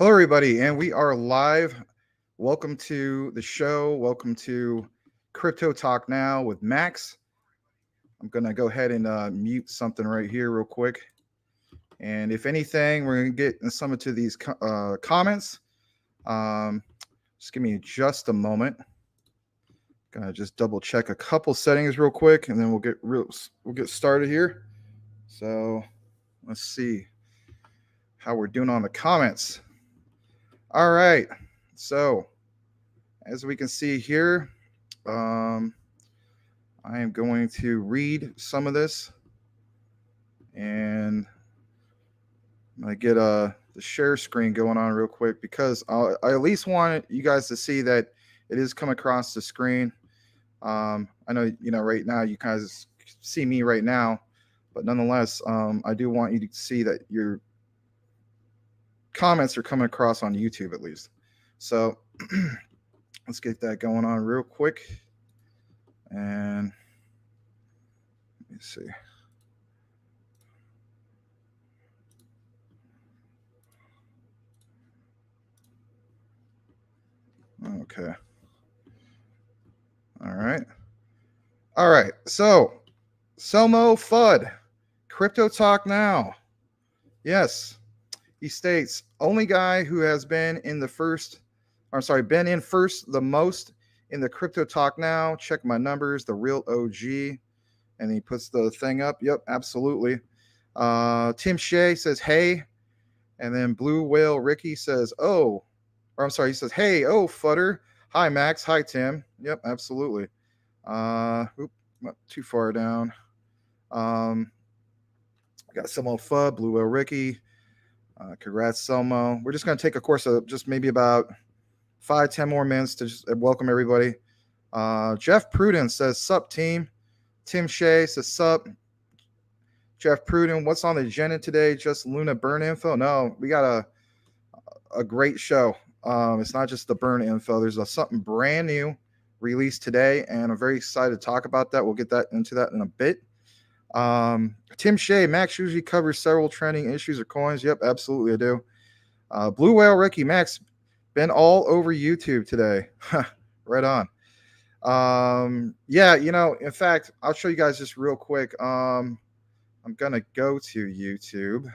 Hello, everybody, and we are live. Welcome to the show. Welcome to Crypto Talk Now with Max. I'm going to go ahead and mute something right here, real quick. And if anything, we're going to get in some of these comments. Just give me just a moment. Gonna just double check a couple settings real quick, and then we'll get started here. So let's see how we're doing on the comments. All right. So as we can see here, I am going to read some of this, and I get the share screen going on real quick because I at least want you guys to see that it is coming across the screen. I know right now you guys see me right now, but nonetheless, I do want you to see that your comments are coming across on YouTube at least. So let's get that going on real quick. And let me see. Okay. All right. All right. So, Selmo Fudd, Crypto Talk Now. Yes. He states, only guy who has been in first the most in the Crypto Talk Now. Check my numbers, the real OG. And he puts the thing up. Yep, absolutely. Tim Shea says, hey. And then Blue Whale Ricky says, oh. Or I'm sorry, he says, hey, oh, Futter. Hi, Max. Hi, Tim. Yep, absolutely. Not too far down. Got Selmo Fudd, Blue Whale Ricky. Congrats, Selmo. We're just going to take a course of just maybe about 5-10 more minutes to just welcome everybody. Jeff Prudence says, sup, team. Tim Shea says, sup. Jeff Pruden, what's on the agenda today? Just Luna burn info? No, we got a great show. It's not just the burn info. There's something brand new released today, and I'm very excited to talk about that. We'll get into that in a bit. Tim Shea, Max usually covers several trending issues or coins. Yep, absolutely I do. Blue Whale Ricky, Max, been all over YouTube today. Right on. Yeah, in fact, I'll show you guys just real quick. I'm going to go to YouTube,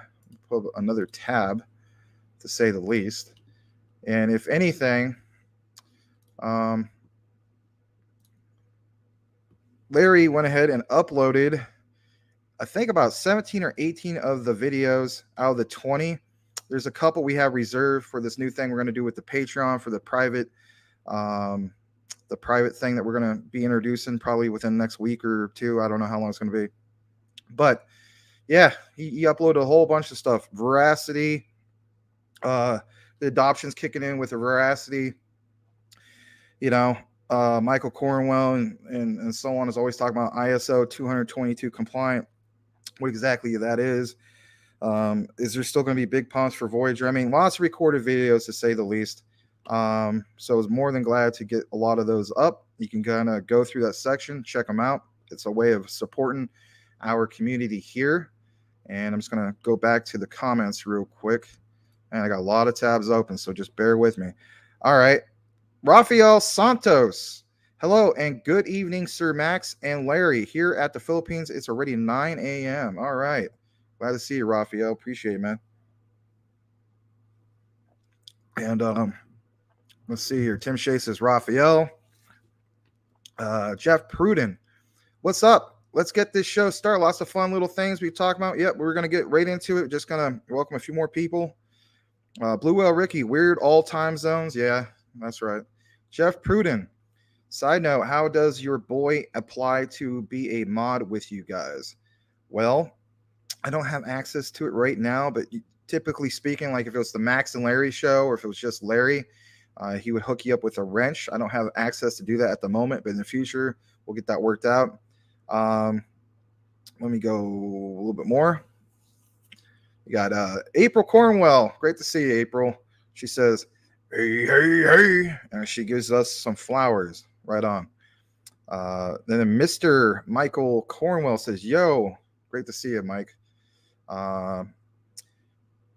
pull another tab to say the least. And if anything, Larry went ahead and uploaded, I think, about 17 or 18 of the videos out of the 20. There's a couple we have reserved for this new thing we're going to do with the Patreon for the private thing that we're going to be introducing probably within the next week or two. I don't know how long it's going to be. But yeah, he uploaded a whole bunch of stuff. Veracity, the adoption's kicking in with the Veracity. Michael Cornwell and so on is always talking about ISO 222 compliant. What exactly that is. Is there still going to be big pumps for Voyager? I mean, lots of recorded videos to say the least. So I was more than glad to get a lot of those up. You can kind of go through that section, check them out. It's a way of supporting our community here. And I'm just going to go back to the comments real quick. And I got a lot of tabs open, so just bear with me. All right. Rafael Santos. Hello and good evening, Sir Max and Larry. Here at the Philippines, it's already 9 a.m. All right. Glad to see you, Rafael. Appreciate it, man. And let's see here. Tim Shea says, Rafael. Jeff Pruden. What's up? Let's get this show started. Lots of fun little things we talked about. Yep, we're going to get right into it. Just going to welcome a few more people. Blue Whale Ricky, weird all time zones. Yeah, that's right. Jeff Pruden. Side note, how does your boy apply to be a mod with you guys? Well, I don't have access to it right now, but typically speaking, like if it was the Max and Larry show or if it was just Larry, he would hook you up with a wrench. I don't have access to do that at the moment, but in the future, we'll get that worked out. Let me go a little bit more. We got April Cornwell. Great to see you, April. She says, hey, hey, hey. And she gives us some flowers. Right on. Then Mr. Michael Cornwell says, yo, great to see you, Mike.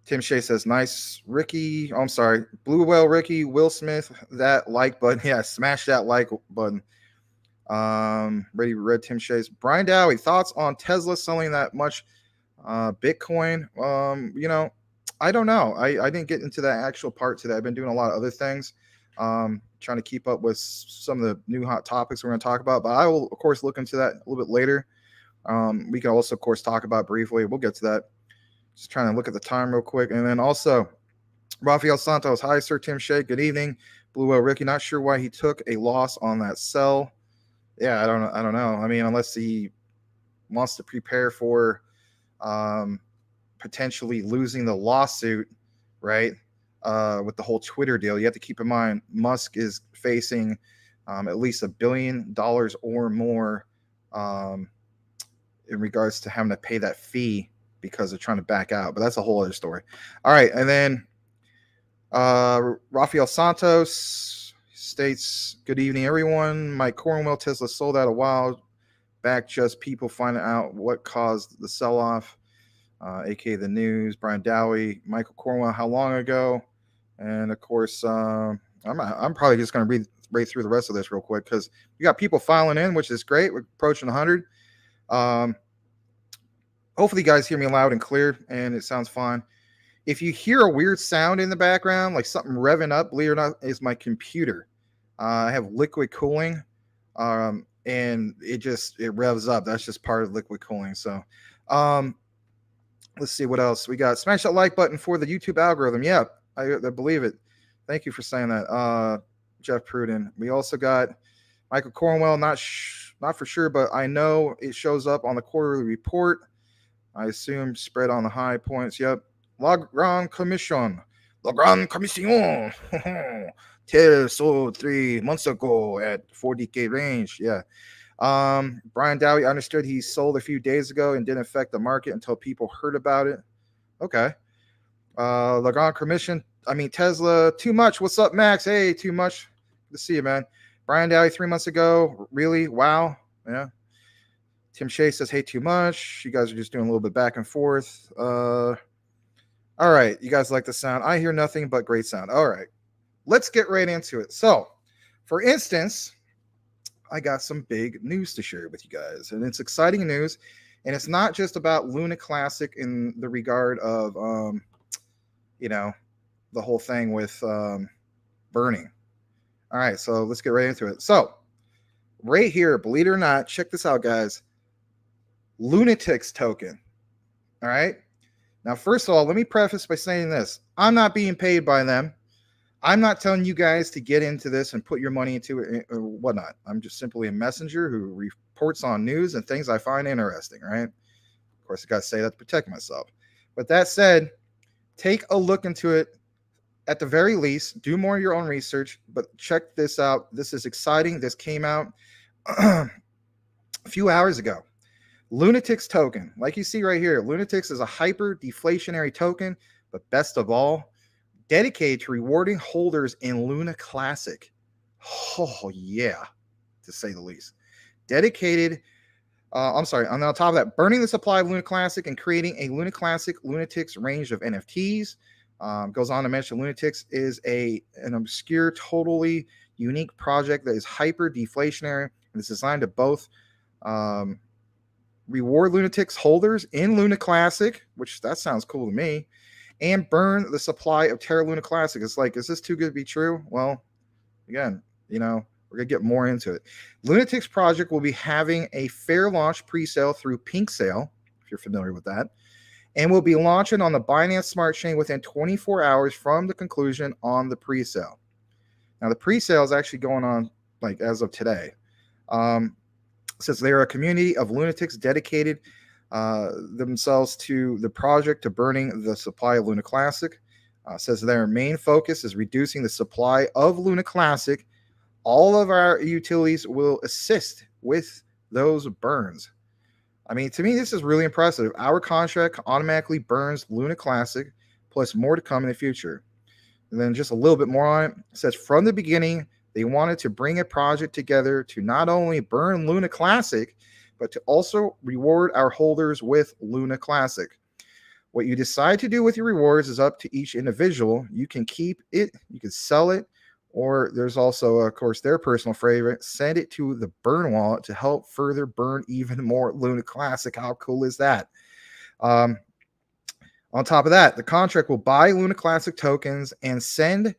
Tim Shea says, nice, Ricky. Oh, I'm sorry. Blue Whale Ricky, Will Smith, that like button. Yeah, smash that like button. Ready Red Tim Shay's. Brian Dowie, thoughts on Tesla selling that much Bitcoin? I don't know. I didn't get into that actual part today. I've been doing a lot of other things, trying to keep up with some of the new hot topics we're going to talk about. But I will, of course, look into that a little bit later. We can also, of course, talk about briefly. We'll get to that. Just trying to look at the time real quick. And then also, Rafael Santos. Hi, Sir Tim Shea. Good evening. Blue Whale Ricky. Not sure why he took a loss on that sell. Yeah, I don't know. I mean, unless he wants to prepare for potentially losing the lawsuit, right? With the whole Twitter deal. You have to keep in mind Musk is facing at least $1 billion or more in regards to having to pay that fee because they're trying to back out. But that's a whole other story. All right. And then Rafael Santos states, good evening, everyone. Mike Cornwell, Tesla sold out a while back. Just people finding out what caused the sell-off, aka the news. Brian Dowie, Michael Cornwell, how long ago? And of course, I'm probably just going to read through the rest of this real quick because we got people filing in, which is great. We're approaching 100. Hopefully you guys hear me loud and clear and it sounds fine. If you hear a weird sound in the background, like something revving up, believe it or not, is my computer. I have liquid cooling, and it revs up. That's just part of liquid cooling. So let's see what else we got. Smash that like button for the YouTube algorithm. Yeah, I believe it. Thank you for saying that, Jeff Pruden. We also got Michael Cornwell. Not for sure, but I know it shows up on the quarterly report. I assume spread on the high points. Yep. La Grande Commission. Terra sold 3 months ago at 40K range. Yeah. Brian Dowie, I understood he sold a few days ago and didn't affect the market until people heard about it. Okay. La Grande Commission. I mean, Tesla, too much. What's up, Max? Hey, too much. Good to see you, man. Brian Dowie, 3 months ago. Really? Wow. Yeah. Tim Shea says, hey, too much. You guys are just doing a little bit back and forth. All right. You guys like the sound? I hear nothing but great sound. All right. Let's get right into it. So, for instance, I got some big news to share with you guys. And it's exciting news. And it's not just about Luna Classic in the regard of, the whole thing with burning. All right. So, let's get right into it. So, right here, believe it or not, check this out, guys. Lunatics token. All right. Now, first of all, let me preface by saying this. I'm not being paid by them. I'm not telling you guys to get into this and put your money into it or whatnot. I'm just simply a messenger who reports on news and things I find interesting, right? Of course, I got to say that to protect myself. But that said, take a look into it at the very least. Do more of your own research, but check this out. This is exciting. This came out a few hours ago. Lunatics token, like you see right here, Lunatics is a hyper deflationary token, but best of all, dedicated to rewarding holders in Luna Classic. Oh yeah, to say the least. Dedicated, on top of that, burning the supply of Luna Classic and creating a Luna Classic Lunatics range of NFTs. Goes on to mention Lunatics is an obscure, totally unique project that is hyper deflationary and is designed to both reward Lunatics holders in Luna Classic, which that sounds cool to me, and burn the supply of Terra Luna Classic. It's like, is this too good to be true? Well, again, we're going to get more into it. Lunatics project will be having a fair launch pre-sale through Pink Sale, if you're familiar with that, and will be launching on the Binance Smart Chain within 24 hours from the conclusion on the pre-sale. Now, the pre-sale is actually going on like as of today. Says they are a community of lunatics dedicated themselves to the project to burning the supply of Luna Classic. Says their main focus is reducing the supply of Luna Classic. All of our utilities will assist with those burns. I mean, to me, this is really impressive. Our contract automatically burns Luna Classic, plus more to come in the future. And then just a little bit more on it. It says from the beginning, they wanted to bring a project together to not only burn Luna Classic, but to also reward our holders with Luna Classic. What you decide to do with your rewards is up to each individual. You can keep it, you can sell it, or there's also, of course, their personal favorite, send it to the burn wallet to help further burn even more Luna Classic. How cool is that? On top of that, the contract will buy Luna Classic tokens and send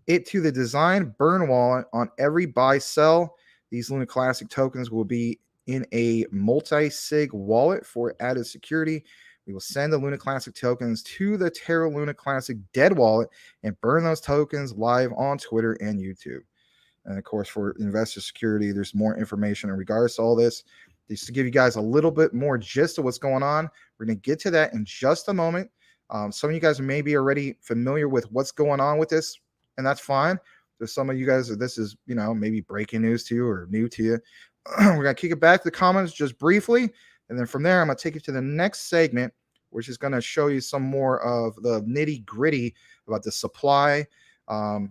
it to the design burn wallet on every buy sell. These Luna Classic tokens will be in a multi-sig wallet for added security. We will send the Luna Classic tokens to the Terra Luna Classic dead wallet and burn those tokens live on Twitter and YouTube. And of course, for investor security, there's more information in regards to all this. Just to give you guys a little bit more gist of what's going on. We're going to get to that in just a moment. Some of you guys may be already familiar with what's going on with this, and that's fine. There's some of you guys that this is, maybe breaking news to you or new to you. We're going to kick it back to the comments just briefly, and then from there, I'm going to take you to the next segment, which is going to show you some more of the nitty-gritty about the supply and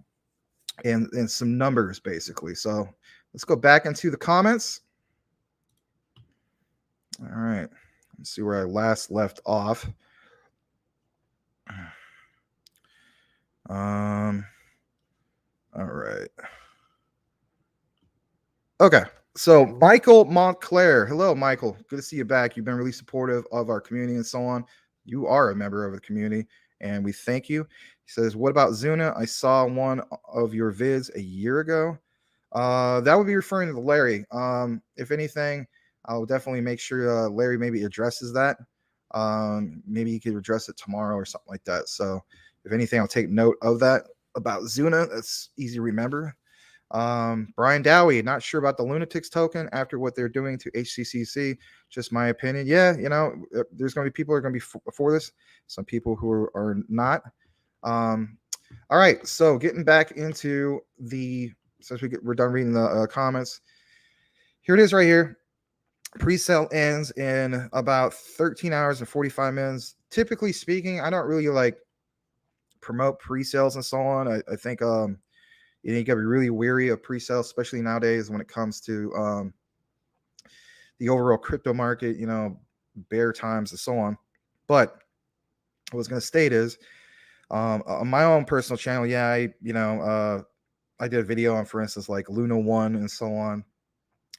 some numbers, basically. So let's go back into the comments. All right. Let's see where I last left off. All right. Okay. So Michael Montclair. Hello, Michael. Good to see you back. You've been really supportive of our community and so on. You are a member of the community, and we thank you. He says, what about Zuna? I saw one of your vids a year ago. That would be referring to Larry. If anything, I'll definitely make sure Larry maybe addresses that. Maybe he could address it tomorrow or something like that. So if anything, I'll take note of that about Zuna. That's easy to remember. Brian Dowie, not sure about the Lunatics token after what they're doing to HCCC. Just my opinion. Yeah, there's going to be people who are going to be for this. Some people who are not. All right. So getting back into since we're done reading the comments, here it is right here. Pre-sale ends in about 13 hours and 45 minutes. Typically speaking, I don't really promote pre-sales and so on. I think you got to be really wary of pre-sales, especially nowadays when it comes to the overall crypto market, bear times and so on. But what I was going to state is on my own personal channel, I did a video on, for instance, like Luna 1 and so on.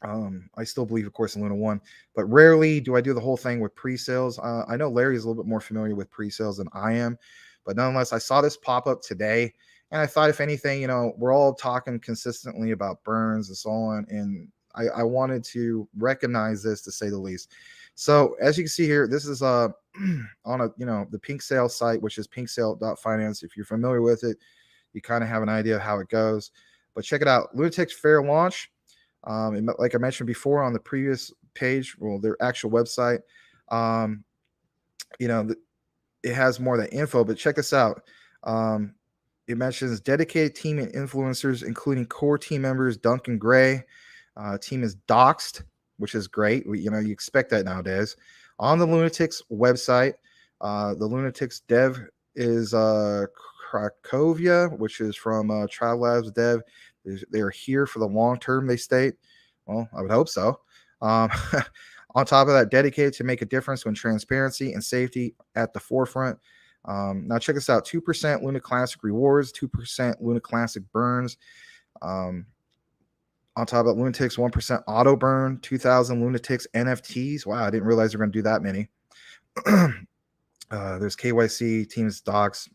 I still believe, of course, in Luna 1, but rarely do I do the whole thing with pre-sales. I know Larry is a little bit more familiar with pre-sales than I am, but nonetheless, I saw this pop up today, and I thought, if anything, we're all talking consistently about burns and so on, and I wanted to recognize this, to say the least. So as you can see here, this is on the Pink Sale site, which is pinksale.finance. If you're familiar with it, you kind of have an idea of how it goes. But check it out, Lunatics fair launch. Like I mentioned before on the previous page, well, their actual website, it has more of the info, but check this out. It mentions dedicated team and influencers, including core team members Duncan Gray. Team is doxed, which is great. You expect that nowadays. On the Lunatics website, the Lunatics dev is Krakovia, which is from Trial Labs dev. They're here for the long term, they state. Well, I would hope so. On top of that, dedicated to make a difference when transparency and safety at the forefront. Now check this out: 2% Luna Classic rewards, 2% Luna Classic burns. On top of that, Lunatics 1% auto burn, 2,000 Lunatics NFTs. Wow, I didn't realize they're going to do that many. There's KYC, teams docs.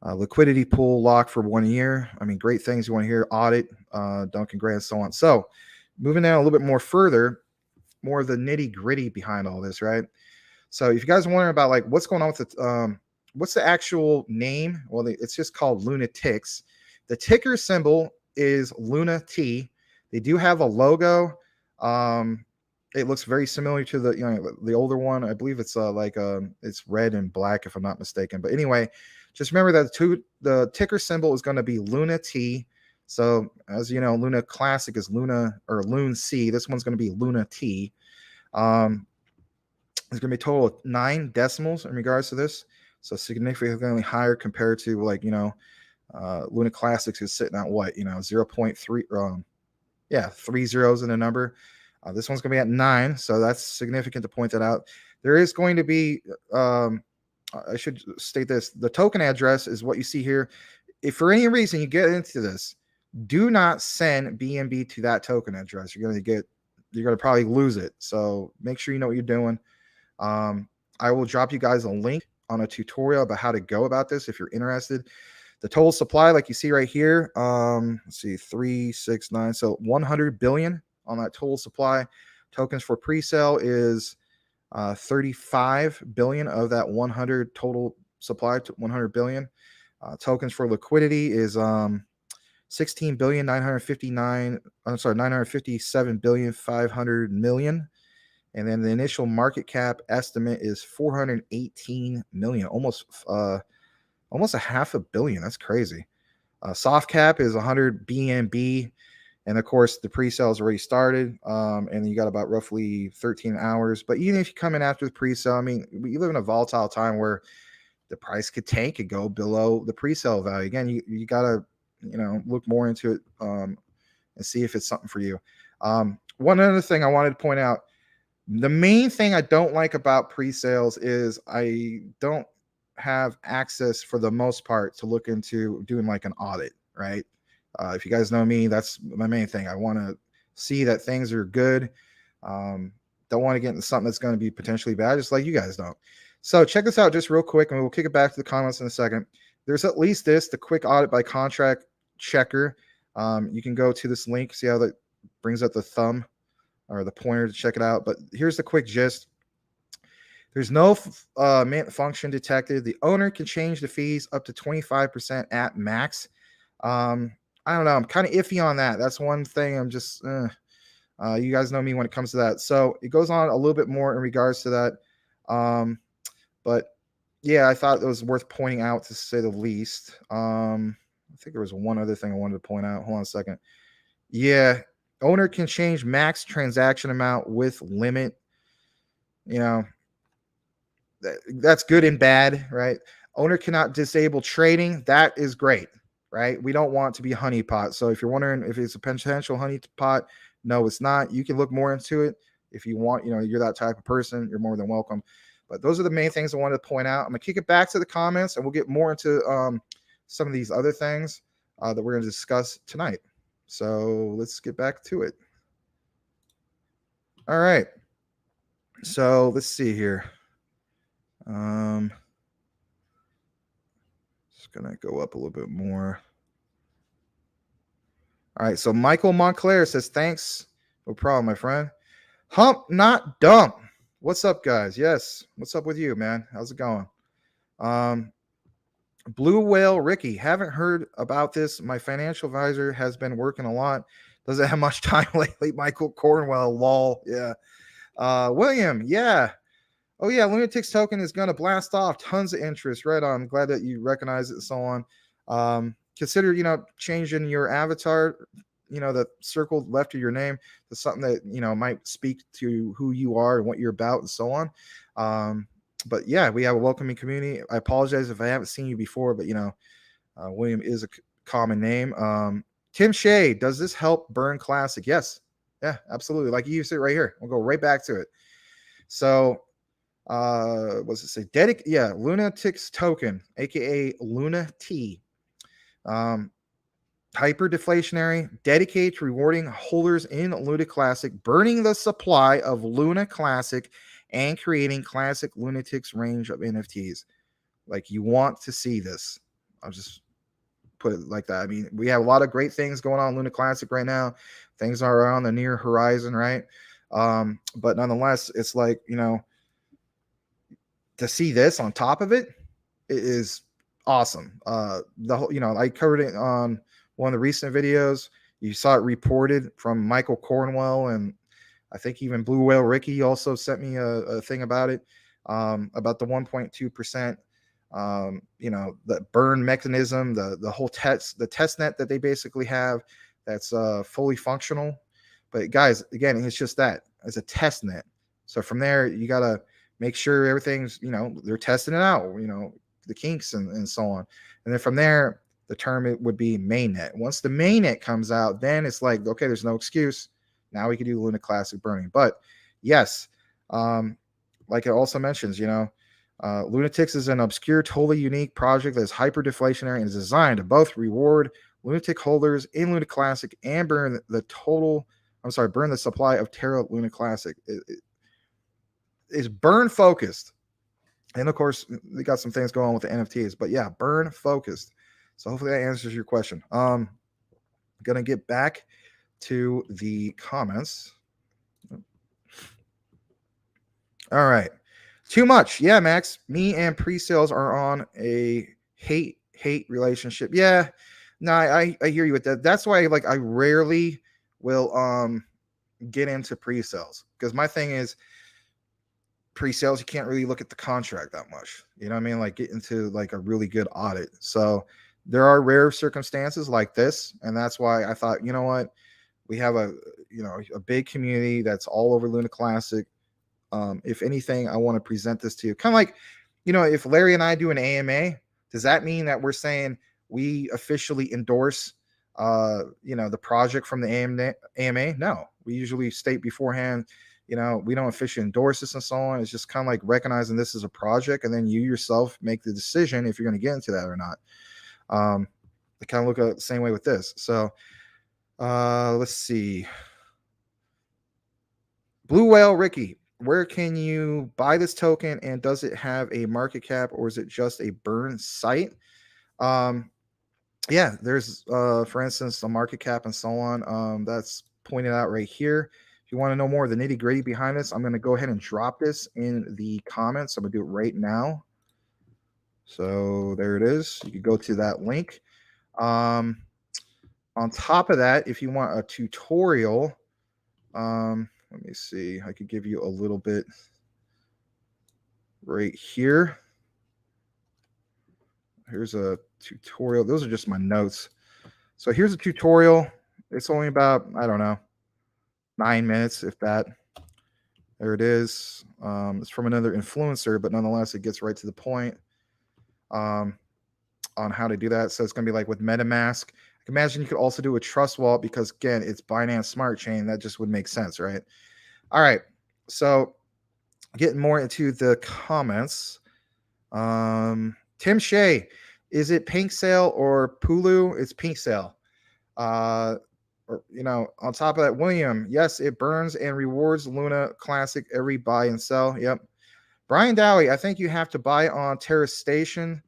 Liquidity pool lock for 1 year. I mean, great things you want to hear. Audit, Duncan Gray, and so on. So moving down a little bit more further, more of the nitty gritty behind all this, right? So if you guys are wondering about what's going on with it, what's the actual name? Well, it's just called Lunatics. The ticker symbol is Luna T. They do have a logo. It looks very similar to the older one. I believe it's it's red and black, if I'm not mistaken. But anyway, just remember that the ticker symbol is going to be Luna T. So as you know, Luna Classic is Luna or Loon C. This one's going to be Luna T. There's going to be a total of 9 decimals in regards to this. So significantly higher compared to Luna Classics is sitting at 0.3. 3 zeros in a number. This one's going to be at 9, so that's significant to point that out. There is going to be, I should state this, the token address is what you see here. If for any reason you get into this, do not send BNB to that token address. You're going to probably lose it. So make sure you know what you're doing. I will drop you guys a link on a tutorial about how to go about this if you're interested. The total supply, like you see right here, let's see, 369, so 100 billion on that total supply. Tokens for pre-sale is 35 billion of that 100 total supply to 100 billion. Tokens for liquidity is 16 billion 959. I'm sorry, 957 billion 500 million. And then the initial market cap estimate is 418 million, almost a half a billion. That's crazy. Soft cap is 100 BNB. And of course, the pre-sale has already started. And you got about roughly 13 hours. But even if you come in after the pre-sale, I mean, we live in a volatile time where the price could tank and go below the pre-sale value. Again, you got to, look more into it and see if it's something for you. One other thing I wanted to point out, the main thing I don't like about pre-sales is I don't have access for the most part to look into doing like an audit, right? If you guys know me, that's my main thing. I want to see that things are good. Don't want to get into something that's going to be potentially bad, just like you guys don't. So check this out just real quick, and we'll kick it back to the comments in a second. There's at least the quick audit by contract checker. You can go to this link, see how that brings up the thumb or the pointer to check it out. But here's the quick gist. There's no mint function detected. The owner can change the fees up to 25% at max. I don't know. I'm kind of iffy on that. That's one thing I'm just, you guys know me when it comes to that. So it goes on a little bit more in regards to that. But yeah, I thought it was worth pointing out to say the least. I think there was one other thing I wanted to point out. Hold on a second. Yeah. Owner can change max transaction amount with limit. That's good and bad, right? Owner cannot disable trading. That is great, right? We don't want to be a honeypot. So if you're wondering if it's a potential honeypot, no, it's not. You can look more into it if you want. You're that type of person, you're more than welcome. But those are the main things I wanted to point out. I'm going to kick it back to the comments, and we'll get more into some of these other things that we're going to discuss tonight. So let's get back to it. All right. So let's see here. Just going to go up a little bit more. All right. So Michael Montclair says, thanks. No problem, my friend. Hump, not dump. What's up, guys? Yes. What's up with you, man? How's it going? Blue Whale Ricky, haven't heard about this. My financial advisor has been working a lot. Doesn't have much time lately. Michael Cornwell, lol. Yeah. William, yeah. Oh, yeah. Lunatics token is going to blast off. Tons of interest. Right on. I'm glad that you recognize it and so on. Consider, changing your avatar, the circle left of your name to something that, might speak to who you are and what you're about and so on. But yeah, we have a welcoming community. I apologize if I haven't seen you before, but William is a common name. Tim Shea, does this help burn classic? Yes. Yeah, absolutely. Like you said right here. We'll go right back to it. So what's it say? Lunatics token, aka Luna T. Hyper deflationary, dedicated to rewarding holders in Luna Classic, burning the supply of Luna Classic and creating classic Lunatics range of NFTs. Like, you want to see this. I'll just put it like that. I mean, we have a lot of great things going on in Luna Classic right now. Things are on the near horizon, right? But nonetheless, it's like, to see this on top of it is awesome. The whole, I covered it on one of the recent videos. You saw it reported from Michael Cornwell, and I think even Blue Whale Ricky also sent me a thing about it, about the 1.2%, the burn mechanism, the whole test net that they basically have that's fully functional. But guys, again, it's just that it's a test net. So from there, you got to make sure everything's, they're testing it out, the kinks and so on. And then from there, the term it would be mainnet. Once the mainnet comes out, then it's like, okay, there's no excuse. Now we can do Luna Classic burning. But yes, like it also mentions, Lunatics is an obscure, totally unique project that is hyper deflationary and is designed to both reward Lunatic holders in Luna Classic and burn the supply of Terra Luna Classic. It's burn focused. And of course, they got some things going on with the NFTs, but yeah, burn focused. So hopefully that answers your question. Gonna get back to the comments. All right. Too much. Yeah, Max. Me and pre-sales are on a hate relationship. Yeah. No, I hear you with that. That's why I rarely will get into pre-sales, because my thing is pre-sales, you can't really look at the contract that much. You know what I mean? Like get into like a really good audit. So there are rare circumstances like this, and that's why I thought, you know what, we have a big community that's all over Luna Classic. If anything, I want to present this to you. Kind of like, if Larry and I do an AMA, does that mean that we're saying we officially endorse, the project from the AMA? No, we usually state beforehand, we don't officially endorse this and so on. It's just kind of like recognizing this as a project, and then you yourself make the decision if you're going to get into that or not. I kind of look at it the same way with this. So let's see. Blue Whale Ricky, where can you buy this token, and does it have a market cap, or is it just a burn site? Yeah, there's for instance a market cap and so on. That's pointed out right here. If you want to know more of the nitty gritty behind this, I'm going to go ahead and drop this in the comments. I'm going to do it right now. So there it is. You can go to that link. On top of that, if you want a tutorial, let me see. I could give you a little bit right here. Here's a tutorial. Those are just my notes. So here's a tutorial. It's only about, I don't know, 9 minutes, if that. There it is. It's from another influencer, but nonetheless, it gets right to the point on how to do that. So it's going to be like with MetaMask. I can imagine you could also do a Trust Wallet, because, again, it's Binance Smart Chain. That just would make sense, right? All right. So getting more into the comments. Tim Shea, is it Pink Sale or Pulu? It's Pink Sale. On top of that, William, yes, it burns and rewards Luna Classic every buy and sell. Yep. Brian Dowie, I think you have to buy on Terra Station.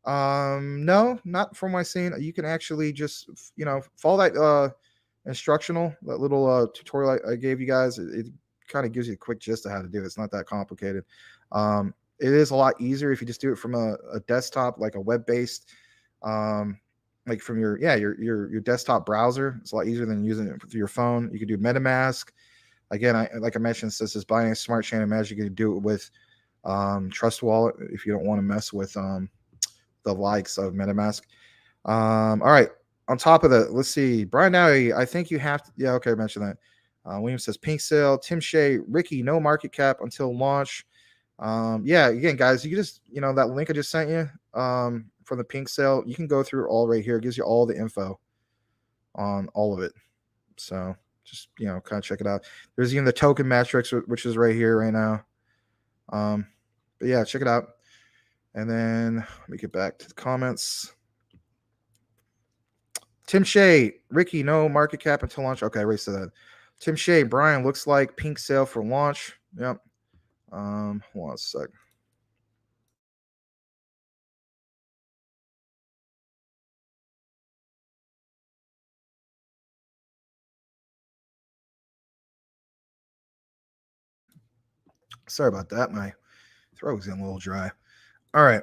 No, not from my scene. You can actually just, follow that instructional, that little tutorial I gave you guys. It kind of gives you a quick gist of how to do it. It's not that complicated. It is a lot easier if you just do it from a desktop, like a web-based, like from your desktop browser. It's a lot easier than using it through your phone. You can do MetaMask. Again, like I mentioned, this is Binance Smart Chain. I imagine you can do it with Trust Wallet if you don't want to mess with the likes of MetaMask. All right. On top of that, let's see. Brian Dowie, I think you have to. Yeah, okay, I mentioned that. William says Pink Sale. Tim Shea, Ricky, no market cap until launch. Yeah, again, guys, you can just, that link I just sent you from the Pink Sale, you can go through all right here. It gives you all the info on all of it. So just, kind of check it out. There's even the token metrics, which is right here right now. But yeah, check it out. And then let me get back to the comments. Tim Shea, Ricky, no market cap until launch. Okay, right to that. Tim Shea, Brian, looks like Pink Sale for launch. Yep. Hold on a sec. Sorry about that. My throat was getting a little dry. All right.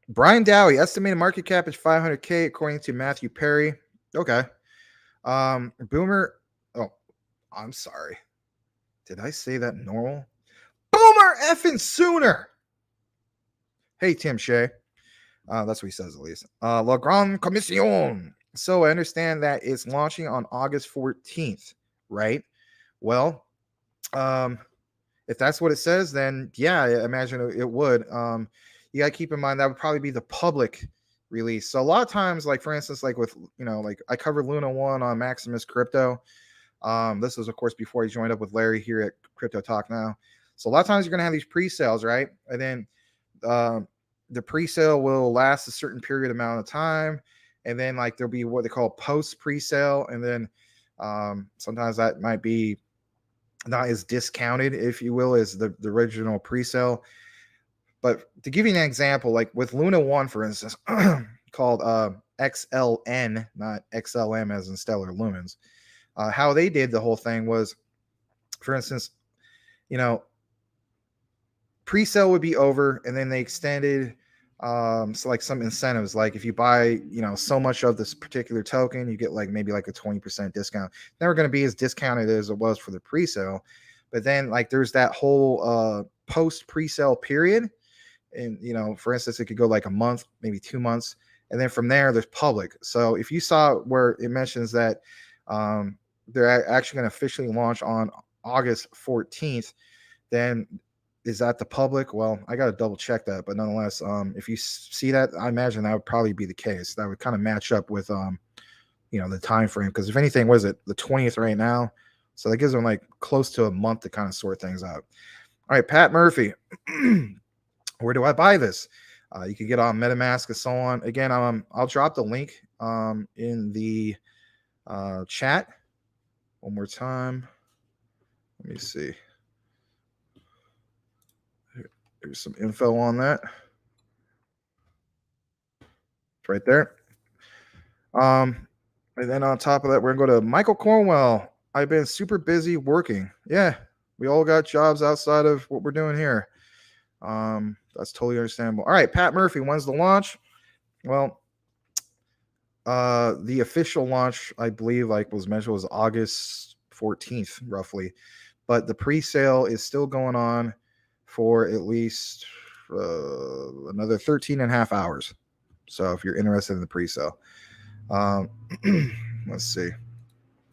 Brian Dowie, estimated market cap is 500K according to Matthew Perry. Okay. Boomer. Oh, I'm sorry. Did I say that normal? Boomer effing sooner. Hey, Tim Shea. That's what he says, at least. La Grande Commission. So I understand that it's launching on August 14th, right? Well, if that's what it says, then yeah, I imagine it would. You got to keep in mind that would probably be the public release. So a lot of times, like for instance, like with, like I covered Luna 1 on Maximus Crypto. This was, of course, before he joined up with Larry here at Crypto Talk Now. So a lot of times you're going to have these pre-sales, right? And then the pre-sale will last a certain period amount of time. And then like there'll be what they call post pre-sale. And then sometimes that might be not as discounted, if you will, as the original pre-sale. But to give you an example, like with Luna 1, for instance, called XLN, not XLM as in stellar lumens, how they did the whole thing was, for instance, pre-sale would be over, and then they extended so like some incentives, like if you buy so much of this particular token, you get like maybe like a 20% discount. Never going to be as discounted as it was for the pre-sale, but then like there's that whole post pre-sale period, and for instance, it could go like a month, maybe 2 months, and then from there there's public. So if you saw where it mentions that they're actually going to officially launch on August 14th, then is that the public? Well, I got to double check that, but nonetheless, if you see that, I imagine that would probably be the case. That would kind of match up with the time frame, because if anything, was it the 20th right now? So that gives them like close to a month to kind of sort things out. All right, Pat Murphy, where do I buy this? You can get on MetaMask and so on. Again, I'll drop the link in the chat one more time. Let me see. Here's some info on that. It's right there. And then on top of that, we're going to go to Michael Cornwell. I've been super busy working. Yeah, we all got jobs outside of what we're doing here. That's totally understandable. All right, Pat Murphy, when's the launch? Well, the official launch, I believe, like was mentioned, was August 14th, roughly. But the pre-sale is still going on for at least another 13 and a half hours. So if you're interested in the pre-sale, let's see.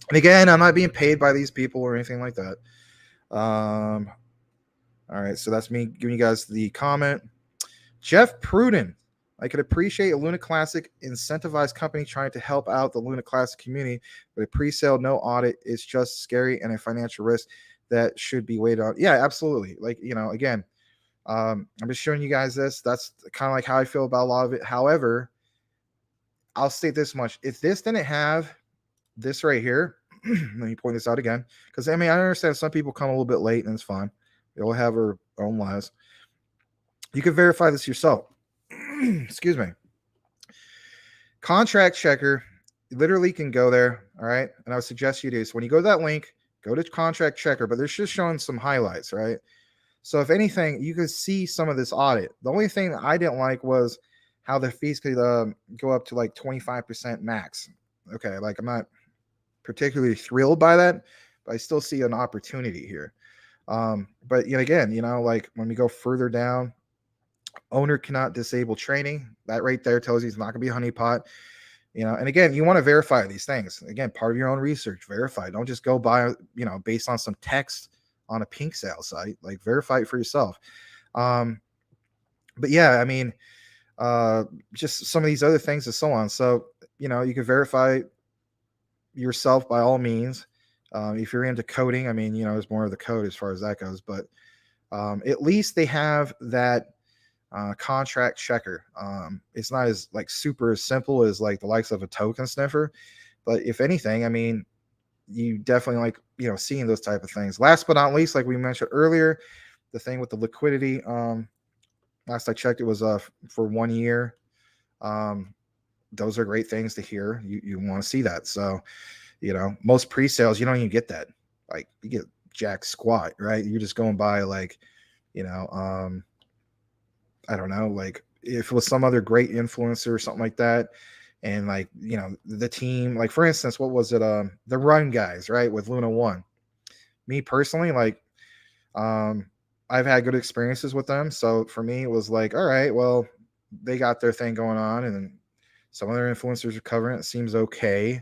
And again, I'm not being paid by these people or anything like that. All right, so that's me giving you guys the comment. Jeff Pruden, I could appreciate a Luna Classic incentivized company trying to help out the Luna Classic community, but a pre-sale, no audit is just scary and a financial risk that should be weighed on. Yeah, absolutely. Like, again, I'm just showing you guys this. That's kind of like how I feel about a lot of it. However, I'll state this much. If this didn't have this right here, let me point this out again, because I understand some people come a little bit late and it's fine. They all have their own lives. You can verify this yourself. Excuse me. Contract checker, you literally can go there. All right. And I would suggest you do. So when you go to that link, go to contract checker, but they're just showing some highlights, right? So if anything, you could see some of this audit. The only thing that I didn't like was how the fees could go up to like 25% max. Okay. Like I'm not particularly thrilled by that, but I still see an opportunity here. But again, like when we go further down, owner cannot disable training. That right there tells you it's not going to be a honeypot. And again, you want to verify these things. Again, part of your own research, verify. Don't just go by, based on some text on a pink sale site. Like verify it for yourself. But yeah, just some of these other things and so on. So, you can verify yourself by all means. If you're into coding, there's more of the code as far as that goes. But at least they have that contract checker. It's not as like super simple as like the likes of a token sniffer, but if anything, you definitely like seeing those type of things. Last but not least, like we mentioned earlier, the thing with the liquidity. Last I checked, it was for 1 year. Those are great things to hear. You want to see that. So most pre-sales you don't even get that. Like you get jack squat, right? You're just going by like I don't know, like if it was some other great influencer or something like that, and like the team, like for instance, what was it, the Run guys, right, with Luna 1. Me personally, like I've had good experiences with them, so for me it was like, all right, well, they got their thing going on, and then some other influencers are covering it. It seems okay.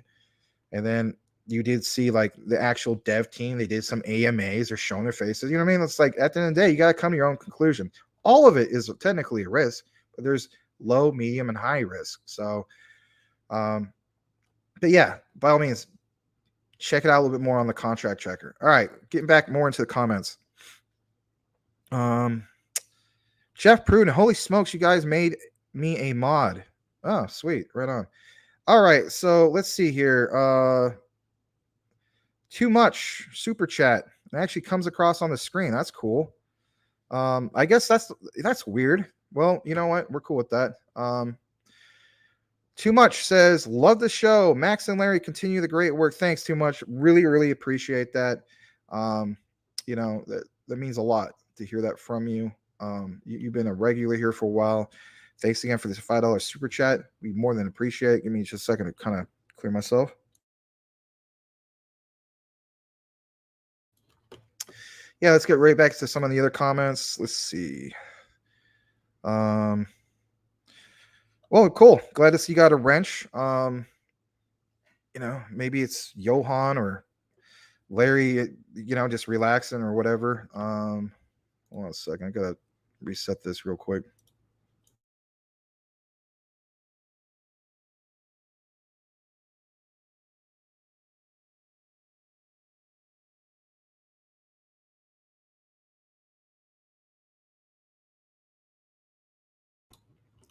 And then you did see like the actual dev team, they did some AMAs, they're showing their faces. You know what I mean? It's like at the end of the day, you got to come to your own conclusion. All of it is technically a risk, but there's low, medium, and high risk. So, but yeah, by all means, check it out a little bit more on the contract checker. All right, getting back more into the comments. Jeff Pruden, holy smokes, you guys made me a mod. Oh, sweet, right on. All right, so let's see here. Too much super chat. It actually comes across on the screen. That's cool. I guess that's weird. Well, you know what? We're cool with that. Too much says, love the show. Max and Larry, continue the great work. Thanks, Too much. Really, really appreciate that. That means a lot to hear that from you. You've been a regular here for a while. Thanks again for this $5 super chat. We more than appreciate it. Give me just a second to kind of clear myself. Yeah, let's get right back to some of the other comments. Let's see. Well, cool. Glad to see you got a wrench. Maybe it's Johan or Larry, just relaxing or whatever. Hold on a second. I gotta reset this real quick.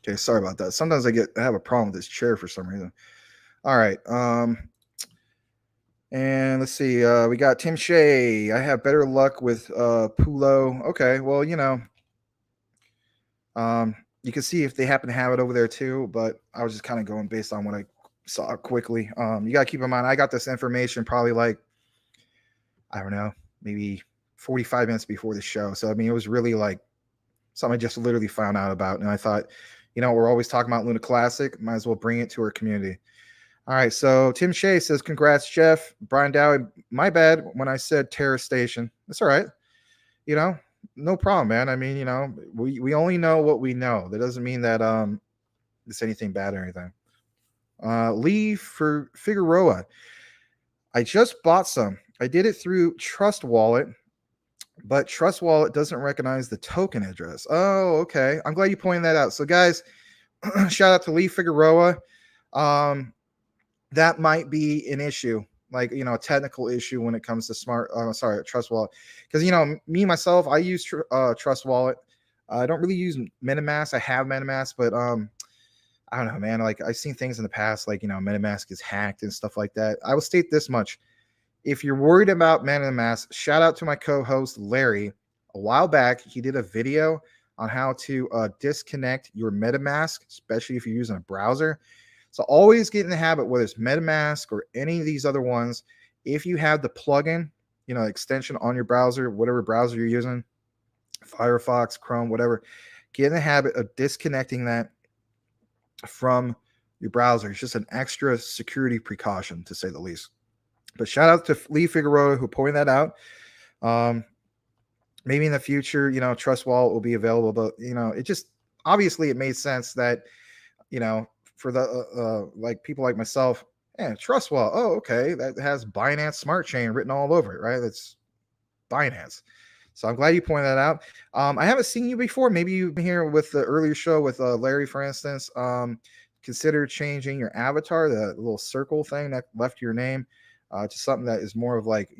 Okay, sorry about that. Sometimes I have a problem with this chair for some reason. All right. And let's see. We got Tim Shea. I have better luck with Pulo. Okay, well, you can see if they happen to have it over there too, but I was just kind of going based on what I saw quickly. You gotta keep in mind, I got this information probably like, I don't know, maybe 45 minutes before the show. So I mean, it was really like something I just literally found out about, and I thought, we're always talking about Luna Classic, might as well bring it to our community. All right, so Tim Shea says, congrats, Jeff. Brian Dowie, my bad when I said Terra Station. That's all right. No problem, man. I mean, we only know what we know. That doesn't mean that it's anything bad or anything. Lee for Figueroa. I just bought some. I did it through Trust Wallet, but Trust Wallet doesn't recognize the token address. Oh, okay. I'm glad you pointed that out. So, guys, shout out to Lee Figueroa. That might be an issue, like, a technical issue when it comes to Trust Wallet. Because, me, myself, I use Trust Wallet. I don't really use MetaMask. I have MetaMask, but I don't know, man. Like, I've seen things in the past, like, MetaMask is hacked and stuff like that. I will state this much. If you're worried about MetaMask, shout out to my co-host, Larry. A while back, he did a video on how to disconnect your MetaMask, especially if you're using a browser. So always get in the habit, whether it's MetaMask or any of these other ones, if you have the plugin, extension on your browser, whatever browser you're using, Firefox, Chrome, whatever, get in the habit of disconnecting that from your browser. It's just an extra security precaution, to say the least. But shout out to Lee Figueroa who pointed that out. Maybe in the future, Trust Wallet will be available, but it just obviously it made sense that for the like people like myself, Trust Wallet. Oh, okay, that has Binance Smart Chain written all over it, right? That's Binance. So I'm glad you pointed that out. I haven't seen you before. Maybe you've been here with the earlier show with Larry, for instance. Consider changing your avatar, the little circle thing that left your name, to something that is more of like,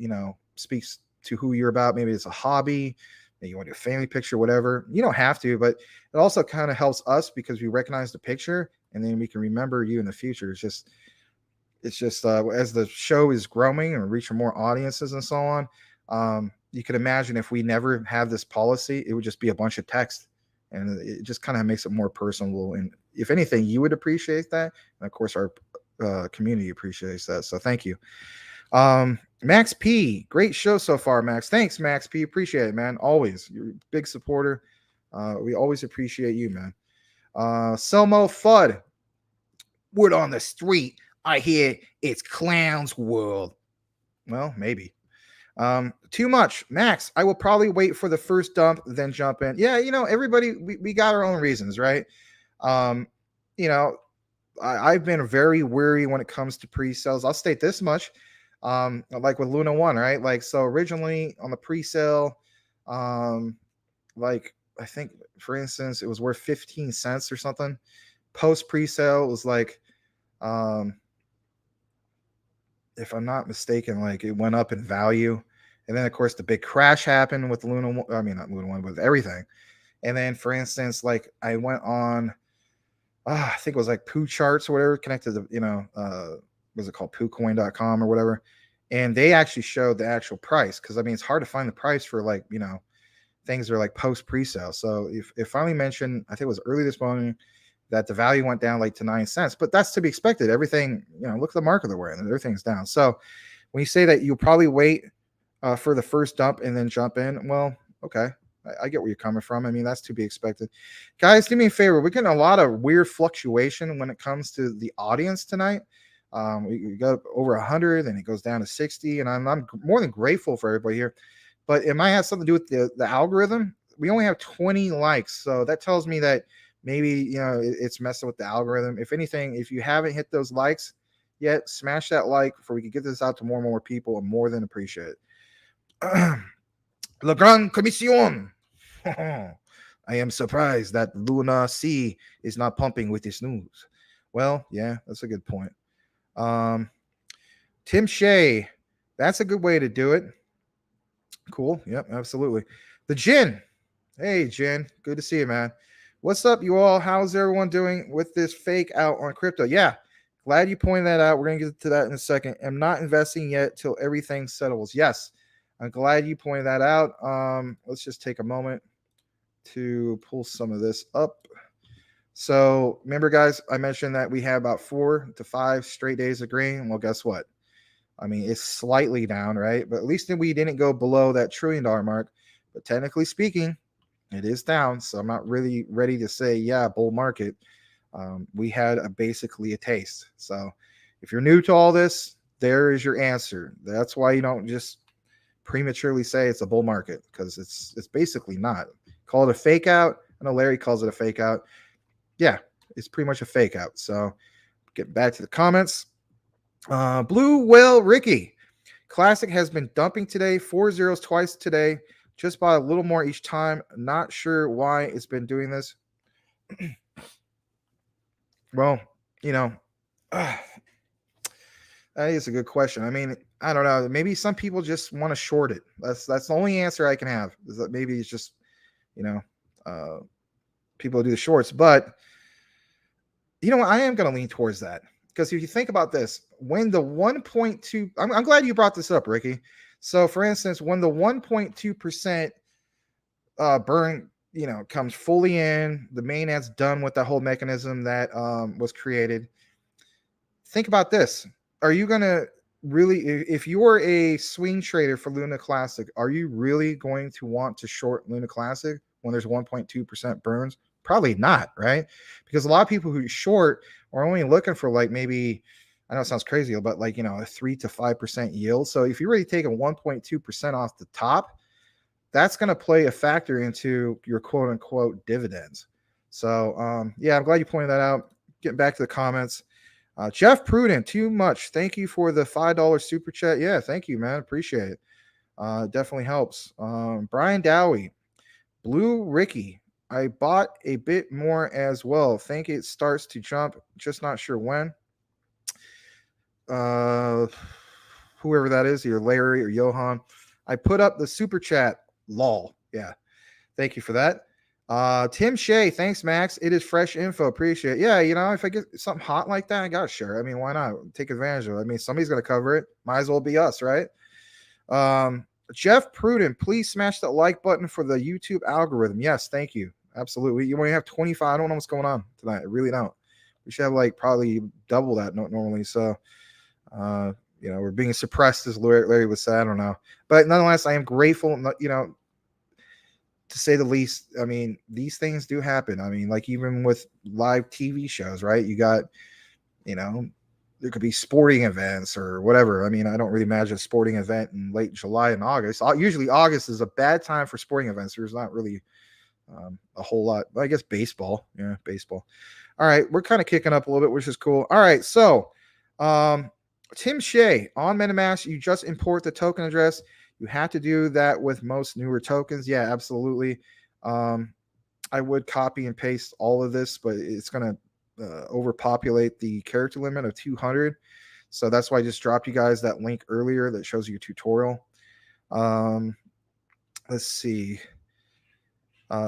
speaks to who you're about. Maybe it's a hobby, maybe you want a family picture, whatever. You don't have to, but it also kind of helps us because we recognize the picture and then we can remember you in the future. It's just as the show is growing and reaching more audiences and so on, you can imagine if we never have this policy, it would just be a bunch of text, and it just kind of makes it more personal. And if anything, you would appreciate that, and of course our community appreciates that. So thank you. Max P, great show so far, Max. Thanks, Max P. Appreciate it, man. Always, you're a big supporter. We always appreciate you, man. Selmo Fudd, word on the street, I hear it's Clown's World. Well, maybe. Too much, Max. I will probably wait for the first dump, then jump in. Yeah, everybody, we got our own reasons, right? I've been very wary when it comes to pre-sales. I'll state this much. Like with Luna 1, right? Like, so originally on the pre-sale, like I think, for instance, it was worth 15 cents or something. Post pre-sale, it was like if I'm not mistaken, like it went up in value. And then of course the big crash happened with Luna. I mean, not Luna One, with everything. And then, for instance, like I went on, I think it was like Poo Charts or whatever, connected to, was it called PooCoin.com or whatever. And they actually showed the actual price, because I mean, it's hard to find the price for like, things that are like post pre-sale. So if it finally mentioned, I think it was early this morning, that the value went down like to 9 cents, but that's to be expected. Everything, look at the market they're wearing, and everything's down. So when you say that you'll probably wait for the first dump and then jump in, well, okay. I get where you're coming from. I mean, that's to be expected. Guys, do me a favor. We're getting a lot of weird fluctuation when it comes to the audience tonight. We got over 100, and it goes down to 60, and I'm more than grateful for everybody here. But it might have something to do with the algorithm. We only have 20 likes, so that tells me that maybe it's messing with the algorithm. If anything, if you haven't hit those likes yet, smash that like before we can get this out to more and more people. And more than appreciate it. La Gran Commission. I am surprised that Luna C is not pumping with this news. Well, yeah, that's a good point. Tim Shea, that's a good way to do it. Cool. Yep, absolutely. The Jin. Hey, Jin. Good to see you, man. What's up, you all? How's everyone doing with this fake out on crypto? Yeah, glad you pointed that out. We're going to get to that in a second. I'm not investing yet till everything settles. Yes, I'm glad you pointed that out. Let's just take a moment to pull some of this up. So remember, guys, I mentioned that we have about 4 to 5 straight days of green. Well, guess what? I mean, it's slightly down, right? But at least we didn't go below that $1 trillion mark. But technically speaking, it is down. So I'm not really ready to say, yeah, bull market. We had basically a taste. So if you're new to all this, there is your answer. That's why you don't just prematurely say it's a bull market, because it's basically not. Call it a fake out. I know Larry calls it a fake out. Yeah, it's pretty much a fake out. So get back to the comments. Blue Whale Ricky. Classic has been dumping today. 4 zeros twice today. Just bought a little more each time. Not sure why it's been doing this. Well, that is a good question. I mean, I don't know. Maybe some people just want to short it. That's the only answer I can have, is that maybe it's just, people do the shorts. But I am going to lean towards that, because if you think about this, when the 1.2, I'm glad you brought this up, Ricky. So, for instance, when the 1.2% burn, comes fully in, the mainnet's done with that whole mechanism that was created. Think about this. Are you going to really, if you're a swing trader for Luna Classic, are you really going to want to short Luna Classic when there's 1.2% burns? Probably not, right? Because a lot of people who short are only looking for like maybe, I know it sounds crazy, but like, a 3 to 5% yield. So if you really take a 1.2% off the top, that's going to play a factor into your quote unquote dividends. So, yeah, I'm glad you pointed that out. Getting back to the comments. Jeff Prudent, too much. Thank you for the $5 super chat. Yeah, thank you, man. Appreciate it. Definitely helps. Brian Dowie, Blue Ricky. I bought a bit more as well. Think it starts to jump. Just not sure when. Whoever that is, either Larry or Johan. I put up the super chat. Lol. Yeah. Thank you for that. Tim Shea, thanks, Max. It is fresh info. Appreciate it. Yeah, if I get something hot like that, I got to share. I mean, why not? Take advantage of it. I mean, somebody's going to cover it. Might as well be us, right? Jeff Prudent, please smash that like button for the YouTube algorithm. Yes, thank you. Absolutely. You only have 25. I don't know what's going on tonight. I really don't. We should have like probably double that normally. So, we're being suppressed, as Larry would say. I don't know. But nonetheless, I am grateful, to say the least. I mean, these things do happen. I mean, like even with live TV shows, right? You got, there could be sporting events or whatever. I mean, I don't really imagine a sporting event in late July and August. Usually August is a bad time for sporting events. There's not really a whole lot. I guess baseball. Yeah, baseball. All right. We're kind of kicking up a little bit, which is cool. All right. So, Tim Shea, on MetaMask, you just import the token address. You have to do that with most newer tokens. Yeah, absolutely. I would copy and paste all of this, but it's going to overpopulate the character limit of 200. So that's why I just dropped you guys that link earlier that shows you a tutorial. Let's see.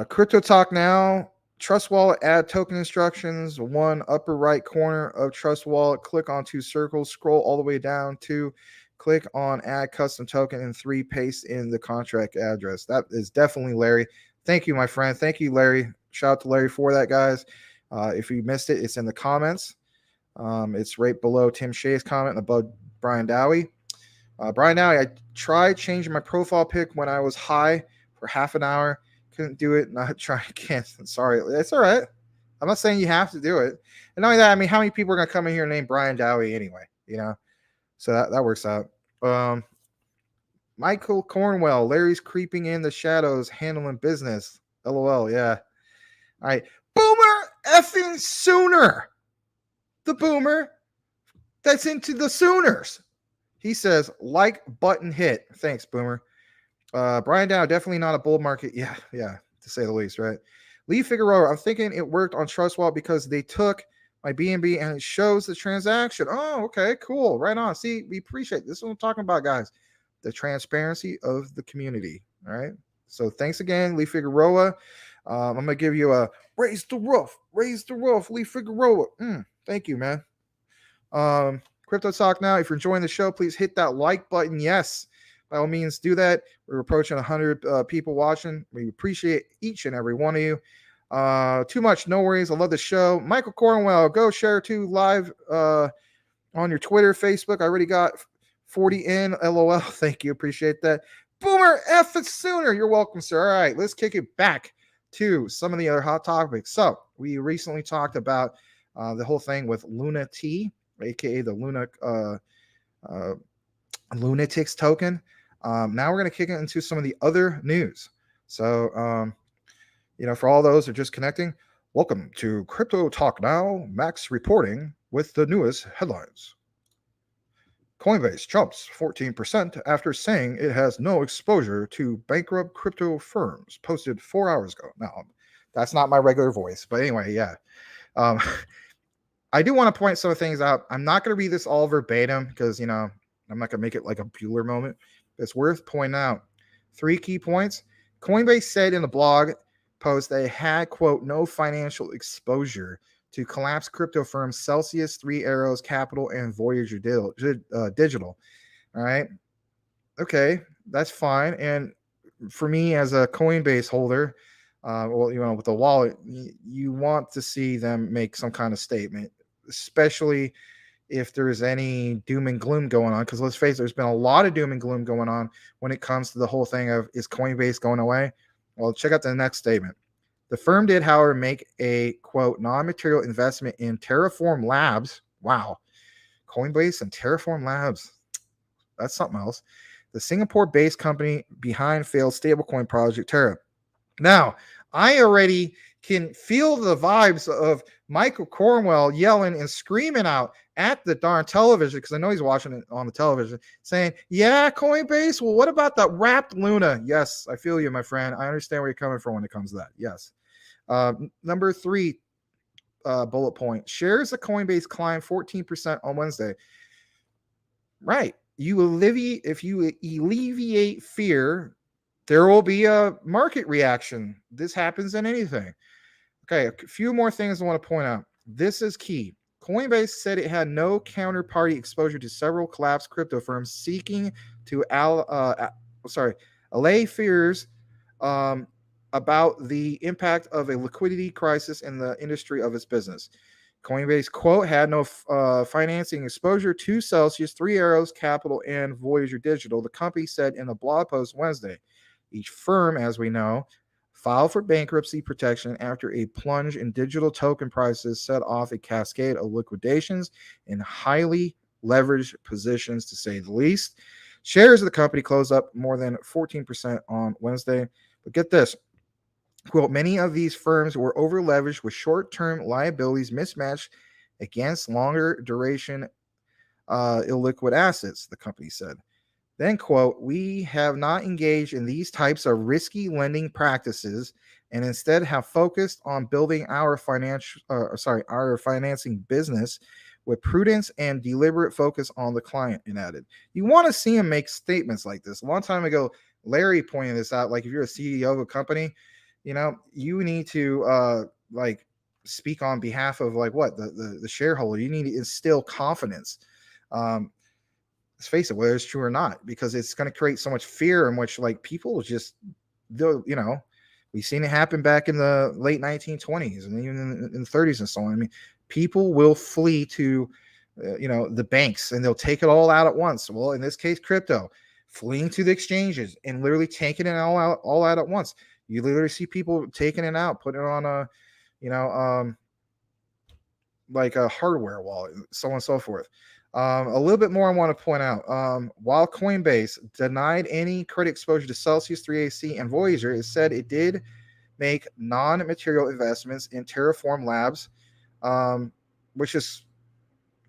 Crypto Talk Now. Trust Wallet add token instructions. One upper right corner of Trust Wallet. Click on two circles. Scroll all the way down. Two, click on add custom token. And three, paste in the contract address. That is definitely Larry. Thank you, my friend. Thank you, Larry. Shout out to Larry for that, guys. If you missed it, it's in the comments. It's right below Tim Shea's comment and above Brian Dowie. Brian Dowie, I tried changing my profile pic when I was high for half an hour. Couldn't do it. Not trying again. Sorry. It's all right. I'm not saying you have to do it. And not only that, I mean, how many people are going to come in here named Brian Dowie anyway? You know? So that works out. Michael Cornwell, Larry's creeping in the shadows, handling business. LOL, yeah. All right. Boomer effing Sooner. The boomer that's into the Sooners. He says, like button hit. Thanks, Boomer. Brian Dow, definitely not a bull market. Yeah, to say the least, right? Lee Figueroa, I'm thinking it worked on Trust Wallet because they took my BNB and it shows the transaction. Oh, okay, cool. Right on. See, we appreciate this. Is what I'm talking about, guys. The transparency of the community. All right. So thanks again, Lee Figueroa. I'm going to give you a raise the roof, Lee Figueroa. Thank you, man. Crypto Talk Now. If you're enjoying the show, please hit that like button. Yes, by all means, do that. We're approaching 100 people watching. We appreciate each and every one of you. Too much, no worries. I love the show. Michael Cornwell, go share to live on your Twitter, Facebook. I already got 40 in. LOL. Thank you. Appreciate that. Boomer F it Sooner. You're welcome, sir. All right, let's kick it back to some of the other hot topics. So we recently talked about the whole thing with Lunatics, aka the Lunatics token. Now we're going to kick it into some of the other news. So, for all those who are just connecting, welcome to Crypto Talk Now. Max reporting with the newest headlines. Coinbase jumps 14% after saying it has no exposure to bankrupt crypto firms, posted 4 hours ago. Now, that's not my regular voice, but anyway, yeah. I do want to point some things out. I'm not going to read this all verbatim because, I'm not going to make it like a Bueller moment. It's worth pointing out 3 key points. Coinbase said in the blog post they had, quote, no financial exposure to collapsed crypto firms Celsius, 3 Arrows Capital, and Voyager Digital. All right. Okay, that's fine. And for me as a Coinbase holder, with the wallet, you want to see them make some kind of statement, especially if there's any doom and gloom going on, because let's face it, there's been a lot of doom and gloom going on when it comes to the whole thing of, is Coinbase going away? Well, check out the next statement. The firm did, however, make a, quote, non-material investment in Terraform Labs. Wow. Coinbase and Terraform Labs. That's something else. The Singapore-based company behind failed stablecoin project Terra. Now, I already can feel the vibes of Michael Cornwell yelling and screaming out at the darn television, because I know he's watching it on the television, saying, yeah, Coinbase, well, what about that wrapped Luna? Yes, I feel you, my friend. I understand where you're coming from when it comes to that. Yes. Number 3 bullet point. Shares of Coinbase climbed 14% on Wednesday. Right. If you alleviate fear, there will be a market reaction. This happens in anything. Okay, a few more things I want to point out. This is key. Coinbase said it had no counterparty exposure to several collapsed crypto firms seeking to allay fears about the impact of a liquidity crisis in the industry of its business. Coinbase, quote, had no financing exposure to Celsius, 3 Arrows Capital, and Voyager Digital, the company said in a blog post Wednesday. Each firm, as we know, filed for bankruptcy protection after a plunge in digital token prices set off a cascade of liquidations in highly leveraged positions, to say the least. Shares of the company closed up more than 14% on Wednesday. But get this. Quote, many of these firms were over-leveraged with short-term liabilities mismatched against longer duration illiquid assets, the company said. Then, quote, we have not engaged in these types of risky lending practices and instead have focused on building our financing business with prudence and deliberate focus on the client, and added. You want to see him make statements like this. A long time ago, Larry pointed this out. Like, if you're a CEO of a company, you need to like speak on behalf of like what the shareholder. You need to instill confidence. Let's face it, whether it's true or not, because it's going to create so much fear in which like people just, we've seen it happen back in the late 1920s and even in the 30s and so on. I mean, people will flee to, the banks, and they'll take it all out at once. Well, in this case, crypto, fleeing to the exchanges and literally taking it all out at once. You literally see people taking it out, putting it on like a hardware wallet, so on and so forth. A little bit more I want to point out. While Coinbase denied any credit exposure to Celsius, 3AC, and Voyager, it said it did make non-material investments in Terraform Labs, which is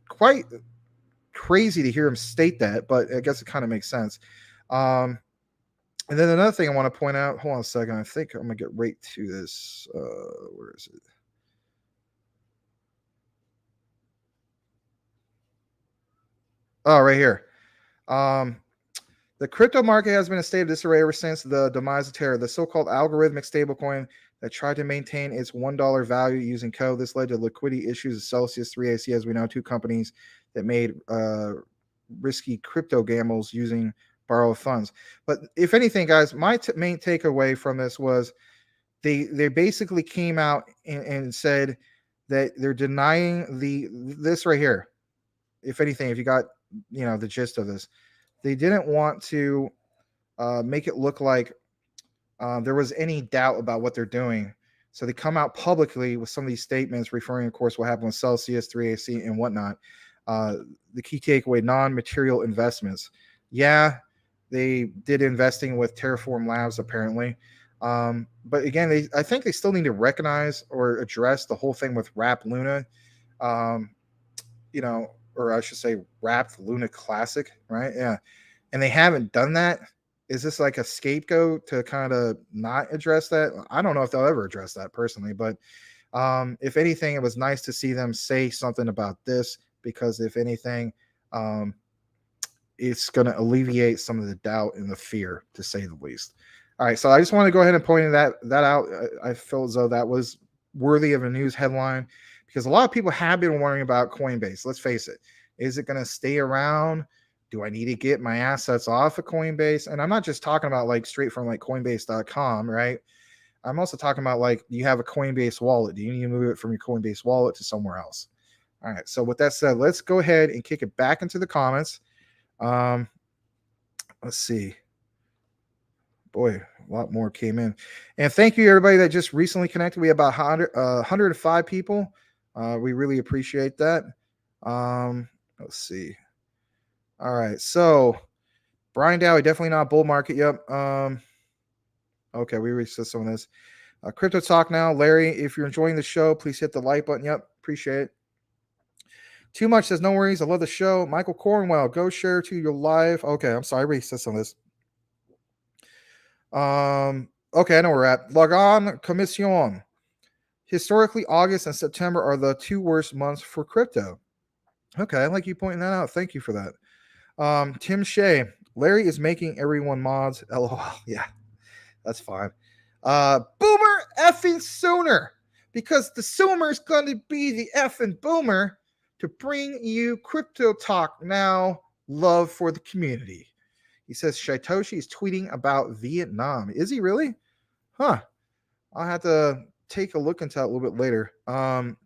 quite crazy to hear him state that, but I guess it kind of makes sense. And then another thing I want to point out, hold on a second, I think I'm going to get right to this. Where is it? Oh, right here. The crypto market has been in a state of disarray ever since the demise of Terra, the so-called algorithmic stablecoin that tried to maintain its $1 value using code. This led to liquidity issues of Celsius, 3AC, as we know, two companies that made risky crypto gambles using borrowed funds. But if anything, guys, my main takeaway from this was they basically came out and said that they're denying this right here. If anything, if you got the gist of this, they didn't want to make it look like there was any doubt about what they're doing. So they come out publicly with some of these statements referring, of course, what happened with Celsius, 3AC, and whatnot. The key takeaway, non-material investments. Yeah, they did investing with Terraform Labs, apparently. But again, I think they still need to recognize or address the whole thing with Wrap Luna, or I should say Wrapped Luna Classic, right? Yeah. And they haven't done that. Is this like a scapegoat to kind of not address that? I don't know if they'll ever address that personally, but if anything, it was nice to see them say something about this, because if anything, it's going to alleviate some of the doubt and the fear, to say the least. All right, so I just want to go ahead and point that out. I feel as though that was worthy of a news headline, because a lot of people have been wondering about Coinbase. Let's face it. Is it going to stay around? Do I need to get my assets off of Coinbase? And I'm not just talking about like straight from like Coinbase.com, right? I'm also talking about like, do you have a Coinbase wallet? Do you need to move it from your Coinbase wallet to somewhere else? All right. So with that said, let's go ahead and kick it back into the comments. Let's see. Boy, a lot more came in. And thank you, everybody that just recently connected. We have about 105 people. We really appreciate that. Let's see. All right. So, Brian Dowie, definitely not bull market. Yep. Okay, we reached some of this. Crypto Talk now. Larry, if you're enjoying the show, please hit the like button. Yep. Appreciate it. Too Much says, no worries. I love the show. Michael Cornwell, go share to your live. Okay, I'm sorry. I already said some of this. Okay, I know where we're at. Logon Commission. Historically, August and September are the two worst months for crypto. Okay, I like you pointing that out. Thank you for that. Tim Shea. Larry is making everyone mods. LOL. Yeah, that's fine. Boomer effing sooner. Because the Soomer's going to be the effing boomer to bring you Crypto Talk now. Love for the community. He says Satoshi is tweeting about Vietnam. Is he really? Huh. I'll have to take a look into that a little bit later.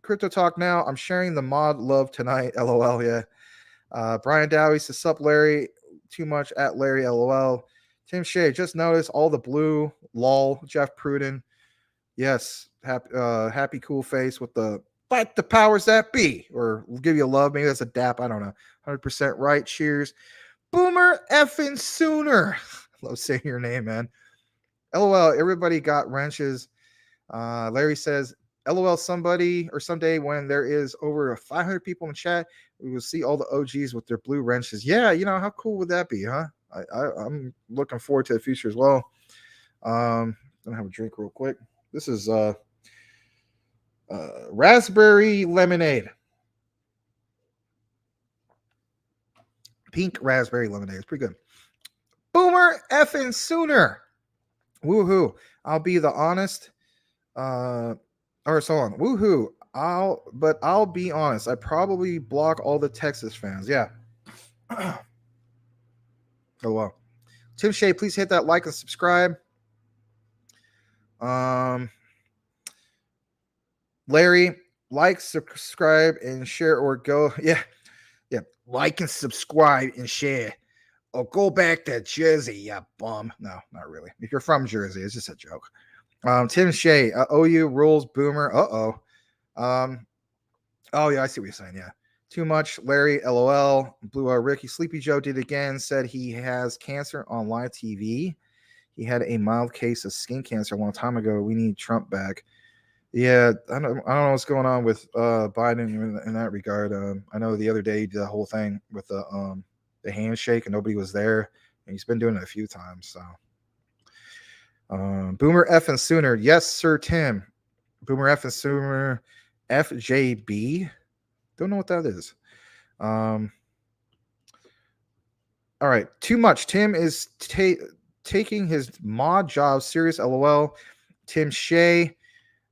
Crypto Talk now. I'm sharing the mod love tonight. LOL. Yeah. Brian Dowie says, sup, Larry. Too much at Larry. LOL. Tim Shea, just noticed all the blue. Lol. Jeff Pruden. Yes. Happy cool face with the fight the powers that be. Or we'll give you a love. Maybe that's a dap. I don't know. 100% right. Cheers. Boomer effing sooner. Love saying your name, man. LOL. Everybody got wrenches. Larry says, LOL, somebody or someday when there is over 500 people in chat, we will see all the OGs with their blue wrenches. Yeah, how cool would that be, huh? I'm looking forward to the future as well. I'm gonna have a drink real quick. This is raspberry lemonade. Pink raspberry lemonade. It's pretty good. Boomer effing sooner. Woohoo. I'll be the honest. Or so on. Woohoo. I'll be honest. I probably block all the Texas fans. Yeah. Oh well. Tim Shea, please hit that like and subscribe. Larry, like, subscribe, and share, or go. Yeah. Like and subscribe and share. Or go back to Jersey, you bum. No, not really. If you're from Jersey, it's just a joke. Tim Shea, OU rules, Boomer. Oh yeah, I see what you're saying. Yeah. Too much. Larry, LOL. Blue Ricky. Sleepy Joe did again. Said he has cancer on live TV. He had a mild case of skin cancer a long time ago. We need Trump back. Yeah, I don't know what's going on with Biden in that regard. I know the other day he did the whole thing with the handshake and nobody was there. And he's been doing it a few times. So, Boomer F and Sooner. Yes, Sir Tim. Boomer F and Sooner. FJB. Don't know what that is. All right. Too much. Tim is taking his mod job serious. LOL. Tim Shea.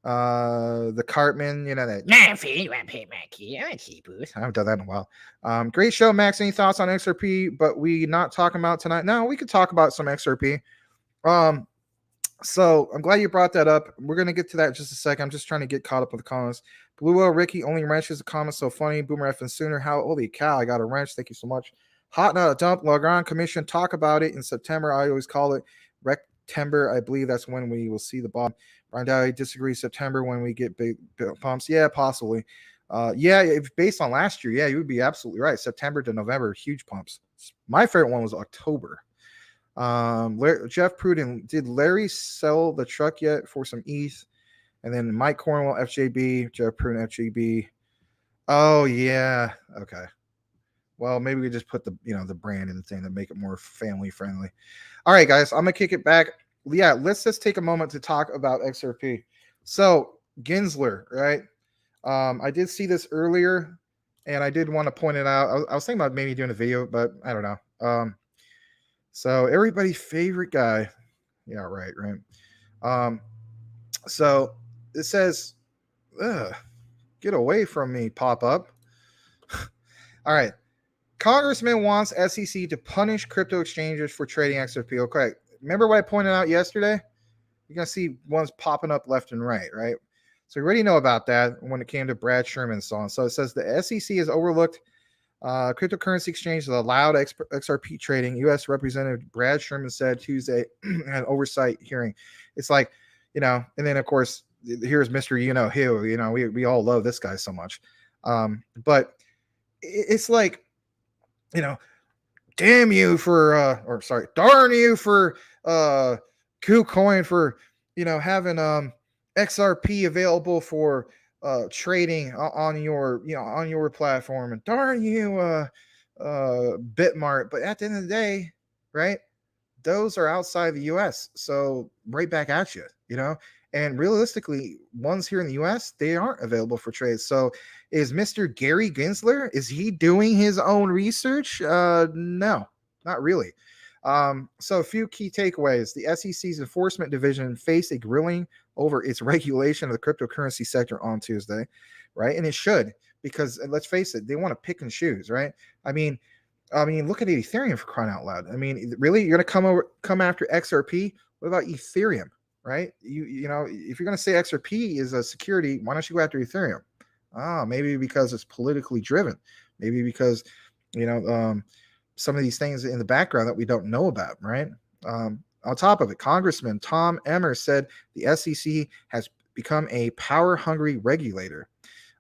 The Cartman, you know that. You want to pay my key? I haven't done that in a while. Great show, Max. Any thoughts on XRP? But we not talking about tonight. No, we could talk about some XRP. So I'm glad you brought that up. We're gonna get to that in just a second. I'm just trying to get caught up with the comments. Blue Whale Ricky only wrenches the comments so funny. Boomer F and Sooner. Holy cow! I got a wrench. Thank you so much. Hot Not a Dump. Lagrange Commission. Talk about it in September. I always call it Rectember. I believe that's when we will see the bomb. Brian Dowie disagrees. September when we get big pumps. Yeah, possibly. If based on last year, yeah, you would be absolutely right. September to November, huge pumps. My favorite one was October. Jeff Pruden, did Larry sell the truck yet for some ETH? And then Mike Cornwell, FJB, Jeff Pruden, FJB. Oh yeah, okay. Well, maybe we just put the brand in the thing to make it more family friendly. All right, guys, I'm gonna kick it back. Yeah, let's just take a moment to talk about XRP. So Gensler, right? I did see this earlier, and I did want to point it out. I was thinking about maybe doing a video, but I don't know. So everybody's favorite guy. Yeah, right. So it says, get away from me, pop up. All right. Congressman wants SEC to punish crypto exchanges for trading XRP. Okay. Remember what I pointed out yesterday? You're going to see ones popping up left and right? So you already know about that when it came to Brad Sherman and so on. So it says the SEC has overlooked cryptocurrency exchanges that allowed XRP trading. U.S. Representative Brad Sherman said Tuesday at an oversight hearing. It's like, and then of course, here's Mr. Who. We all love this guy so much. But it's like, damn you for, darn you for KuCoin for, having XRP available for trading on your platform, and darn you Bitmart. But at the end of the day, right, those are outside the US, so right back at you, and realistically ones here in the US, they aren't available for trade. So is Mr. Gary Gensler, is he doing his own research? No, not really. So a few key takeaways. The SEC's enforcement division faced a grilling over its regulation of the cryptocurrency sector on Tuesday, right? And it should, because let's face it, they want to pick and choose, right? I mean, look at Ethereum, for crying out loud. I mean, really, you're going to come after XRP? What about Ethereum, right? If you're going to say XRP is a security, why don't you go after Ethereum? Maybe because it's politically driven. Maybe because, some of these things in the background that we don't know about, right? On top of it, Congressman Tom Emmer said the SEC has become a power-hungry regulator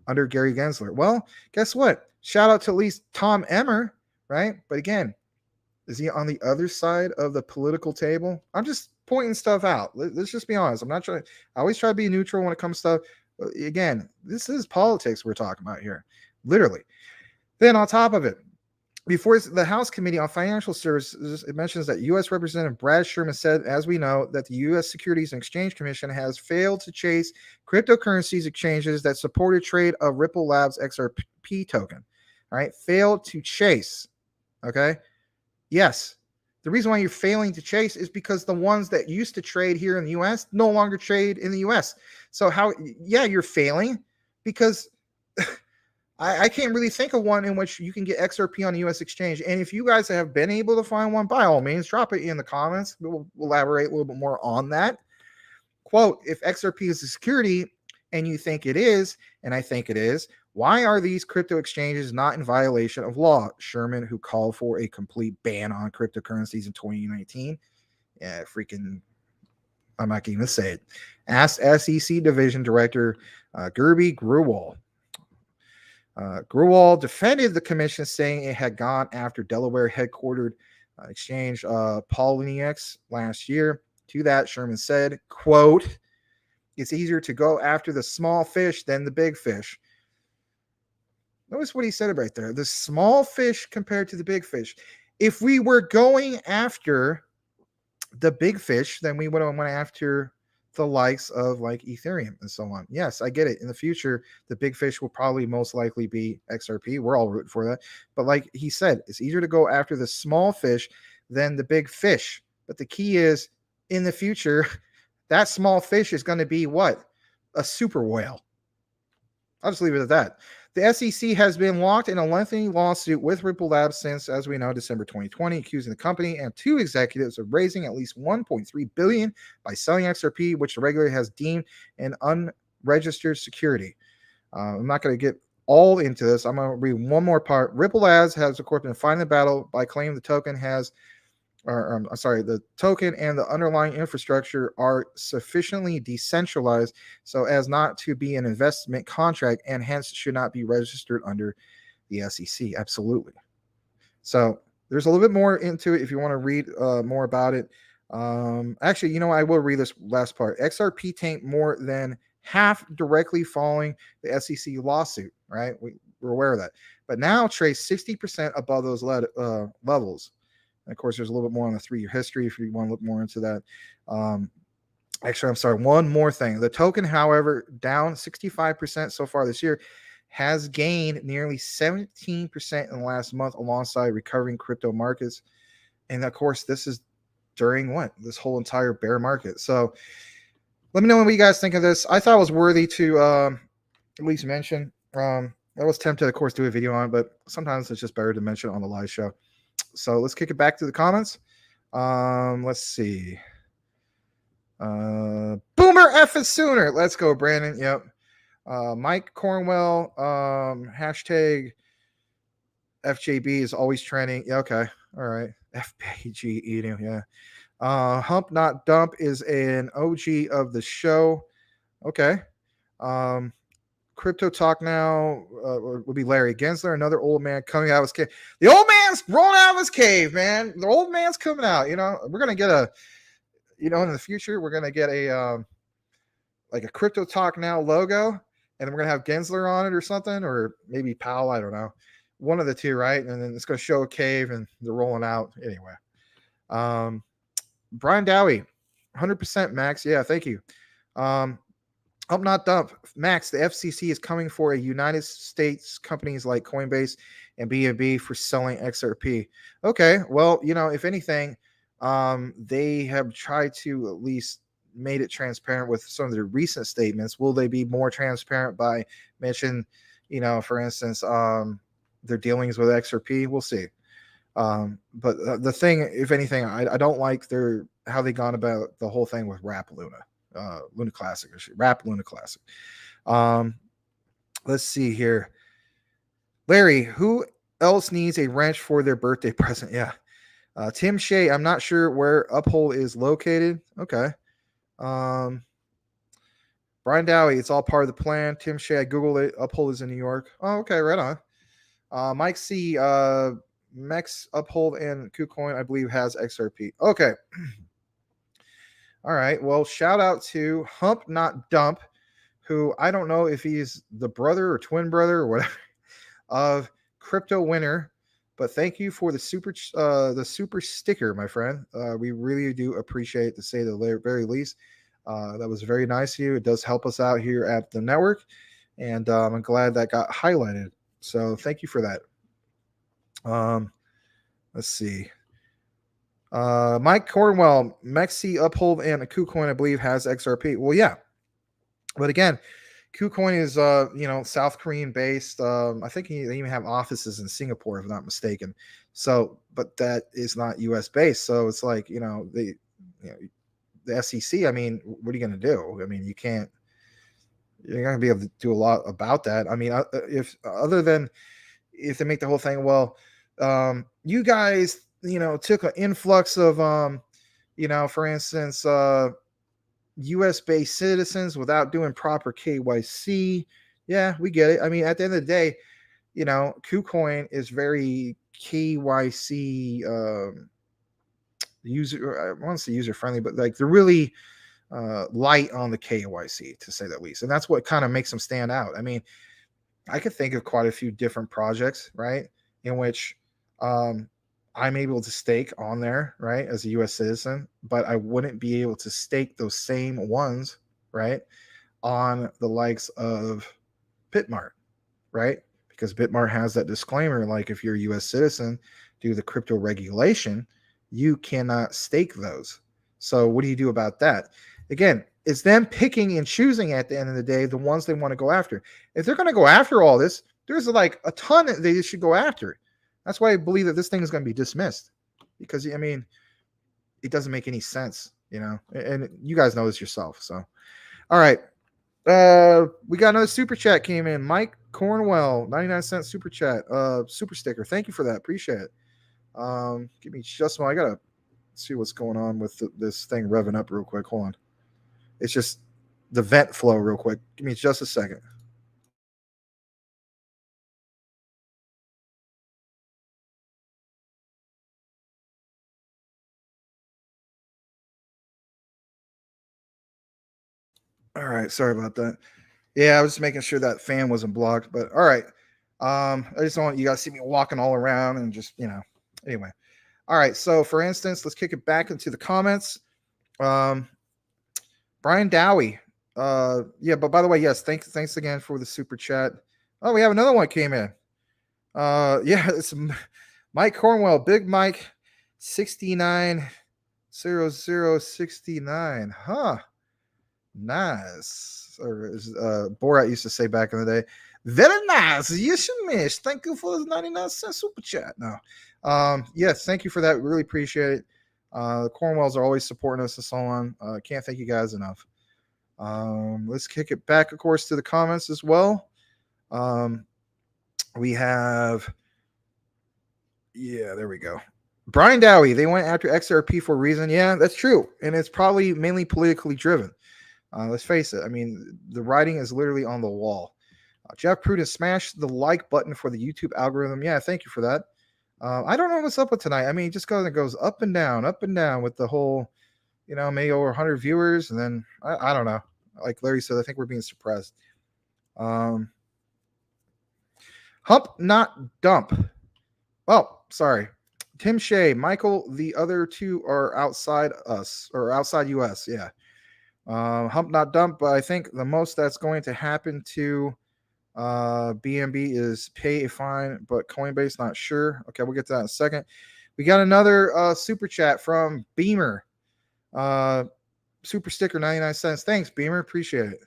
under Gary Gensler. Well, guess what? Shout out to at least Tom Emmer, right? But again, is he on the other side of the political table? I'm just pointing stuff out. Let's just be honest. I'm not trying. I always try to be neutral when it comes to stuff. Again, this is politics we're talking about here, literally. Then on top of it, before the House Committee on Financial Services, it mentions that U.S. Representative Brad Sherman said, as we know, that the U.S. Securities and Exchange Commission has failed to chase cryptocurrencies exchanges that supported trade of Ripple Labs XRP token. All right, failed to chase. Okay. Yes. The reason why you're failing to chase is because the ones that used to trade here in the US no longer trade in the US. So yeah, you're failing because I can't really think of one in which you can get XRP on the US exchange. And if you guys have been able to find one, by all means, drop it in the comments. We'll elaborate a little bit more on that. Quote, if XRP is a security and you think it is, and I think it is, why are these crypto exchanges not in violation of law? Sherman, who called for a complete ban on cryptocurrencies in 2019. Yeah, freaking, I'm not going to even say it. Asked SEC Division Director Gerby Gruwald. Gruwald defended the commission, saying it had gone after Delaware headquartered exchange Lunatics last year. To that, Sherman said, quote, it's easier to go after the small fish than the big fish. Notice what he said right there. The small fish compared to the big fish. If we were going after the big fish, then we would have went after the likes of like Ethereum and so on. Yes, I get it. In the future, the big fish will probably most likely be XRP. We're all rooting for that. But like he said, it's easier to go after the small fish than the big fish. But the key is in the future, that small fish is going to be what? A super whale. I'll just leave it at that. The SEC has been locked in a lengthy lawsuit with Ripple Labs since, as we know, December 2020, accusing the company and two executives of raising at least $1.3 billion by selling XRP, which the regulator has deemed an unregistered security. I'm not going to get all into this. I'm going to read one more part. Ripple Labs has, of course, been fighting the battle by claiming the token the token and the underlying infrastructure are sufficiently decentralized so as not to be an investment contract and hence should not be registered under the SEC. Absolutely. So there's a little bit more into it if you want to read more about it. Actually, I will read this last part. XRP tanked more than half directly following the SEC lawsuit, right? We're aware of that. But now trades 60% above those levels. And of course, there's a little bit more on the 3-year history if you want to look more into that. Actually, I'm sorry. One more thing. The token, however, down 65% so far this year, has gained nearly 17% in the last month alongside recovering crypto markets. And of course, this is during this whole entire bear market. So let me know what you guys think of this. I thought it was worthy to at least mention. I was tempted, of course, to do a video on it, but sometimes it's just better to mention it on the live show. So let's kick it back to the comments. Let's see. Boomer F is sooner. Let's go, Brandon. Yep. Mike Cornwell. Hashtag FJB is always trending. Yeah, okay. All right. FBG eating. Yeah. Hump Not Dump is an OG of the show. Okay. Crypto Talk Now would be Larry Gensler, another old man coming out of his cave. The old man's grown out of his cave, man. The old man's coming out. We're gonna get in the future, we're gonna get a like a Crypto Talk Now logo, and we're gonna have Gensler on it or something, or maybe Powell. I don't know, one of the two, right? And then it's gonna show a cave, and they're rolling out anyway. Brian Dowie, 100% Max. Yeah, thank you. Up Not Dump. Max, the FCC is coming for a United States companies like Coinbase and BNB for selling XRP. Okay, well, if anything, they have tried to at least made it transparent with some of their recent statements. Will they be more transparent by mention, for instance, their dealings with XRP? We'll see. But the thing, if anything, I don't like how they gone about the whole thing with Rap Luna. Luna Classic, Rap Luna Classic. Let's see here. Larry, who else needs a wrench for their birthday present? Yeah. Tim Shea, I'm not sure where Uphold is located. Okay. Brian Dowie, it's all part of the plan. Tim Shea, I Googled it. Uphold is in New York. Oh, okay, right on. Mike C, Mex, Uphold, and KuCoin, I believe, has XRP. Okay. All right. Well, shout out to Hump Not Dump, who I don't know if he's the brother or twin brother or whatever of Crypto Winner, but thank you for the super sticker, my friend. We really do appreciate, to say the very least. That was very nice of you. It does help us out here at the network, and I'm glad that got highlighted. So thank you for that. Let's see. Mike Cornwell, Mexi Uphold and a KuCoin, I believe, has XRP. Well, yeah. But again, KuCoin is South Korean based. I think they even have offices in Singapore, if I'm not mistaken. So, but that is not US based. So it's like, the SEC, I mean, what are you going to do? I mean, you're not going to be able to do a lot about that. I mean, if other than if they make the whole thing, well, you guys, took an influx of, for instance, US based citizens without doing proper KYC. Yeah, we get it. I mean, at the end of the day, KuCoin is very KYC user. I want to say user friendly, but like they're really light on the KYC, to say the least, and that's what kind of makes them stand out. I mean, I could think of quite a few different projects, right, in which I'm able to stake on there, right, as a U.S. citizen, but I wouldn't be able to stake those same ones, right, on the likes of Bitmart, right? Because Bitmart has that disclaimer, like if you're a U.S. citizen, due to the crypto regulation, you cannot stake those. So what do you do about that? Again, it's them picking and choosing at the end of the day the ones they want to go after. If they're going to go after all this, there's like a ton that they should go after. That's why I believe that this thing is going to be dismissed, because I mean, it doesn't make any sense, and you guys know this yourself. So, all right. We got another super chat came in. Mike Cornwell, 99-cent super chat, super sticker. Thank you for that. Appreciate it. Give me just a moment. I gotta see what's going on with this thing revving up real quick. Hold on. It's just the vent flow real quick. Give me just a second. All right, sorry about that. Yeah, I was just making sure that fan wasn't blocked, but all right. I just don't want you guys to see me walking all around and just, anyway. All right, so for instance, let's kick it back into the comments. Brian Dowie. Yeah, but by the way, yes, thanks again for the super chat. Oh, we have another one came in. Yeah, it's Mike Cornwell, Big Mike 690069. Huh. Nice. Or as Borat used to say back in the day, very nice. Yes, you miss. Thank you for the 99-cent super chat. No. Yes, thank you for that. Really appreciate it. The Cornwells are always supporting us and so on. Can't thank you guys enough. Let's kick it back, of course, to the comments as well. We have, yeah, there we go. Brian Dowie, they went after XRP for a reason. Yeah, that's true. And it's probably mainly politically driven. Let's face it. I mean, the writing is literally on the wall. Jeff Prudence, smash the like button for the YouTube algorithm. Yeah, thank you for that. I don't know what's up with tonight. I mean, just because it goes up and down with the whole, maybe over 100 viewers. And then, I don't know. Like Larry said, I think we're being suppressed. Hump, not dump. Oh, sorry. Tim Shea, Michael, the other two are outside us or outside US. Yeah. Hump, not dump. But I think the most that's going to happen to BNB is pay a fine, but Coinbase, not sure. Okay, we'll get to that in a second. We got another super chat from Beamer. Super sticker, 99 cents. Thanks, Beamer. Appreciate it.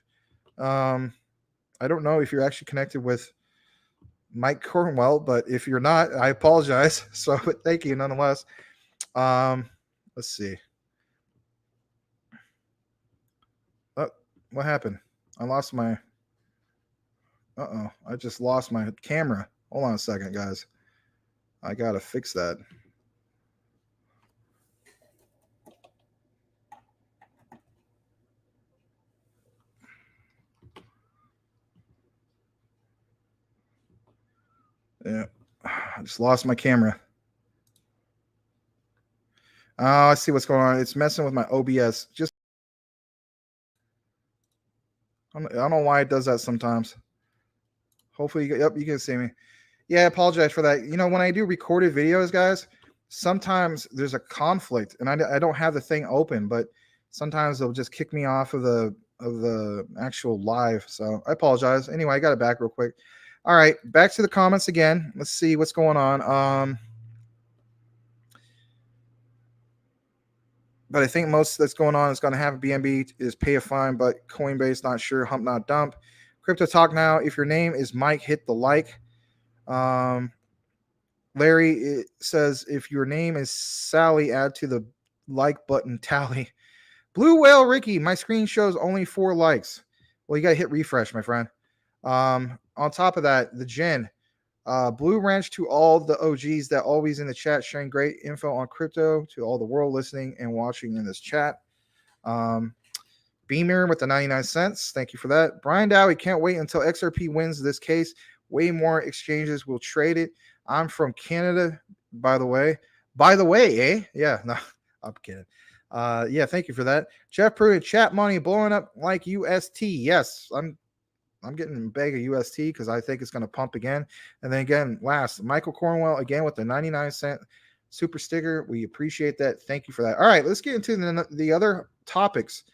I don't know if you're actually connected with Mike Cornwell, but if you're not, I apologize. So thank you nonetheless. Let's see. Oh, what happened? I lost my. I just lost my camera. Hold on a second, guys. I gotta fix that. Yeah, I just lost my camera. Oh, I see what's going on. It's messing with my OBS. Just I don't know why it does that sometimes. Hopefully, you can see me. Yeah, I apologize for that. When I do recorded videos, guys, sometimes there's a conflict, and I don't have the thing open, but sometimes they'll just kick me off of the actual live. So I apologize. Anyway, I got it back real quick. All right, back to the comments again. Let's see what's going on. But I think most that's going on is going to have BNB is pay a fine, but Coinbase not sure, hump not dump. Crypto Talk now. If your name is Mike, hit the like. Larry says if your name is Sally, add to the like button tally. Blue Whale Ricky, my screen shows only 4 likes. Well, you got to hit refresh, my friend. On top of that, the Jen, Blue Ranch to all the OGs that always in the chat sharing great info on crypto, to all the world listening and watching in this chat. Beamer with the 99 cents. Thank you for that. Brian Dowie, can't wait until XRP wins this case. Way more exchanges will trade it. I'm from Canada, by the way. By the way, eh? Yeah, no, I'm kidding. Yeah, thank you for that. Jeff Prudent, chat money blowing up like UST. Yes, I'm getting a bag of UST because I think it's going to pump again. And then again, last, Michael Cornwell again with the 99-cent super sticker. We appreciate that. Thank you for that. All right, let's get into the other topics.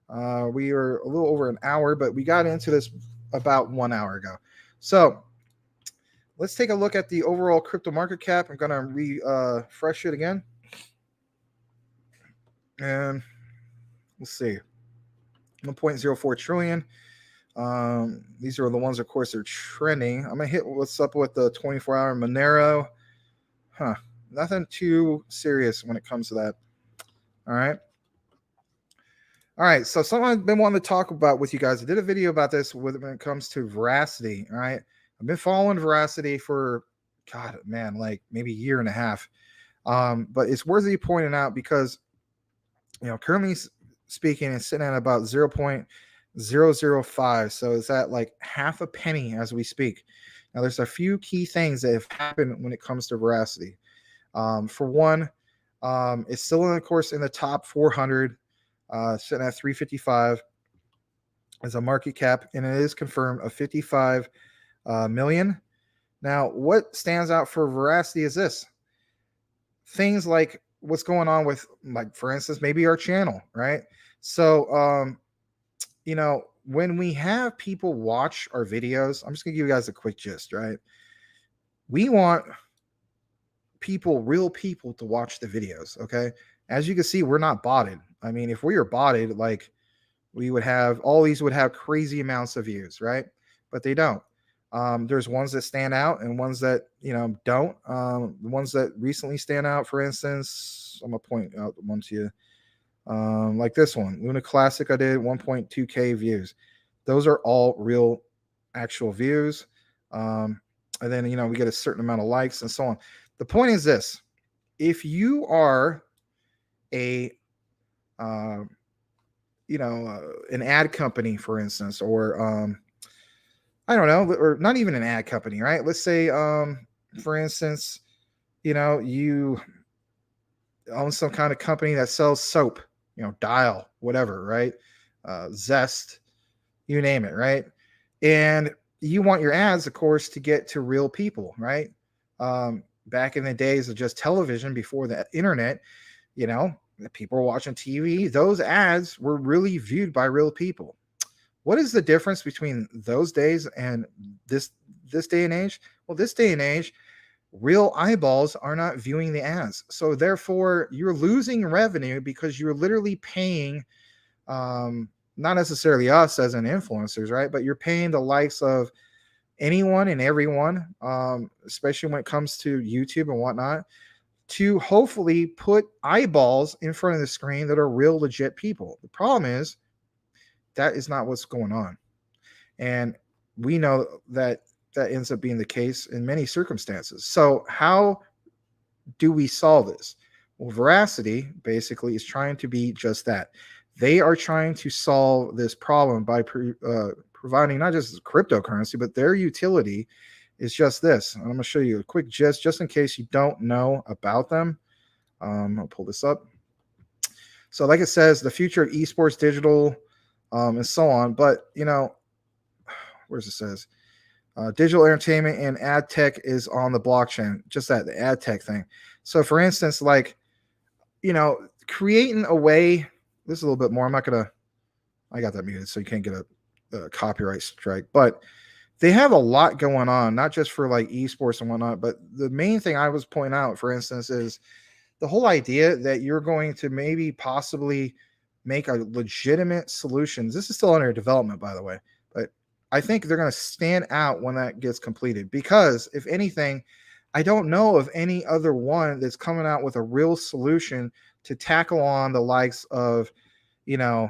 We are a little over an hour, but we got into this about 1 hour ago. So let's take a look at the overall crypto market cap. I'm going to refresh it again. And let's see, 1.04 trillion. These are the ones, of course, that are trending. I'm going to hit what's up with the 24-hour Monero. Nothing too serious when it comes to that. All right. So something I've been wanting to talk about with you guys. I did a video about this when it comes to Veracity. All right. I've been following Veracity for, like maybe a year and a half. But it's worthy pointing out because, currently speaking, it's sitting at about 0.005. So it's at like half a penny as we speak. Now, there's a few key things that have happened when it comes to Veracity. For one, it's still, of course, in the top 400, sitting at 355 as a market cap, and it is confirmed of 55 million. Now, what stands out for Veracity is this. Things like what's going on with, like, for instance, maybe our channel, right? So, when we have people watch our videos, I'm just going to give you guys a quick gist, right? We want real people to watch the videos, okay? As you can see, we're not botted. I mean, if we were botted, like, we would have, all these would have crazy amounts of views, right? But they don't. There's ones that stand out and ones that, don't. The ones that recently stand out, for instance, I'm going to point out one to you. Like this one, Luna Classic, I did 1.2K views. Those are all real, actual views. And then, we get a certain amount of likes and so on. The point is this. If you are an ad company, for instance, or I don't know, or not even an ad company, right? Let's say, for instance, you own some kind of company that sells soap, Dial, whatever, right? Zest, you name it, right? And you want your ads, of course, to get to real people, right? Back in the days of just television before the internet, people were watching TV. Those ads were really viewed by real people. What is the difference between those days and this day and age? Well, this day and age, real eyeballs are not viewing the ads. So therefore, you're losing revenue because you're literally paying, not necessarily us as an influencers, right? But you're paying the likes of anyone and everyone, especially when it comes to YouTube and whatnot, to hopefully put eyeballs in front of the screen that are real, legit people. The problem is that is not what's going on. And we know that ends up being the case in many circumstances. So how do we solve this? Well, Veracity basically is trying to be just that. They are trying to solve this problem by providing not just cryptocurrency, but their utility is just this. And I'm going to show you a quick gist, just in case you don't know about them. I'll pull this up. So like it says, the future of esports, digital, and so on. But, where's it says? Digital entertainment and ad tech is on the blockchain. Just that, the ad tech thing. So for instance, like, creating a way, this is a little bit more. I got that muted so you can't get a copyright strike. But they have a lot going on, not just for like esports and whatnot. But the main thing I was pointing out, for instance, is the whole idea that you're going to maybe possibly make a legitimate solutions. This is still under development, by the way, but I think they're going to stand out when that gets completed because, if anything, I don't know of any other one that's coming out with a real solution to tackle on the likes of, you know,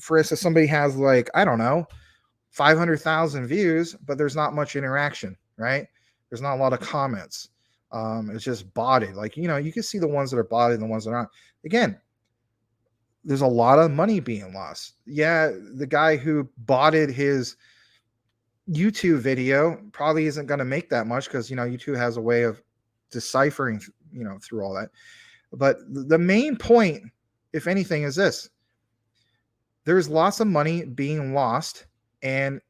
for instance, somebody has like, I don't know, 500,000 views, but there's not much interaction, right? There's not a lot of comments. It's just botted. Like, you can see the ones that are botted and the ones that aren't. Again, there's a lot of money being lost. Yeah, the guy who botted his YouTube video probably isn't going to make that much because, YouTube has a way of deciphering, through all that. But the main point, if anything, is this: there's lots of money being lost, and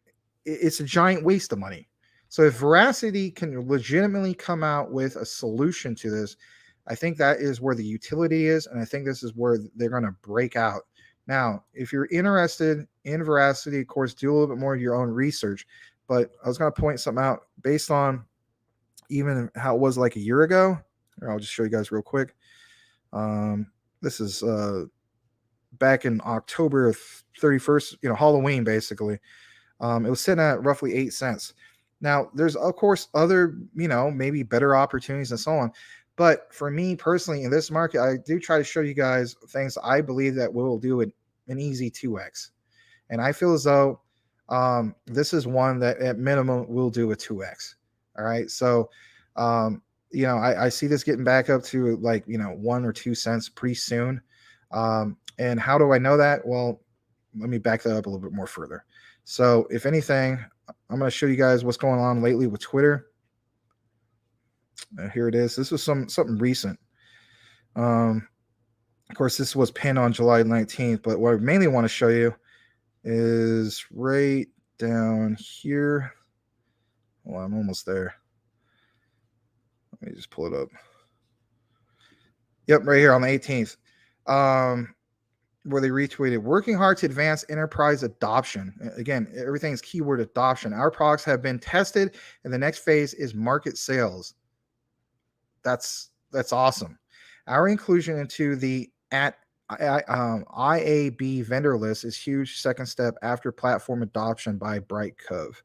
it's a giant waste of money. So if Veracity can legitimately come out with a solution to this, I think that is where the utility is, and I think this is where they're going to break out. Now, if you're interested in Veracity, of course, do a little bit more of your own research. But I was going to point something out based on even how it was like a year ago. I'll just show you guys real quick. This is back in October 31st, Halloween, basically. It was sitting at roughly 8 cents. Now, there's, of course, other, maybe better opportunities and so on. But for me personally, in this market, I do try to show you guys things I believe that will do an easy 2x. And I feel as though this is one that at minimum will do a 2x. All right. So, I see this getting back up to like, 1 or 2 cents pretty soon. And how do I know that? Well, let me back that up a little bit more further. So if anything, I'm going to show you guys what's going on lately with Twitter. Here it is. This was something recent. Of course, this was pinned on July 19th, but what I mainly want to show you is right down here. Well, I'm almost there. Let me just pull it up. Yep, right here on the 18th. Where they retweeted, working hard to advance enterprise adoption. Again, everything's keyword adoption. Our products have been tested, and the next phase is market sales. That's awesome. Our inclusion into the IAB vendor list is huge second step after platform adoption by Bright Cove.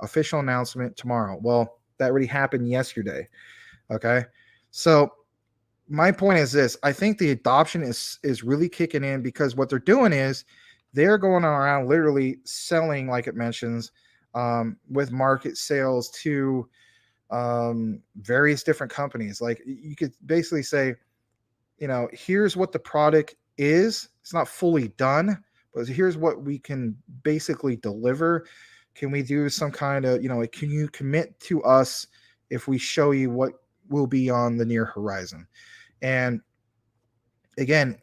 Official announcement tomorrow. Well, that already happened yesterday. Okay. So my point is this: I think the adoption is really kicking in because what they're doing is they're going around literally selling, like it mentions, with market sales to various different companies. Like you could basically say, here's what the product is. It's not fully done, but here's what we can basically deliver. Can we do some kind of, can you commit to us if we show you what will be on the near horizon? And again,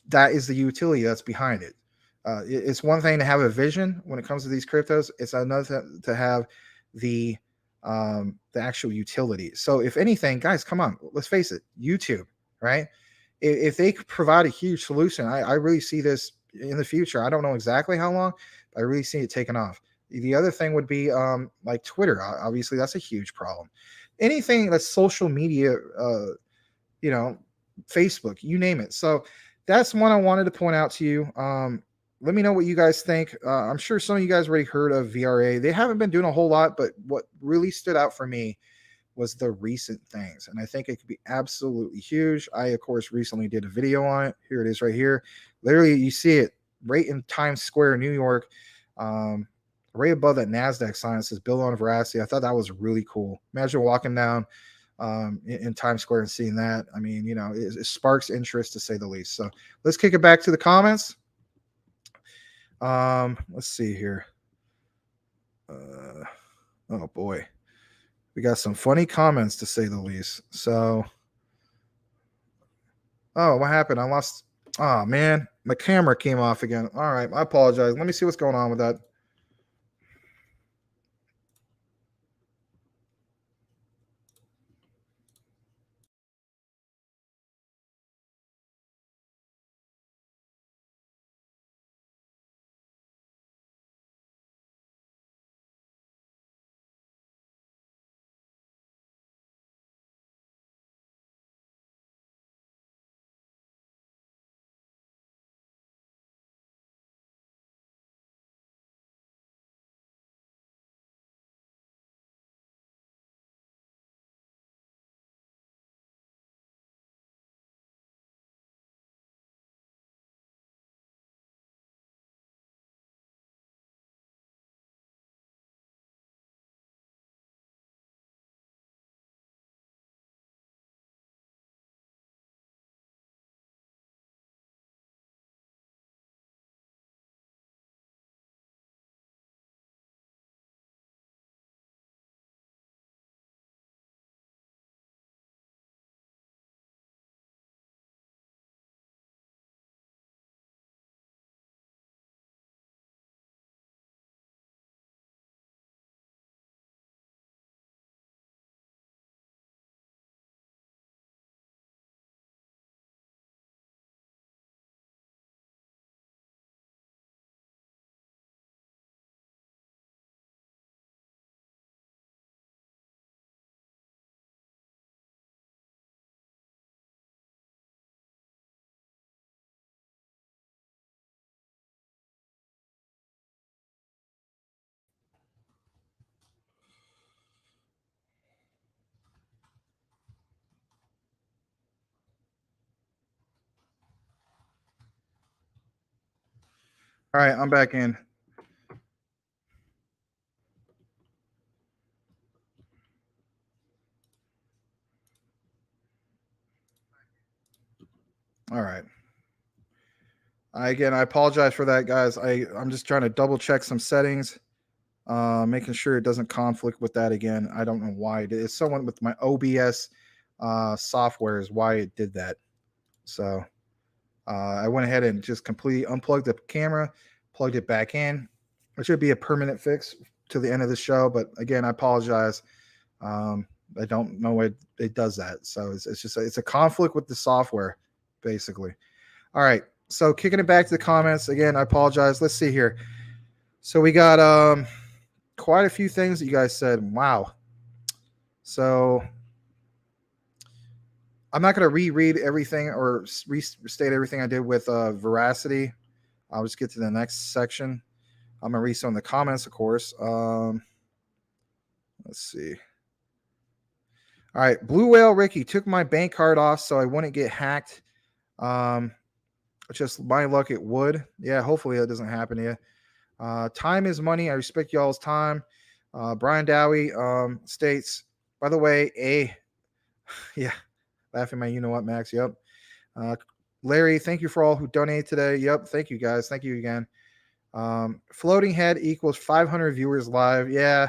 that is the utility that's behind it. It's one thing to have a vision when it comes to these cryptos. It's another to have the actual utility. So if anything, guys, come on, let's face it, YouTube, right? If they provide a huge solution, I really see this in the future. I don't know exactly how long, but I really see it taking off. The other thing would be like Twitter. Obviously, that's a huge problem. Anything that's social media, Facebook, you name it. So that's one I wanted to point out to you. Let me know what you guys think. I'm sure some of you guys already heard of VRA. They haven't been doing a whole lot, but what really stood out for me was the recent things. And I think it could be absolutely huge. I, of course, recently did a video on it. Here it is right here. Literally, you see it right in Times Square, New York. Right above that NASDAQ sign, it says build on Veracity. I thought that was really cool. Imagine walking down in Times Square and seeing that. I mean, it sparks interest to say the least. So let's kick it back to the comments. Let's see here. Oh boy, we got some funny comments to say the least. So, oh, what happened? I lost. Oh man, my camera came off again. All right, I apologize. Let me see what's going on with that. All right, I'm back in. All right. Again, I apologize for that, guys. I'm just trying to double check some settings, making sure it doesn't conflict with that again. I don't know why it is. Someone with my OBS software is why it did that. So I went ahead and just completely unplugged the camera, plugged it back in. It should be a permanent fix to the end of the show, but again, I apologize. I don't know why it does that. So it's just it's a conflict with the software, basically. All right. So kicking it back to the comments again, I apologize. Let's see here. So we got quite a few things that you guys said. Wow. So I'm not going to reread everything or restate everything I did with Veracity. I'll just get to the next section. I'm going to read some of the comments, of course. Let's see. All right. Blue Whale Ricky took my bank card off so I wouldn't get hacked. Just my luck, it would. Yeah, hopefully that doesn't happen to you. Time is money. I respect y'all's time. Brian Dowie states, by the way, yeah, laughing my you know what, Max. Yep. Larry, thank you for all who donated today. Yep. Thank you, guys. Thank you again. Floating head equals 500 viewers live. Yeah.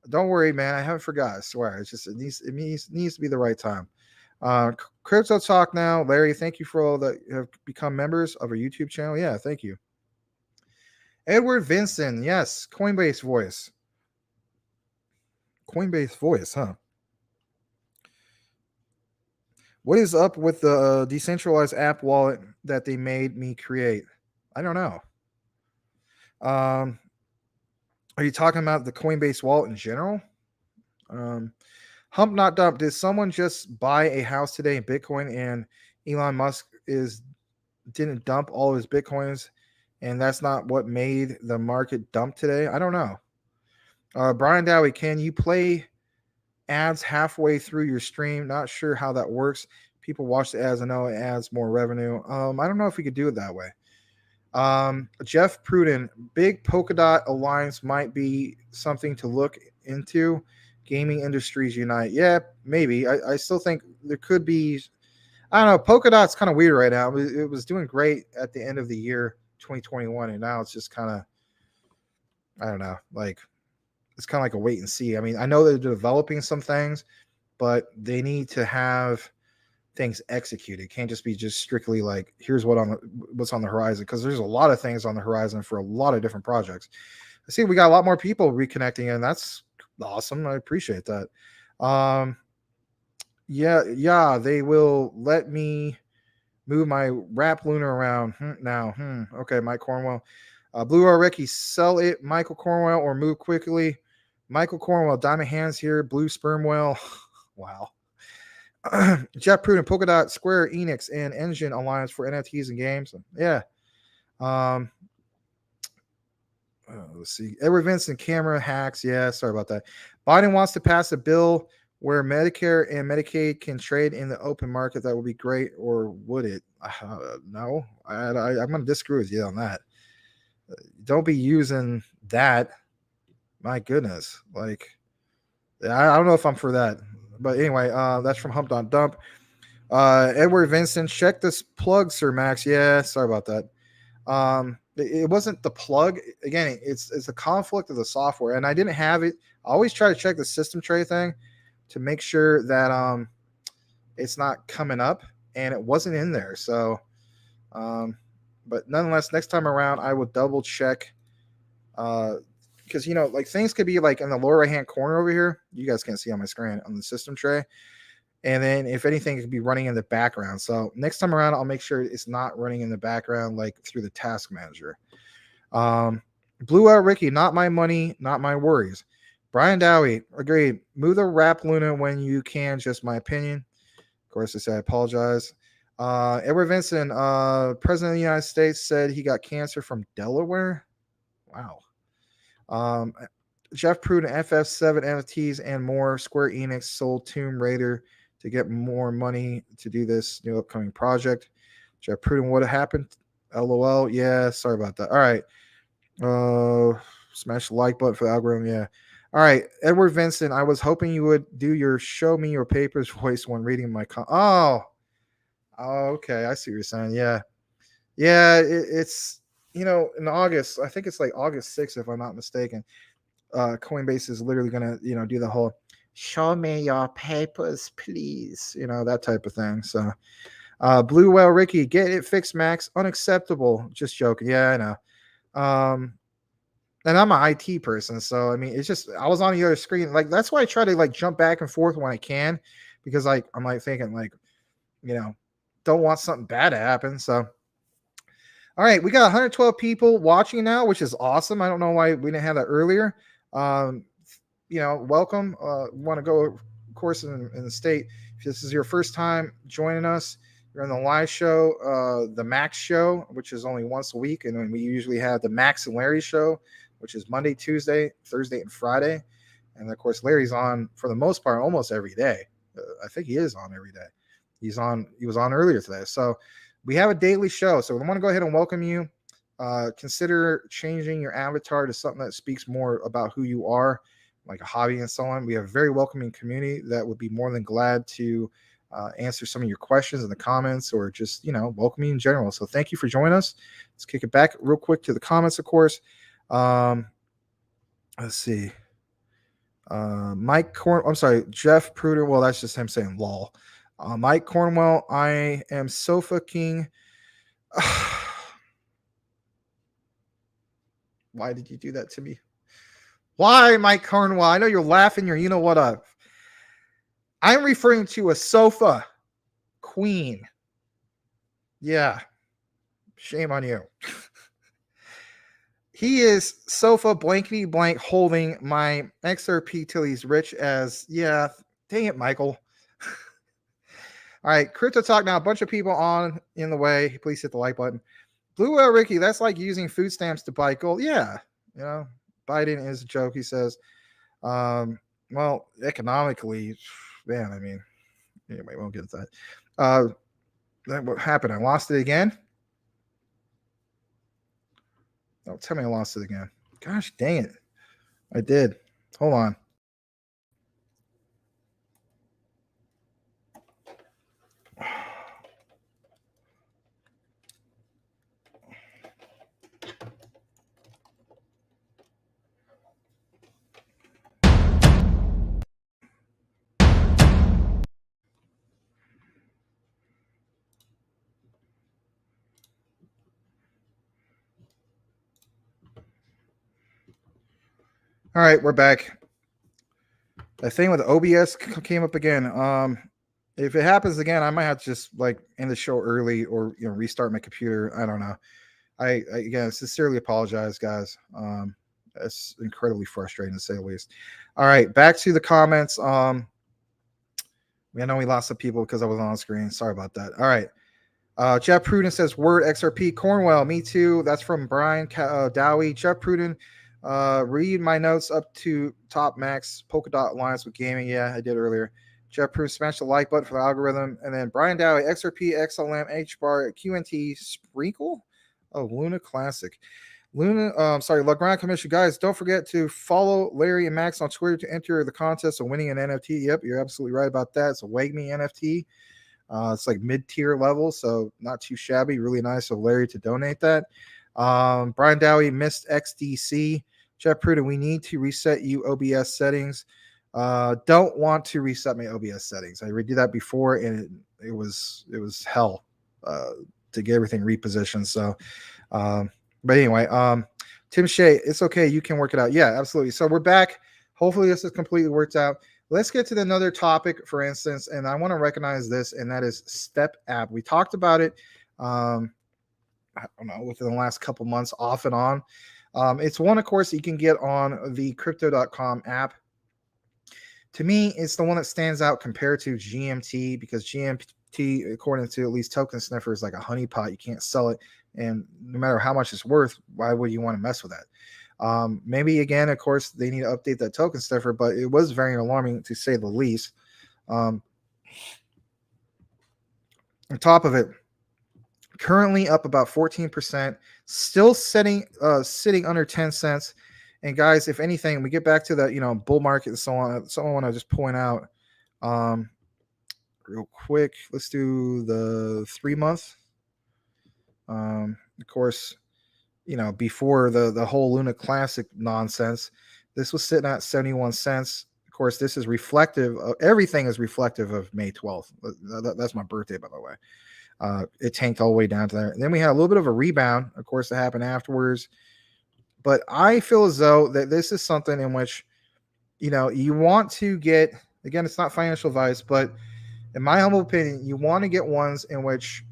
Don't worry, man. I haven't forgot. I swear. It's just it needs to be the right time. Crypto Talk now. Larry, thank you for all that have become members of our YouTube channel. Yeah, thank you. Edward Vincent, yes, Coinbase voice. Coinbase voice, huh? What is up with the decentralized app wallet that they made me create? I don't know. Are you talking about the Coinbase wallet in general? Hump not dump. Did someone just buy a house today in Bitcoin and Elon Musk didn't dump all of his Bitcoins, and that's not what made the market dump today? I don't know. Brian Dowie, can you play ads halfway through your stream? Not sure how that works. People watch the ads. I know it adds more revenue. I don't know if we could do it that way. Jeff Pruden, big Polkadot alliance might be something to look into. Gaming industries unite. Yeah, maybe. I still think there could be. I don't know. Polkadot's kind of weird right now. It was doing great at the end of the year 2021, and now it's just kind of, I don't know, like it's kind of like a wait and see. I mean, I know they're developing some things, but they need to have things executed. It can't just be just strictly like here's what's on the horizon, because there's a lot of things on the horizon for a lot of different projects. I see we got a lot more people reconnecting, and that's awesome. I appreciate that. Yeah, they will let me move my wrap Luna around now. Okay, Mike Cornwell. Blue or Ricky, sell it, Michael Cornwell, or move quickly. Michael Cornwell, Diamond Hands here, Blue Sperm Whale. Wow. Jeff Pruden, Polkadot, Square Enix, and Engine Alliance for NFTs and games. Yeah. Let's see. Edward Vincent, camera hacks. Yeah, sorry about that. Biden wants to pass a bill where Medicare and Medicaid can trade in the open market. That would be great, or would it? No, I'm going to disagree with you on that. Don't be using that. My goodness, like I don't know if I'm for that, but anyway, that's from Hump on Dump. Edward Vincent, check this plug, Sir Max. Yeah, sorry about that. It wasn't the plug. Again, it's a conflict of the software, and I didn't have it. I always try to check the system tray thing to make sure that it's not coming up, and it wasn't in there. So, but nonetheless, next time around, I will double check. Because like things could be like in the lower right hand corner over here. You guys can't see on my screen on the system tray. And then if anything, it could be running in the background. So next time around, I'll make sure it's not running in the background like through the task manager. Blue Out Ricky, not my money, not my worries. Brian Dowie, agreed. Move the wrap Luna when you can, just my opinion. Of course, I say I apologize. Edward Vincent, President of the United States, said he got cancer from Delaware. Wow. Jeff Pruden, FF7 NFTs and more. Square Enix sold Tomb Raider to get more money to do this new upcoming project. Jeff Pruden, what happened? LOL. Yeah, sorry about that. All right. Smash the like button for the algorithm. Yeah. All right, Edward Vincent. I was hoping you would do your show me your papers voice when reading my okay. I see what you're saying. Yeah. Yeah. It's in August. I think it's like August 6th, if I'm not mistaken. Coinbase is literally gonna do the whole show me your papers, please. That type of thing. So, Blue Whale Ricky, get it fixed, Max. Unacceptable. Just joking. Yeah, I know. And I'm an IT person, so I mean, it's just I was on the other screen. Like that's why I try to like jump back and forth when I can, because like I'm like thinking like, you know, don't want something bad to happen. So, all right, we got 112 people watching now, which is awesome. I don't know why we didn't have that earlier. Um, welcome. Want to go, of course, in the state. If this is your first time joining us, you're on the live show, the Max Show, which is only once a week, and then we usually have the Max and Larry Show, which is Monday, Tuesday, Thursday, and Friday. And of course, Larry's on for the most part almost every day. I think he is on every day. He was on earlier today. So we have a daily show. So I want to go ahead and welcome you. Consider changing your avatar to something that speaks more about who you are, like a hobby and so on. We have a very welcoming community that would be more than glad to answer some of your questions in the comments, or just welcome you in general. So thank you for joining us. Let's kick it back real quick to the comments, of course. Let's see. I'm sorry, Jeff Pruder. Well, that's just him saying lol. Mike Cornwell, I am Sofa King. Why did you do that to me? Why, Mike Cornwell? I know you're laughing. You know what up. I'm referring to a sofa queen. Yeah. Shame on you. He is sofa blankety blank holding my XRP till he's rich as, yeah, dang it, Michael. All right, Crypto Talk now. A bunch of people on in the way. Please hit the like button. Blue Whale Ricky, that's like using food stamps to buy gold. Yeah, Biden is a joke, he says. Well, economically, man, I mean, anyway, we won't get into that. Then what happened? I lost it again? Don't tell me I lost it again. Gosh dang it. I did. Hold on. All right, we're back. The thing with OBS came up again. If it happens again, I might have to just like end the show early, or restart my computer. I don't know. I again sincerely apologize, guys. It's incredibly frustrating to say the least. All right, back to the comments. I know we lost some people because I was on screen. Sorry about that. All right. Jeff Pruden says, word XRP Cornwell. Me too. That's from Brian Dowie. Jeff Pruden, read my notes up to top max polka dot lines with gaming. Yeah, I did earlier. Jeff Pruden, smash the like button for the algorithm. And then Brian Dowie, XRP, XLM, HBAR, QNT, Sprinkle. Oh, Luna Classic. Legrand Commission. Guys, don't forget to follow Larry and Max on Twitter to enter the contest of winning an NFT. Yep, you're absolutely right about that. It's a Wagme NFT. It's like mid-tier level, so not too shabby. Really nice of Larry to donate that. Brian Dowie missed XDC. Jeff Pruden, we need to reset you OBS settings. Don't want to reset my OBS settings. I redid that before, and it was hell to get everything repositioned. So, but anyway, Tim Shea, it's okay. You can work it out. Yeah, absolutely. So we're back. Hopefully this is completely worked out. Let's get to another topic, for instance, and I want to recognize this, and that is Step App. We talked about it, I don't know, within the last couple months, off and on. It's one, of course, that you can get on the Crypto.com app. To me, it's the one that stands out compared to GMT, because GMT, according to at least Token Sniffer, is like a honeypot. You can't sell it, and no matter how much it's worth, why would you want to mess with that? Maybe again, of course, they need to update that token sniffer, but it was very alarming to say the least. On top of it, currently up about 14%, still sitting under 10 cents. And guys, if anything, we get back to the bull market and so on. So I want to just point out real quick. Let's do the 3 month. Of course, before the whole Luna Classic nonsense, this was sitting at 71 cents. Of course, this is reflective of everything is reflective of May 12th. That's my birthday, by the way. It tanked all the way down to there. And then we had a little bit of a rebound, of course, that happened afterwards. But I feel as though that this is something in which, you want to get, again, it's not financial advice, but in my humble opinion, you want to get ones in which,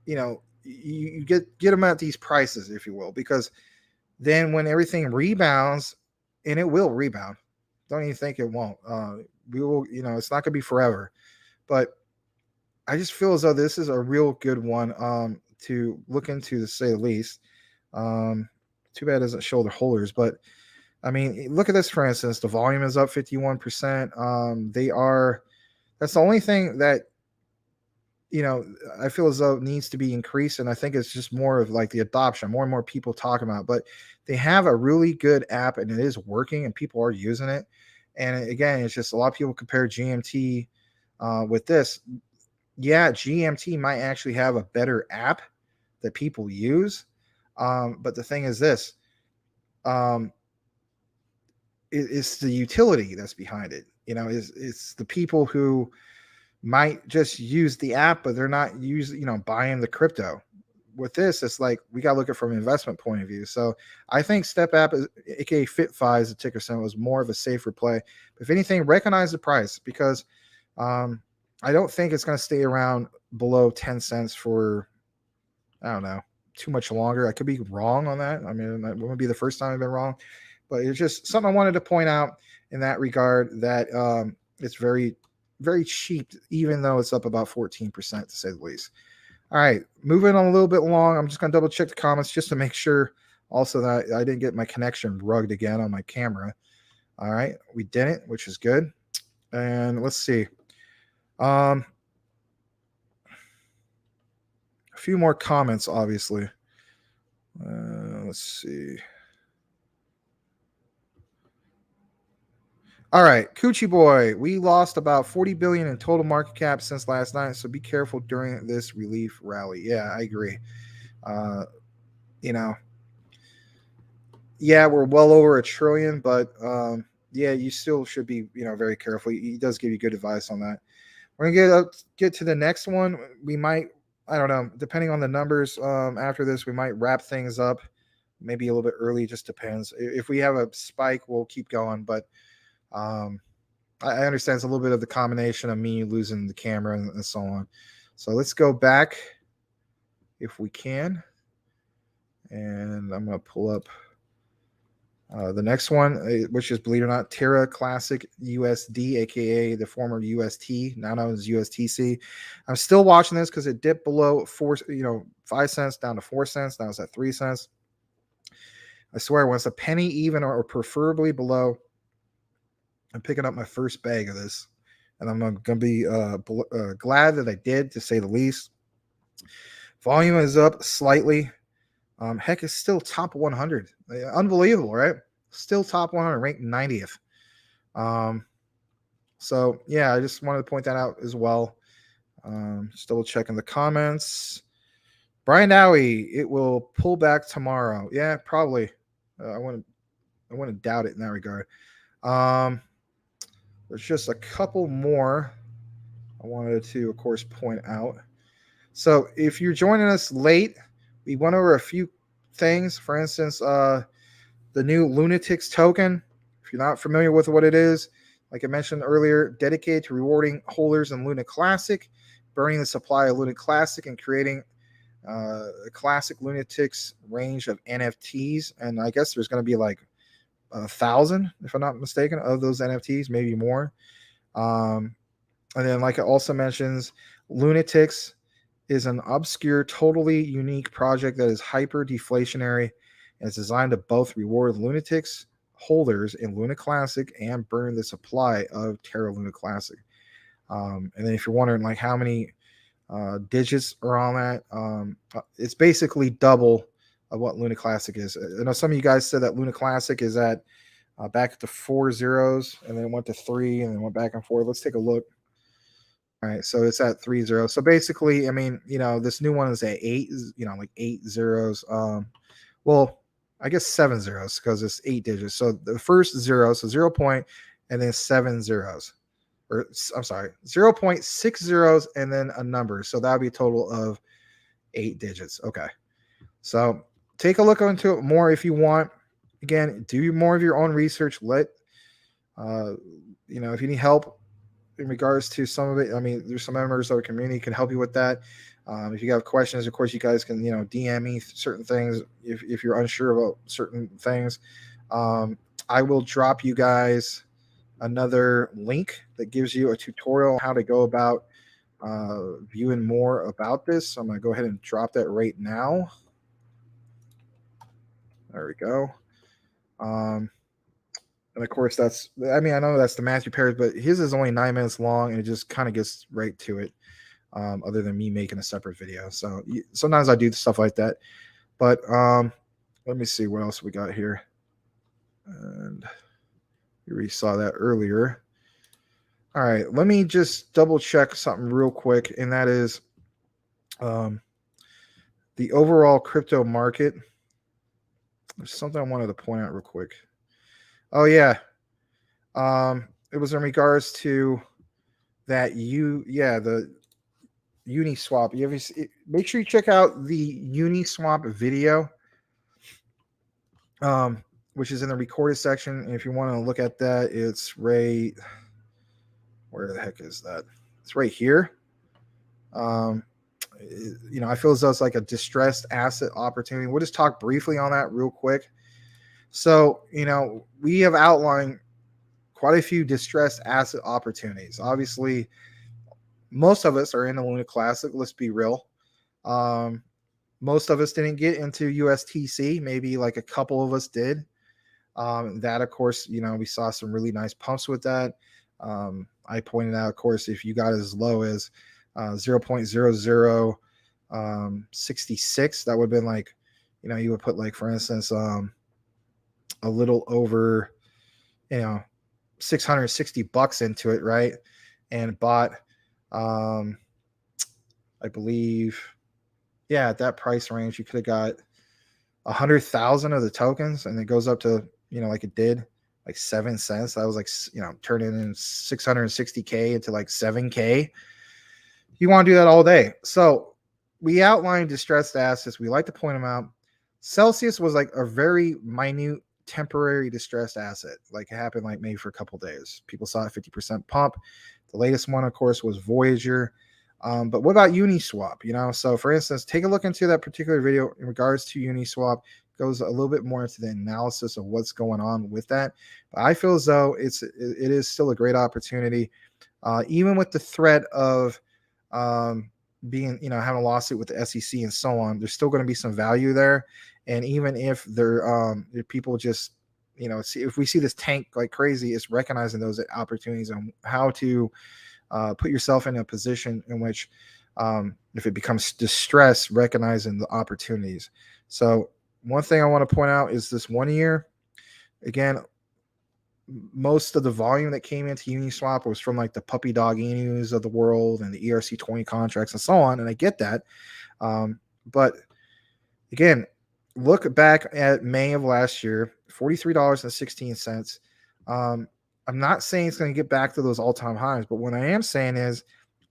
you get them at these prices, if you will, because then when everything rebounds, and it will rebound, don't even think it won't. We will, it's not going to be forever, but I just feel as though this is a real good one to look into, to say the least. Too bad it doesn't show the holders, but I mean, look at this, for instance. The volume is up 51%. That's the only thing that, I feel as though it needs to be increased. And I think it's just more of like the adoption, more and more people talking about it. But they have a really good app and it is working and people are using it. And again, it's just a lot of people compare GMT with this. Yeah, GMT might actually have a better app that people use. But the thing is this, it's the utility that's behind it. It's the people who might just use the app, but they're not buying the crypto. With this, it's like we got to look at it from an investment point of view. So I think Step App, aka FitFi, is a ticker symbol, was more of a safer play. But if anything, recognize the price, because I don't think it's going to stay around below 10 cents for, I don't know, too much longer. I could be wrong on that. I mean, it wouldn't be the first time I've been wrong, but it's just something I wanted to point out in that regard, that it's very, very cheap, even though it's up about 14%, to say the least. All right, moving on a little bit long. I'm just going to double check the comments just to make sure also that I didn't get my connection rugged again on my camera. All right, we didn't, which is good. And let's see. A few more comments, obviously. Let's see. All right, Coochie Boy, we lost about 40 billion in total market cap since last night, so be careful during this relief rally. Yeah, I agree. Yeah, we're well over $1 trillion, but yeah, you still should be, very careful. He does give you good advice on that. We're gonna get to the next one. We might, I don't know, depending on the numbers. After this, we might wrap things up, maybe a little bit early. Just depends. If we have a spike, we'll keep going, but. I understand it's a little bit of the combination of me losing the camera and so on. So let's go back if we can. And I'm going to pull up the next one, which is, believe it or not, Terra Classic USD, aka the former UST, now known as USTC. I'm still watching this because it dipped below 5 cents down to 4 cents. Now it's at 3 cents. I swear, when it's a penny even or preferably below, I'm picking up my first bag of this, and I'm going to be glad that I did, to say the least. Volume is up slightly. Heck, it's still top 100. Unbelievable, right? Still top 100, ranked 90th. So, yeah, I just wanted to point that out as well. Just double checking the comments. Brian Dowie, it will pull back tomorrow. Yeah, probably. I want to doubt it in that regard. There's just a couple more I wanted to, of course, point out. So if you're joining us late, we went over a few things. For instance, the new Lunatics token. If you're not familiar with what it is, like I mentioned earlier, dedicated to rewarding holders in Luna Classic, burning the supply of Luna Classic, and creating a classic Lunatics range of NFTs. And I guess there's going to be like 1,000, if I'm not mistaken, of those NFTs, maybe more. And then, like it also mentions, Lunatics is an obscure, totally unique project that is hyper deflationary and is designed to both reward Lunatics holders in Luna Classic and burn the supply of Terra Luna Classic. And then if you're wondering like how many digits are on that. It's basically double of what Luna Classic is. I know some of you guys said that Luna Classic is at back at the 4 zeros, and then it went to 3, and then went back and forth. Let's take a look. All right, so it's at 3 zeros. So basically, I mean, this new one is at 8, like 8 zeros. Well, I guess 7 zeros because it's 8 digits. So the first zero, so 0 point, and then 7 zeros. Or I'm sorry, 0.6 zeros and then a number. So that would be a total of 8 digits. Okay. So take a look into it more if you want. Again, do more of your own research. If you need help in regards to some of it, I mean, there's some members of our community can help you with that. If you have questions, of course, you guys can, DM me certain things if you're unsure about certain things. I will drop you guys another link that gives you a tutorial on how to go about viewing more about this. So I'm going to go ahead and drop that right now. There we go. And of course, I know that's the Matthew Perry, but his is only 9 minutes long, and it just kind of gets right to it, other than me making a separate video. So sometimes I do stuff like that. But let me see what else we got here. And you already saw that earlier. All right, let me just double check something real quick, and that is the overall crypto market. There's something I wanted to point out real quick. Oh yeah, it was in regards to that the Uniswap. Make sure you check out the Uniswap video, which is in the recorded section. And if you want to look at that, it's right. Where the heck is that? It's right here. I feel as though it's like a distressed asset opportunity. We'll just talk briefly on that real quick. So, we have outlined quite a few distressed asset opportunities. Obviously, most of us are in the Luna Classic. Let's be real. Most of us didn't get into USTC. Maybe like a couple of us did. That, of course, we saw some really nice pumps with that. I pointed out, of course, if you got as low as 0.0066, that would have been like, you would put like, for instance, a little over, $660 into it, right? And bought, I believe, at that price range, you could have got 100,000 of the tokens, and it goes up to, like it did, like 7 cents. That was like, turning in 660K into like 7K. You want to do that all day. So we outlined distressed assets. We like to point them out. Celsius was like a very minute temporary distressed asset. Like it happened like maybe for a couple days. People saw a 50% pump. The latest one, of course, was Voyager. But what about Uniswap? So for instance, take a look into that particular video in regards to Uniswap. Goes a little bit more into the analysis of what's going on with that. But I feel as though it is still a great opportunity, even with the threat of being, having a lawsuit with the SEC and so on. There's still going to be some value there, and even if if people just, if we see this tank like crazy, it's recognizing those opportunities and how to put yourself in a position in which, if it becomes distress, recognizing the opportunities. So one thing I want to point out is this 1 year. Again, most of the volume that came into Uniswap was from like the puppy dog Enus of the world and the ERC20 contracts and so on. And I get that. But again, look back at May of last year, $43.16. I'm not saying it's going to get back to those all-time highs, but what I am saying is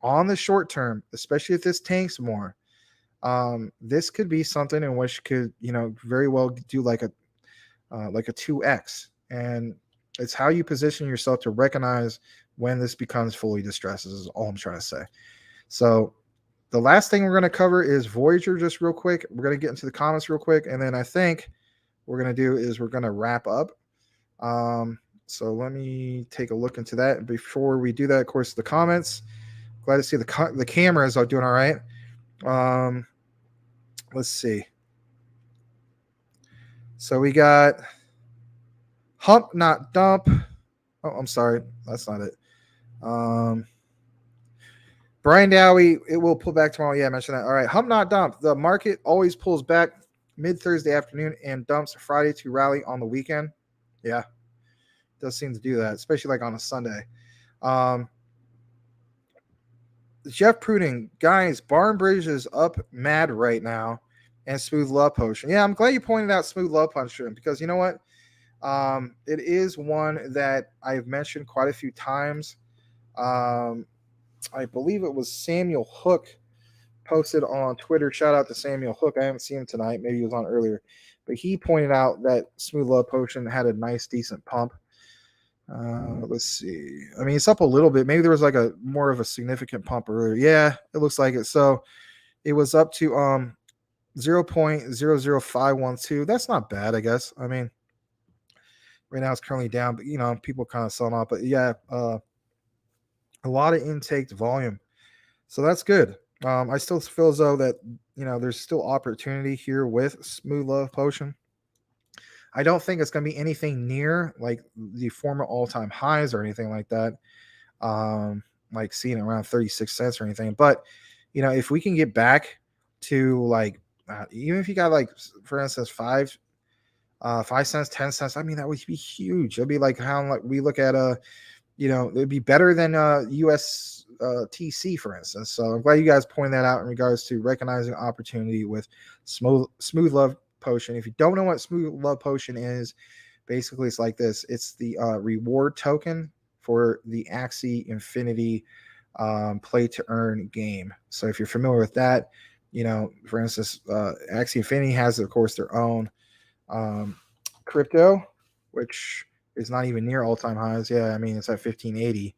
on the short term, especially if this tanks more, this could be something in which could, very well do like a 2x. And it's how you position yourself to recognize when this becomes fully distressed, is all I'm trying to say. So the last thing we're going to cover is Voyager, just real quick. We're going to get into the comments real quick. And then I think what we're going to do is we're going to wrap up. So let me take a look into that. Before we do that, of course, the comments. Glad to see the cameras are doing all right. Let's see. So we got Hump Not Dump. Oh, I'm sorry. That's not it. Brian Dowie, it will pull back tomorrow. Yeah, I mentioned that. All right. Hump not dump. The market always pulls back mid Thursday afternoon and dumps Friday to rally on the weekend. Yeah, does seem to do that, especially like on a Sunday. Um, Jeff Pruding, guys, Barn Bridge is up mad right now, and Smooth Love Potion. Yeah, I'm glad you pointed out Smooth Love Potion because you know what? It is one that I've mentioned quite a few times. Um, I believe it was Samuel Hook posted on Twitter. Shout out to Samuel Hook. I haven't seen him tonight. Maybe he was on earlier, but he pointed out that Smooth Love Potion had a nice, decent pump. Let's see. I mean, it's up a little bit. Maybe there was like a more of a significant pump earlier. Yeah, it looks like it. So it was up to 0.00512. That's not bad, I guess. I mean, right now it's currently down, but you know, people kind of selling off. But yeah, a lot of intake volume. So that's good. I still feel as though that you know there's still opportunity here with Smooth Love Potion. I don't think it's going to be anything near like the former all-time highs or anything like that. Like seeing around 36 cents or anything. But you know, if we can get back to like even if you got like for instance 5 cents, 10 cents, I mean that would be huge. It'd be like how like we look at you know, it'd be better than US TC, for instance. So I'm glad you guys pointed that out in regards to recognizing opportunity with Smooth Love Potion. If you don't know what Smooth Love Potion is, basically it's like this. It's the reward token for the Axie Infinity play to earn game. So if you're familiar with that, you know, for instance, Axie Infinity has, of course, their own crypto, which is not even near all-time highs. Yeah, I mean, it's at 1580.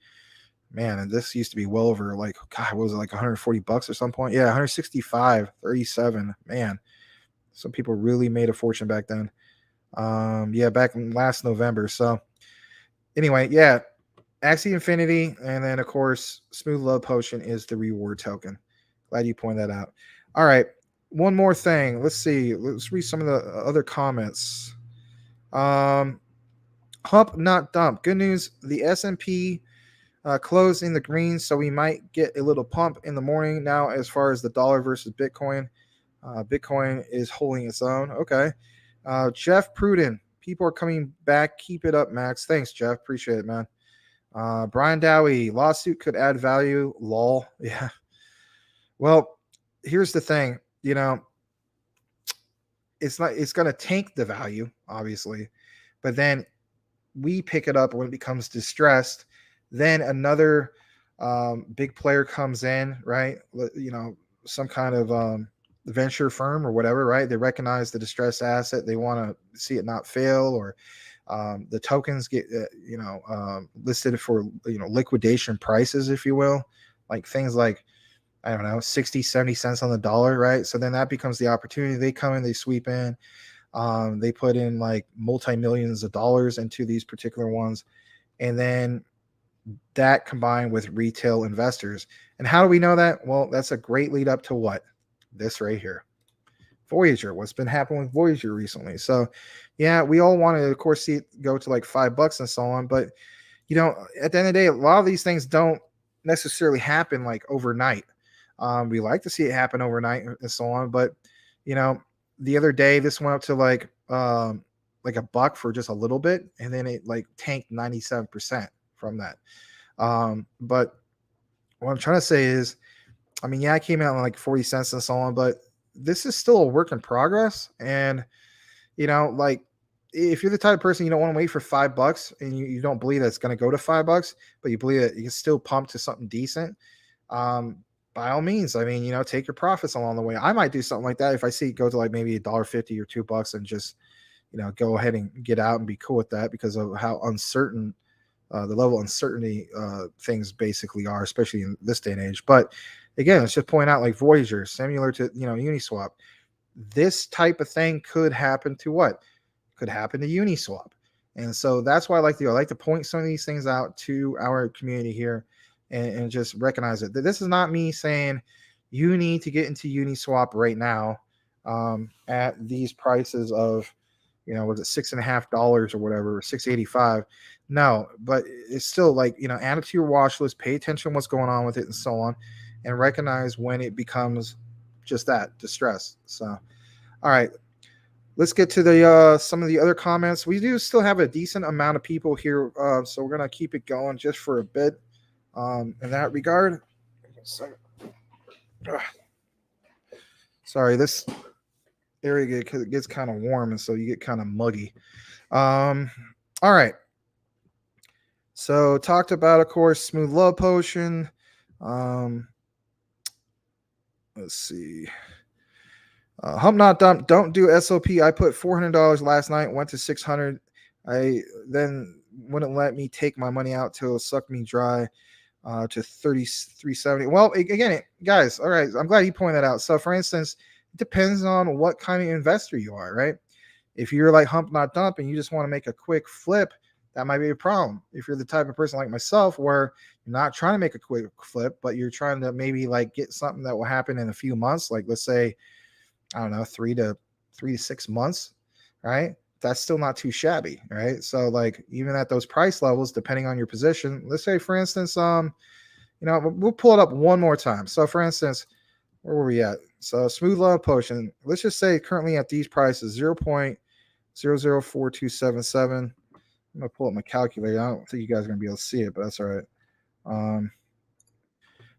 Man, and this used to be well over like, God, what was it, like $140 at some point? Yeah, 165.37. Man, some people really made a fortune back then. Yeah, back in last November. So anyway, yeah, Axie Infinity, and then of course, Smooth Love Potion is the reward token. Glad you pointed that out. All right, one more thing. Let's see. Let's read some of the other comments. Hump not dump. Good news. The S&P closed in the green, so we might get a little pump in the morning. Now, as far as the dollar versus Bitcoin, Bitcoin is holding its own. Okay. Jeff Pruden. People are coming back. Keep it up, Max. Thanks, Jeff. Appreciate it, man. Brian Dowie. Lawsuit could add value. Lol. Yeah. Well, here's the thing. You know, it's not. It's going to tank the value, obviously, but then we pick it up when it becomes distressed. Then another big player comes in, right? You know, some kind of venture firm or whatever, right? They recognize the distressed asset. They want to see it not fail, or the tokens get, listed for, liquidation prices, if you will, like things like, I don't know, 60, 70 cents on the dollar, right? So then that becomes the opportunity. They come in, they sweep in. They put in like multi-millions of dollars into these particular ones. And then that combined with retail investors. And how do we know that? Well, that's a great lead up to what? This right here. Voyager. What's been happening with Voyager recently? So, yeah, we all want to, of course, see it go to like $5 and so on. But, you know, at the end of the day, a lot of these things don't necessarily happen like overnight. We like to see it happen overnight and so on. But, you know, the other day, this went up to like a buck for just a little bit, and then it like tanked 97% from that. But what I'm trying to say is, I mean, yeah, I came out on like 40 cents and so on, but this is still a work in progress. And, you know, like if you're the type of person you don't want to wait for $5 and you don't believe that it's going to go to $5, but you believe that you can still pump to something decent, by all means, I mean, you know, take your profits along the way. I might do something like that if I see it go to like maybe $1.50 or $2 and just, you know, go ahead and get out and be cool with that because of how uncertain the level of uncertainty things basically are, especially in this day and age. But again, let's just point out like Voyager, similar to, you know, Uniswap. This type of thing could happen to what? Could happen to Uniswap. And so that's why I like to do. I like to point some of these things out to our community here and just recognize it. This is not me saying you need to get into Uniswap right now at these prices of, you know, was it $6.50 or whatever, $6.85? No, but it's still like, you know, add it to your watch list, pay attention to what's going on with it and so on. and recognize when it becomes just that, distress. So, all right, let's get to the some of the other comments. We do still have a decent amount of people here, so we're gonna keep it going just for a bit. In that regard, sorry, this area gets kind of warm, and so you get kind of muggy. All right. So talked about, of course, Smooth Love Potion. Let's see. Hump Not Dump. Don't do SOP. I put $400 last night. Went to 600. I then wouldn't let me take my money out till it sucked me dry to 3370. Well, again, guys. All right. I'm glad you pointed that out. So, for instance, it depends on what kind of investor you are, right? If you're like Hump Not Dump and you just want to make a quick flip, that might be a problem. If you're the type of person like myself where you're not trying to make a quick flip, but you're trying to maybe like get something that will happen in a few months, like let's say, I don't know, 3 to 6 months, right? That's still not too shabby, right? So like even at those price levels, depending on your position, let's say for instance, we'll pull it up one more time. So for instance, where were we at? So Smooth Love Potion, let's just say currently at these prices, 0.004277. I'm gonna pull up my calculator. I don't think you guys are gonna be able to see it, but that's all right.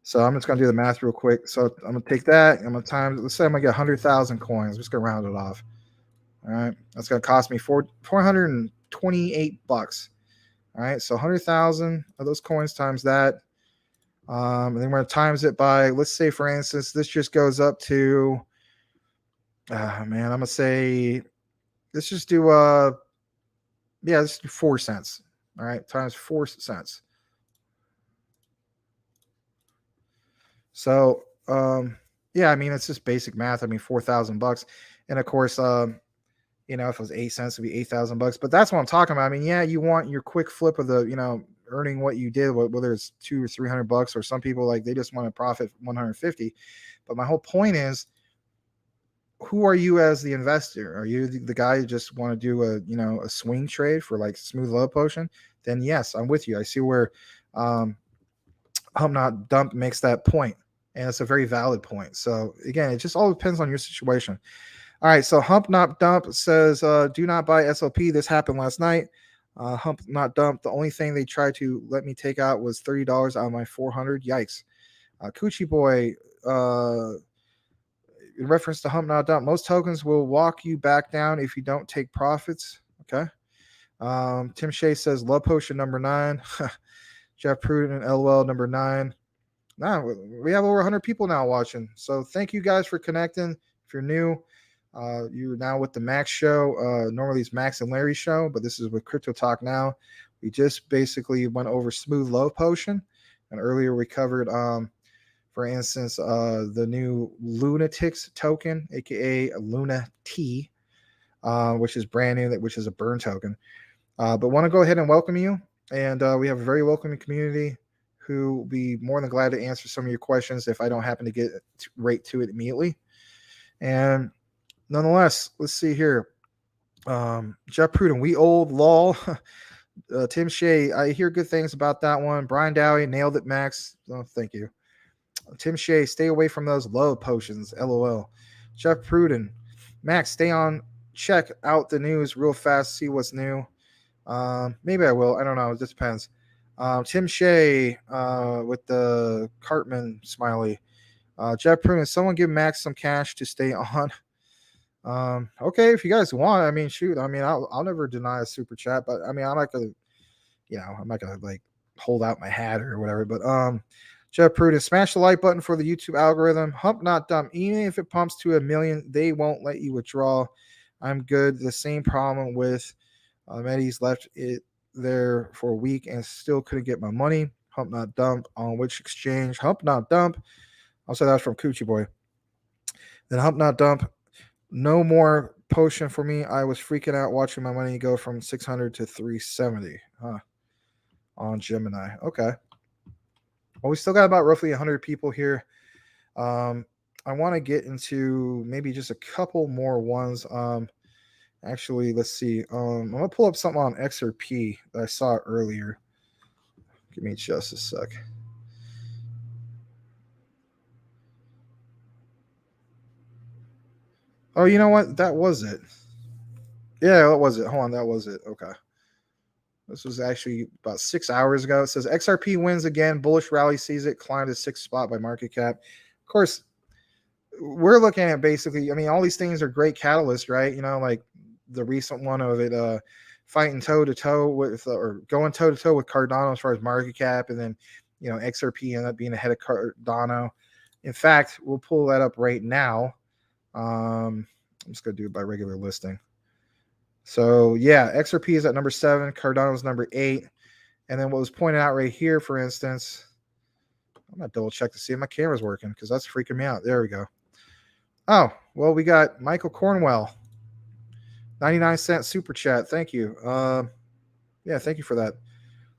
So I'm just gonna do the math real quick. So I'm gonna take that. I'm gonna times. Let's say I'm gonna get 100,000 coins. I'm just gonna round it off. All right, that's gonna cost me $428. All right, so 100,000 of those coins times that. And then we're gonna times it by. Let's say, for instance, this just goes up to. I'm gonna say. Let's just do let's do 4 cents. All right, times 4 cents. So, I mean, it's just basic math. I mean, $4,000, and of course, if it was 8 cents, it'd be $8,000. But that's what I'm talking about. I mean, yeah, you want your quick flip of the, earning what you did, whether it's $200 or $300, or some people like they just want to profit 150. But my whole point is, who are you as the investor? Are you the guy who just want to do a swing trade for like Smooth Love Potion? Then yes, I'm with you. I see where Hump Not Dump makes that point, and it's a very valid point. So again, it just all depends on your situation. All right, so Hump Not Dump says, do not buy SOP. This happened last night. Hump Not Dump. The only thing they tried to let me take out was $30 out of my 400. Yikes. Coochie Boy, in reference to Hump Not Dump, most tokens will walk you back down if you don't take profits. Okay. Tim Shea says Love Potion number 9. Jeff Pruden, LOL number 9. Nah, we have over 100 people now watching. So thank you guys for connecting. If you're new, you're now with the Max Show. Normally it's Max and Larry Show, but this is with Crypto Talk Now. We just basically went over Smooth Love Potion, and earlier we covered, for instance, the new Lunatics token, aka Luna T, which is brand new, which is a burn token. But want to go ahead and welcome you, and we have a very welcoming community who will be more than glad to answer some of your questions if I don't happen to get right to it immediately. And nonetheless, let's see here. Jeff Pruden, we old lol. Tim Shea, I hear good things about that one. Brian Dowie, nailed it, Max. Oh, thank you. Tim Shea, stay away from those love potions. LOL. Jeff Pruden, Max, stay on. Check out the news real fast. See what's new. Maybe I will. I don't know. It just depends. Tim Shea with the Cartman smiley. Jeff Pruden, someone give Max some cash to stay on. Okay, if you guys want, I mean, shoot. I mean, I'll never deny a super chat, but I mean, I'm not gonna, I'm not gonna like hold out my hat or whatever. But Jeff Pruden, smash the like button for the YouTube algorithm. Hump Not Dumb. Even if it pumps to 1 million, they won't let you withdraw. I'm good. The same problem with Medis, left it there for a week and still couldn't get my money. Hump Not Dump. On which exchange? Hump Not Dump. I'll say that's from Coochie Boy. Then Hump Not Dump. No more potion for me. I was freaking out watching my money go from 600 to 370 on Gemini. Okay. Well, we still got about roughly 100 people here. I want to get into maybe just a couple more ones. Actually, let's see. I'm going to pull up something on XRP that I saw earlier. Give me just a sec. Oh, you know what? That was it. Yeah, that was it. Hold on, that was it. Okay. This was actually about 6 hours ago. It says XRP wins again. Bullish rally sees it climb to sixth spot by market cap. Of course, we're looking at basically, I mean, all these things are great catalysts, right? You know, like the recent one of it fighting toe to toe with or going toe to toe with Cardano as far as market cap, and then XRP ended up being ahead of Cardano. In fact, we'll pull that up right now. I'm just gonna do it by regular listing. So yeah, XRP is at number 7, Cardano is number 8, and then what was pointed out right here, for instance, I'm gonna double check to see if my camera's working because that's freaking me out. There we go. Oh, well, we got Michael Cornwell, 99-cent super chat. Thank you. Yeah, thank you for that.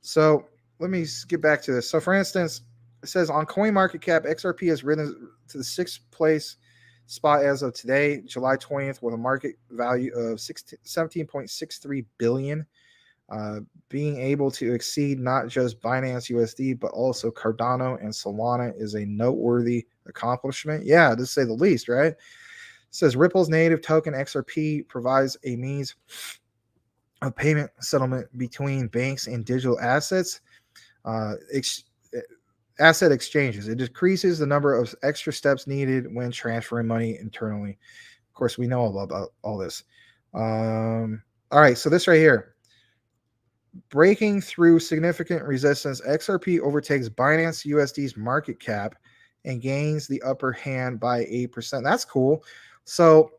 So let me get back to this. So for instance, it says on CoinMarketCap, XRP has risen to the 6th place spot as of today, July 20th, with a market value of 17.63 billion, being able to exceed not just Binance USD but also Cardano and Solana is a noteworthy accomplishment. Yeah, to say the least, right? It says Ripple's native token XRP provides a means of payment settlement between banks and digital assets. Asset exchanges. It decreases the number of extra steps needed when transferring money internally. Of course, we know about all this. All right, so this right here. Breaking through significant resistance, XRP overtakes Binance USD's market cap and gains the upper hand by 8%. That's cool. So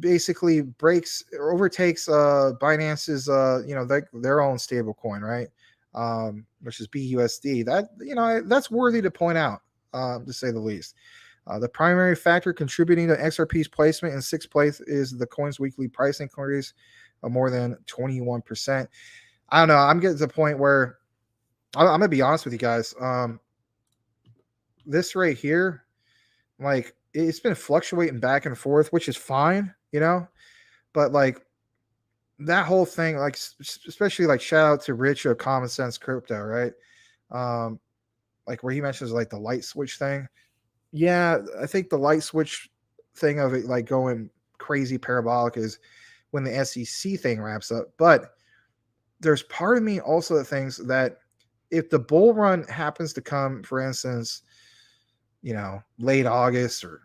basically breaks or overtakes Binance's their own stable coin, right? Which is BUSD. That that's worthy to point out, to say the least. The primary factor contributing to XRP's placement in 6th place is the coin's weekly price increase of more than 21%. I don't know. I'm getting to the point where I'm gonna be honest with you guys. This right here, like, it's been fluctuating back and forth, which is fine, but like that whole thing, like especially like shout out to Rich of Common Sense Crypto, right? Like where he mentions like the light switch thing. Yeah, I think the light switch thing of it like going crazy parabolic is when the SEC thing wraps up. But there's part of me also that thinks that if the bull run happens to come, for instance, late August or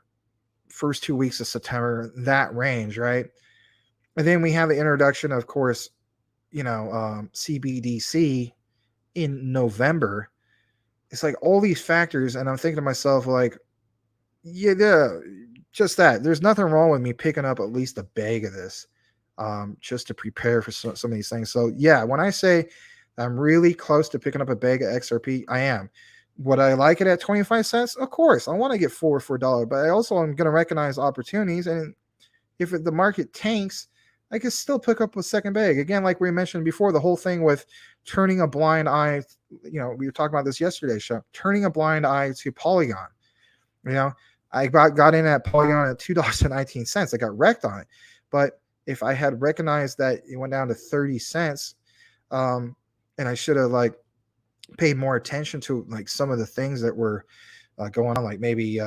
first 2 weeks of September, that range, right? And then we have the introduction, of course, CBDC in November. It's like all these factors, and I'm thinking to myself, like, yeah, just that. There's nothing wrong with me picking up at least a bag of this, just to prepare for some of these things. So yeah, when I say I'm really close to picking up a bag of XRP, I am. Would I like it at 25 cents? Of course, I want to get 4 for $1, but I also am going to recognize opportunities, and if the market tanks, I could still pick up a second bag. Again, like we mentioned before, the whole thing with turning a blind eye, we were talking about this yesterday's show, turning a blind eye to Polygon. I got in at Polygon at $2.19. I got wrecked on it. But if I had recognized that it went down to 30 cents, and I should have like paid more attention to like some of the things that were going on, like maybe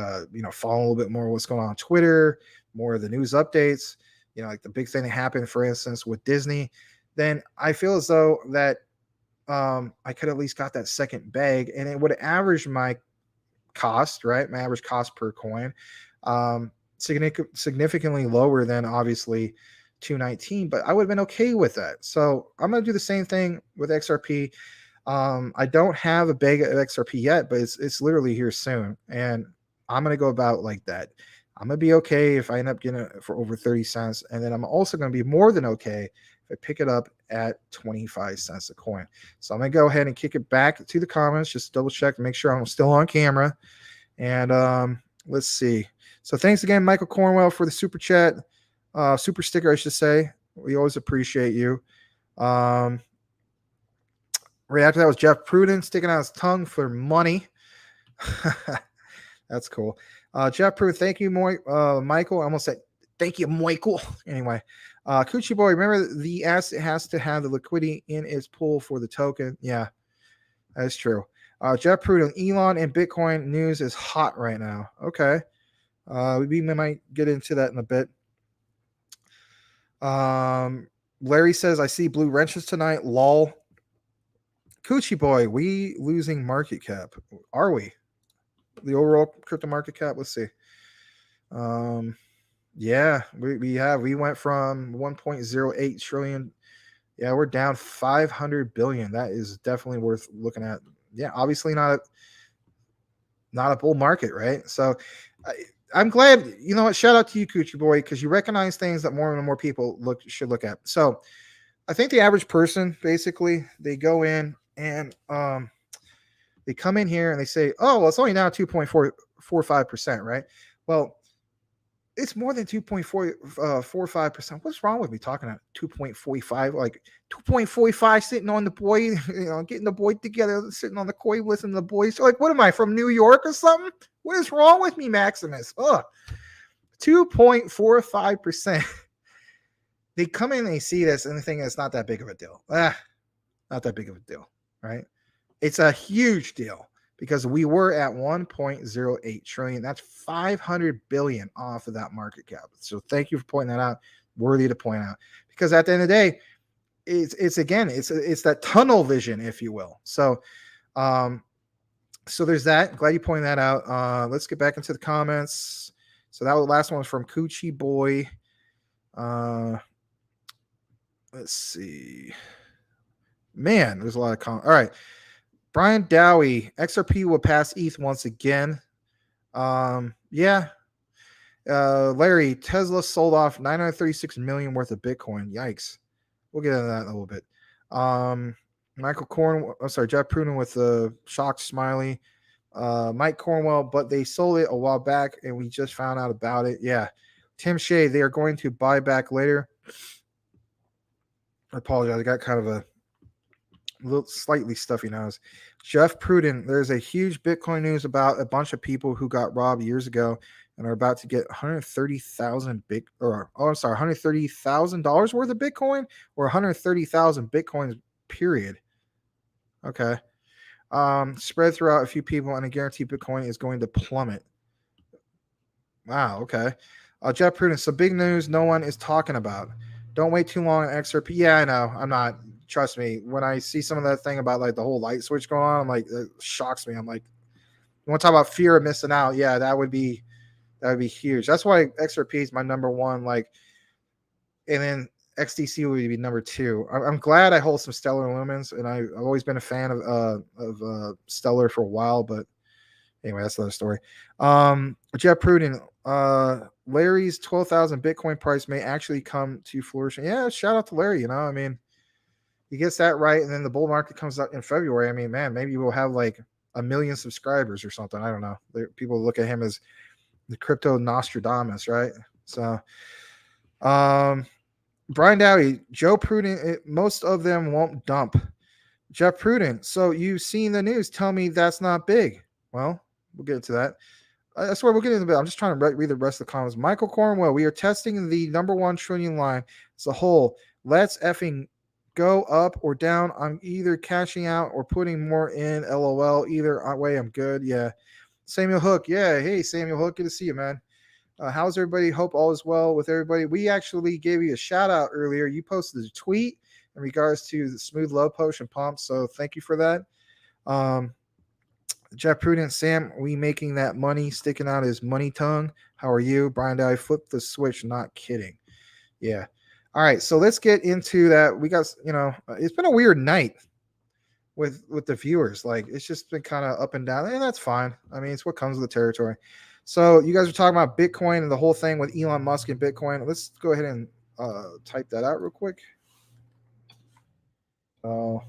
follow a little bit more what's going on Twitter, more of the news updates, like the big thing that happened, for instance, with Disney, then I feel as though that I could at least got that second bag, and it would average my cost, right? My average cost per coin, significantly lower than obviously 219, but I would have been okay with that. So I'm going to do the same thing with XRP. I don't have a bag of XRP yet, but it's literally here soon, and I'm going to go about like that. I'm going to be okay if I end up getting it for over 30 cents. And then I'm also going to be more than okay if I pick it up at 25 cents a coin. So I'm going to go ahead and kick it back to the comments, just double check to make sure I'm still on camera. And let's see. So thanks again, Michael Cornwell, for the super chat, super sticker, I should say. We always appreciate you. Right after that was Jeff Pruden sticking out his tongue for money. That's cool. Jeff Prue, thank you, Michael. I almost said thank you, Michael. Anyway, Coochie Boy, remember the asset has to have the liquidity in its pool for the token. Yeah, that's true. Jeff Prue, Elon and Bitcoin news is hot right now. Okay. We might get into that in a bit. Larry says, I see blue wrenches tonight. Lol. Coochie boy, we losing market cap. Are we? The overall crypto market cap? Let's see. Yeah, we went from 1.08 trillion. Yeah, we're down 500 billion. That is definitely worth looking at. Yeah, obviously not a bull market, right? So I'm glad, you know what, shout out to you, Coochie boy, because you recognize things that more and more people should look at. So I think the average person, basically, they go in and they come in here and they say, oh, well, it's only now 2.45%, right? Well, it's more than 2.45%. What's wrong with me talking at 2.45? Like 2.45 sitting on the boy, you know, getting the boy together, sitting on the koi, listening to the boys. Like, what am I, from New York or something? What is wrong with me, Maximus? 2.45%. They come in and they see this and they think it's not that big of a deal. Not that big of a deal, right? It's a huge deal because we were at 1.08 trillion. That's 500 billion off of that market cap. So thank you for pointing that out. Worthy to point out, because at the end of the day, it's that tunnel vision, if you will. So so there's that. Glad you pointed that out. Let's get back into the comments. So that was the last one was from Coochie Boy. Let's see. Man, there's a lot of comments. All right. Brian Dowie, XRP will pass ETH once again. Yeah. Larry, Tesla sold off 936 million worth of Bitcoin. Yikes. We'll get into that in a little bit. Michael Cornwell, Jeff Pruden with the shocked smiley. Mike Cornwell, but they sold it a while back and we just found out about it. Yeah. Tim Shea, they are going to buy back later. I apologize. I got kind of a little slightly stuffy nose. Jeff Pruden, there's a huge Bitcoin news about a bunch of people who got robbed years ago and are about to get $130,000 worth of Bitcoin, or 130,000 Bitcoins, period. Okay. Spread throughout a few people, and I guarantee Bitcoin is going to plummet. Wow. Okay. Jeff Pruden, so big news no one is talking about. Don't wait too long on XRP. Yeah, I know. I'm not. Trust me. When I see some of that thing about like the whole light switch going on, I'm like, it shocks me. I'm like, you want to talk about fear of missing out? Yeah, that would be huge. That's why XRP is my number one. Like, and then XDC would be number two. I'm glad I hold some Stellar Lumens, and I've always been a fan of Stellar for a while. But anyway, that's another story. Jeff Pruden, Larry's 12,000 Bitcoin price may actually come to fruition. Yeah, shout out to Larry. You know, I mean, he gets that right, and then the bull market comes out in February. I mean, man, maybe we'll have like 1 million subscribers or something. I don't know. People look at him as the crypto Nostradamus, right? So, Brian Dowie, Joe Pruden, most of them won't dump. Jeff Pruden, so you've seen the news. Tell me that's not big. Well, we'll get into that. I swear we'll get into it. I'm just trying to read the rest of the comments. Michael Cornwell, we are testing the number 1 trillion line as a whole. Let's effing go up or down. I'm either cashing out or putting more in. LOL. Either way, I'm good. Yeah. Samuel Hook. Yeah. Hey, Samuel Hook. Good to see you, man. How's everybody? Hope all is well with everybody. We actually gave you a shout out earlier. You posted a tweet in regards to the Smooth Low Potion Pump. So thank you for that. Jeff Prudent, Sam, we making that money sticking out his money tongue. How are you? Brian Dowie, flip the switch. Not kidding. Yeah. All right. So let's get into that. We got, it's been a weird night with the viewers. Like, it's just been kind of up and down, and that's fine. I mean, it's what comes with the territory. So you guys are talking about Bitcoin and the whole thing with Elon Musk and Bitcoin. Let's go ahead and type that out real quick. All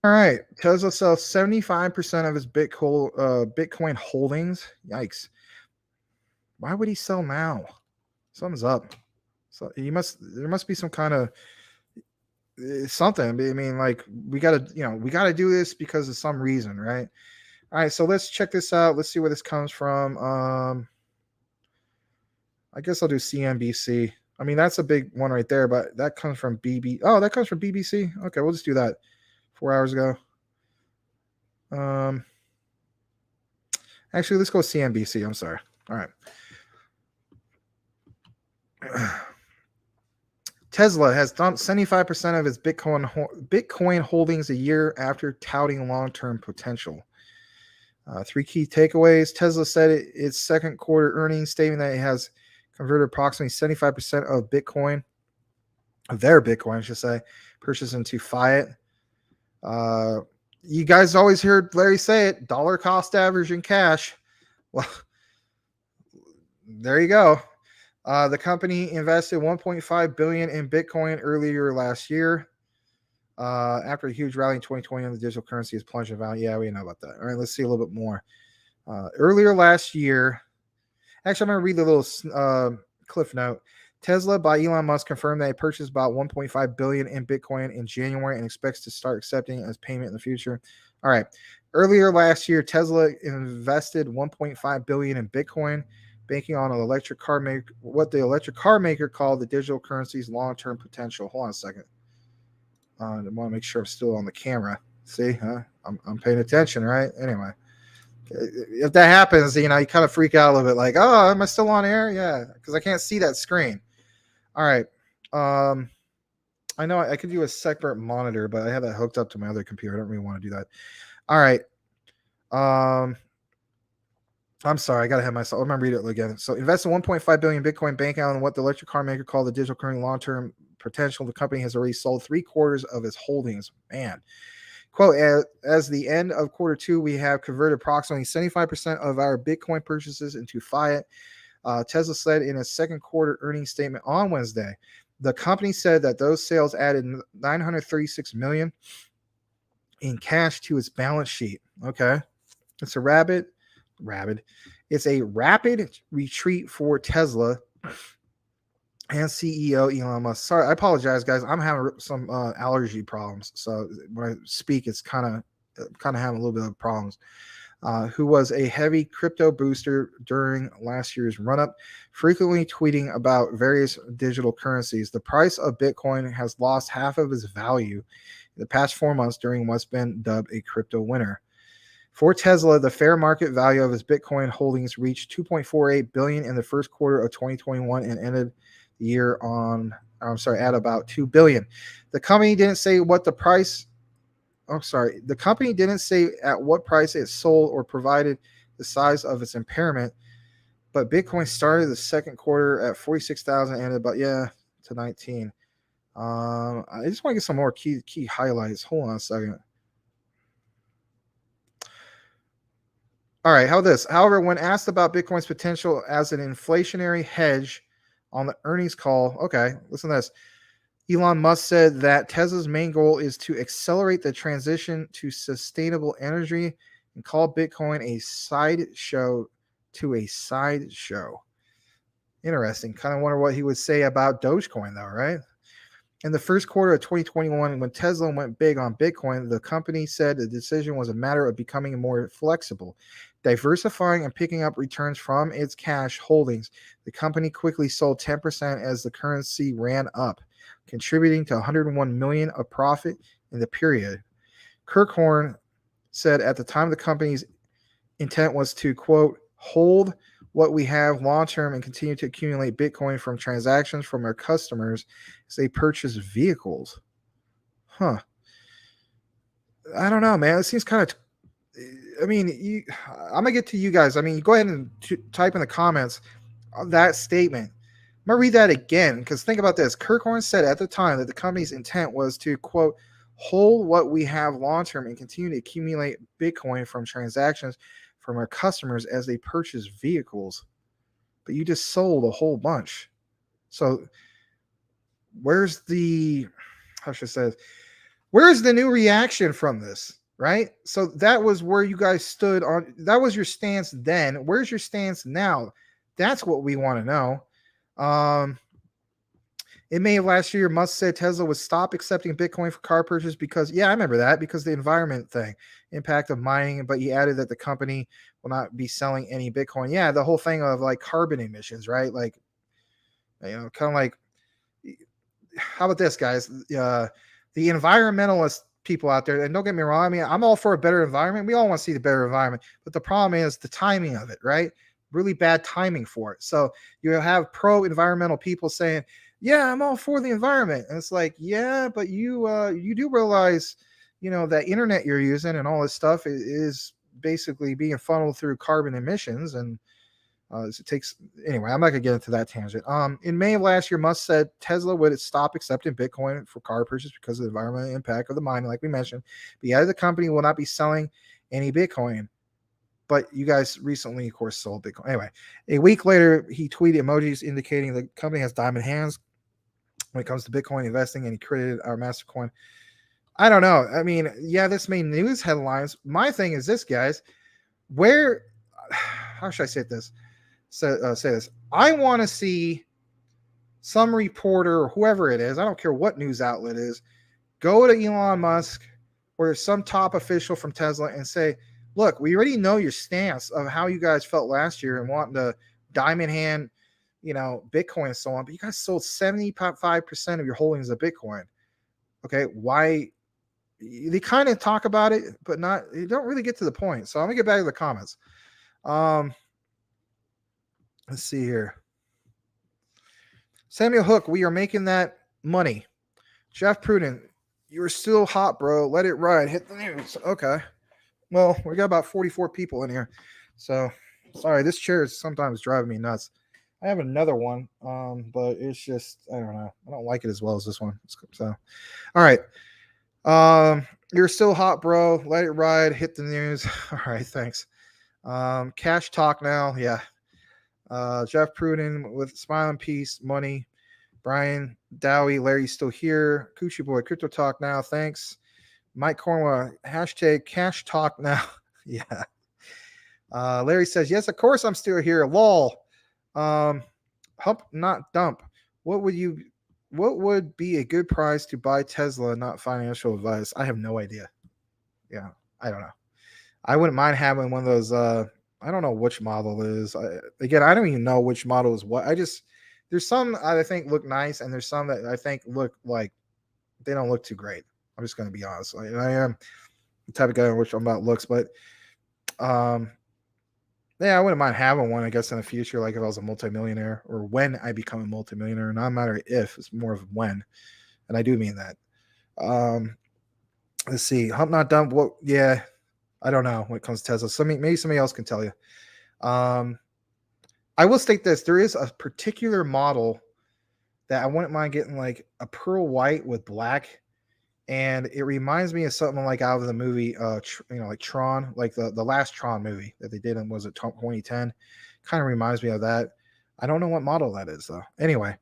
right. Tesla sells 75% of his Bitcoin holdings. Yikes. Why would he sell now? Something's up. So there must be some kind of something. I mean, like, we gotta do this because of some reason, right? All right, so let's check this out. Let's see where this comes from. I guess I'll do CNBC. I mean, that's a big one right there, but that comes from BB. Oh, that comes from BBC. Okay, we'll just do that. 4 hours ago. Actually, let's go CNBC. I'm sorry. All right. Tesla has dumped 75% of its Bitcoin holdings a year after touting long-term potential. Three key takeaways. Tesla said its second quarter earnings statement that it has converted approximately 75% of Bitcoin, of their Bitcoin, I should say, purchased into fiat. You guys always heard Larry say it, dollar cost average in cash. Well, there you go. The company invested 1.5 billion in Bitcoin earlier last year. After a huge rally in 2020, the digital currency has plunged in value. Yeah, we know about that. All right, let's see a little bit more. Earlier last year, actually, I'm going to read the little cliff note. Tesla by Elon Musk confirmed that it purchased about 1.5 billion in Bitcoin in January and expects to start accepting it as payment in the future. All right. Earlier last year, Tesla invested 1.5 billion in Bitcoin, banking on what the electric car maker called the digital currency's long-term potential. Hold on a second. I want to make sure I'm still on the camera. See, I'm paying attention, right? Anyway, if that happens, you kind of freak out a little bit, like, oh, am I still on air? Yeah, because I can't see that screen. All right. I know I could do a separate monitor, but I have that hooked up to my other computer. I don't really want to do that. All right. I'm sorry, I gotta have myself. I'm gonna read it again. So, invested 1.5 billion Bitcoin, bank on what the electric car maker called the digital currency long-term potential. The company has already sold 3/4 of its holdings. Man, quote: as the end of quarter two, we have converted approximately 75% of our Bitcoin purchases into fiat. Tesla said in its second quarter earnings statement on Wednesday. The company said that those sales added 936 million in cash to its balance sheet. Okay, it's a rapid. It's a rapid retreat for Tesla and CEO Elon Musk. Sorry, I apologize, guys. I'm having some allergy problems, so when I speak, it's kind of having a little bit of problems. Who was a heavy crypto booster during last year's run-up, frequently tweeting about various digital currencies. The price of Bitcoin has lost half of its value in the past 4 months during what's been dubbed a crypto winter. For Tesla, the fair market value of its Bitcoin holdings reached 2.48 billion in the first quarter of 2021 and ended the year at about 2 billion. The company didn't say what the price. The company didn't say at what price it sold or provided the size of its impairment, but Bitcoin started the second quarter at 46,000 and ended about to 19. I just want to get some more key highlights. Hold on a second. All right, how this? However, when asked about Bitcoin's potential as an inflationary hedge on the earnings call, okay, listen to this. Elon Musk said that Tesla's main goal is to accelerate the transition to sustainable energy and call Bitcoin a sideshow to a sideshow. Interesting. Kind of wonder what he would say about Dogecoin, though, right? In the first quarter of 2021, when Tesla went big on Bitcoin, the company said the decision was a matter of becoming more flexible, diversifying and picking up returns from its cash holdings. The company quickly sold 10% as the currency ran up, contributing to 101 million of profit in the period. Kirkhorn said at the time the company's intent was to, quote, hold what we have long-term and continue to accumulate Bitcoin from transactions from our customers as they purchase vehicles. I don't know, man. It seems kind of, I'm going to get to you guys. Go ahead and type in the comments that statement. I'm going to read that again because think about this. Kirkhorn said at the time that the company's intent was to, quote, hold what we have long-term and continue to accumulate Bitcoin from transactions from our customers as they purchase vehicles. But you just sold a whole bunch. So where's the new reaction from this, right? So that was where you guys stood on. That was your stance then. Where's your stance now? That's what we want to know. In May of last year, Musk said Tesla would stop accepting Bitcoin for car purchase because, I remember that, because the environment thing, impact of mining, but he added that the company will not be selling any Bitcoin. Yeah, the whole thing of like carbon emissions, right? Like, kind of like, how about this, guys? The environmentalist people out there, and don't get me wrong, I mean, I'm all for a better environment. We all want to see the better environment, but the problem is the timing of it, right? Really bad timing for it. So you have pro environmental people saying, yeah, I'm all for the environment, and it's like, yeah, but you do realize, that internet you're using and all this stuff is basically being funneled through carbon emissions, and it takes anyway. I'm not gonna get into that tangent. In May of last year, Musk said Tesla would stop accepting Bitcoin for car purchase because of the environmental impact of the mining, like we mentioned. But yeah, the company will not be selling any Bitcoin. But you guys recently, of course, sold Bitcoin. Anyway, a week later, he tweeted emojis indicating the company has diamond hands when it comes to Bitcoin investing, and he credited our Mastercoin. I don't know. I mean, yeah, this made news headlines. My thing is this, guys. How should I say this? Say this. I want to see some reporter or whoever it is, I don't care what news outlet it is, go to Elon Musk or some top official from Tesla and say, look, we already know your stance of how you guys felt last year and wanting to diamond hand, Bitcoin and so on, but you guys sold 75% of your holdings of Bitcoin. Okay, why? They kind of talk about it, but you don't really get to the point. So I'm gonna get back to the comments. Let's see here. Samuel Hook, we are making that money. Jeff Prudent, you're still hot, bro. Let it ride. Hit the news. Okay. Well, we got about 44 people in here. So sorry, this chair is sometimes driving me nuts. I have another one, but it's just, I don't know. I don't like it as well as this one. So, all right. You're still hot, bro. Let it ride. Hit the news. All right. Thanks. Cash talk now. Yeah. Jeff Pruden with Smiling Peace, Money. Brian Dowie, Larry's still here. Coochie Boy, Crypto Talk now. Thanks. Mike Cornwell, hashtag Cash Talk now. Yeah. Larry says, yes, of course I'm still here. Lol. Hump, not dump. What would be a good price to buy Tesla, not financial advice? I have no idea. Yeah, I don't know. I wouldn't mind having one of those. I don't know which model it is. Again, I don't even know which model is what. There's some I think look nice, and there's some that I think look like they don't look too great. I'm just going to be honest. I am the type of guy which I'm about looks, but yeah, I wouldn't mind having one, I guess, in the future, like if I was a multimillionaire or when I become a multimillionaire. Not matter if, it's more of when. And I do mean that. Let's see. Hump not dump. What? Yeah, I don't know when it comes to Tesla. Maybe somebody else can tell you. I will state this. There is a particular model that I wouldn't mind getting, like a pearl white with black. And it reminds me of something like out of the movie, like Tron, like the last Tron movie that they did in, was it 2010? Kind of reminds me of that. I don't know what model that is though. Anyway,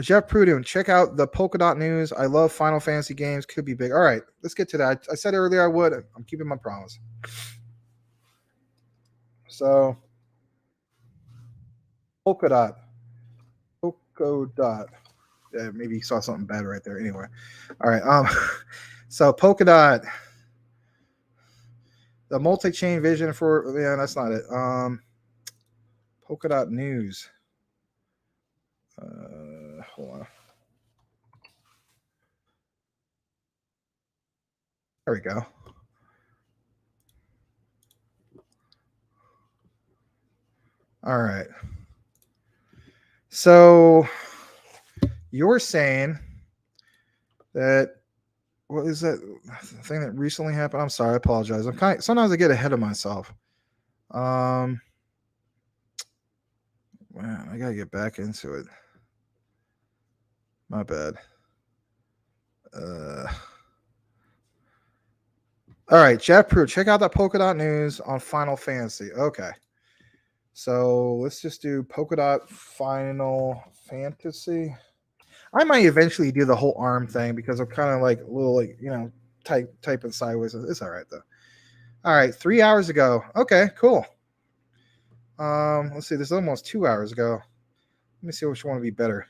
Jeff Prudent, check out the Polka Dot News. I love Final Fantasy games. Could be big. All right, let's get to that. I said earlier I would. I'm keeping my promise. So, Polka Dot. Maybe you saw something bad right there. Anyway, all right. So Polkadot, the multi-chain vision for that's not it. Polkadot News. Hold on. There we go. All right. So you're saying that, what is that thing that recently happened? I'm sorry, I apologize. Sometimes I get ahead of myself. Man, I gotta get back into it. My bad. All right, Jeff Pruitt, check out that Polkadot News on Final Fantasy. Okay. So let's just do Polkadot Final Fantasy. I might eventually do the whole ARM thing because I'm kind of like a little typing sideways. It's all right though. All right, 3 hours ago. Okay, cool. Let's see. This is almost 2 hours ago. Let me see which one would be better.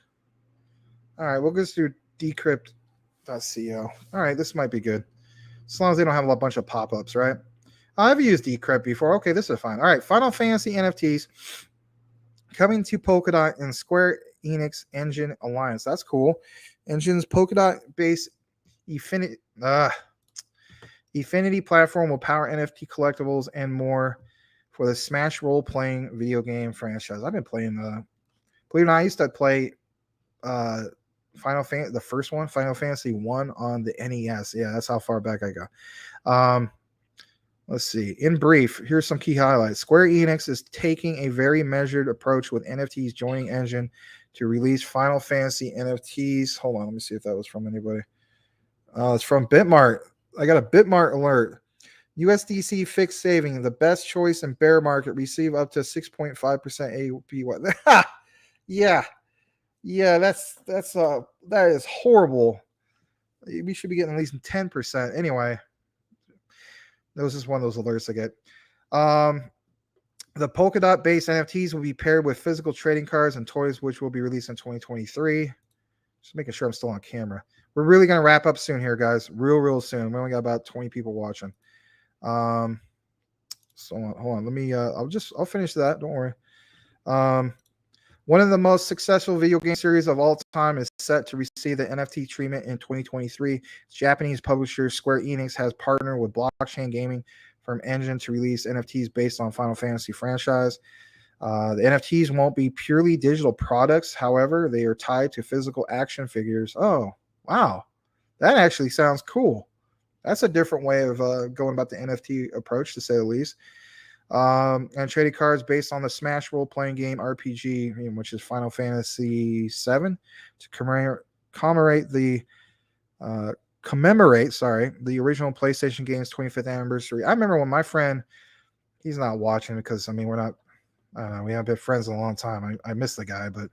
All right, we'll just do decrypt.co. All right, this might be good. As long as they don't have a bunch of pop-ups, right? I've used Decrypt before. Okay, this is fine. All right, Final Fantasy NFTs coming to Polkadot and Square Enix Engine Alliance. That's cool. Engine's Polkadot-based Infinity platform will power NFT collectibles and more for the Smash role-playing video game franchise. I've been playing believe it or not, I used to play the first one, Final Fantasy 1 on the NES. Yeah, that's how far back I go. Let's see. In brief, here's some key highlights. Square Enix is taking a very measured approach with NFTs joining engine to release Final Fantasy NFTs. Hold on, let me see if that was from anybody. It's from Bitmart. I got a Bitmart alert. USDC fixed saving, the best choice in bear market, receive up to 6.5% APY. Yeah. Yeah, that is horrible. We should be getting at least 10%. Anyway, that was just one of those alerts I get. The Polkadot based NFTs will be paired with physical trading cards and toys, which will be released in 2023. Just making sure I'm still on camera. We're really going to wrap up soon here, guys. Real soon. We only got about 20 people watching. So hold on. Let me, I'll finish that. Don't worry. One of the most successful video game series of all time is set to receive the NFT treatment in 2023. Japanese publisher Square Enix has partnered with blockchain gaming firm Engine to release NFTs based on Final Fantasy franchise. The NFTs won't be purely digital products. However, they are tied to physical action figures. Oh, wow. That actually sounds cool. That's a different way of going about the NFT approach, to say the least. And trading cards based on the Smash role-playing game RPG, which is Final Fantasy VII, to commemorate the original PlayStation game's 25th anniversary. I remember when my friend, he's not watching because, I mean, we're not, I don't know, we haven't been friends in a long time. I miss the guy, but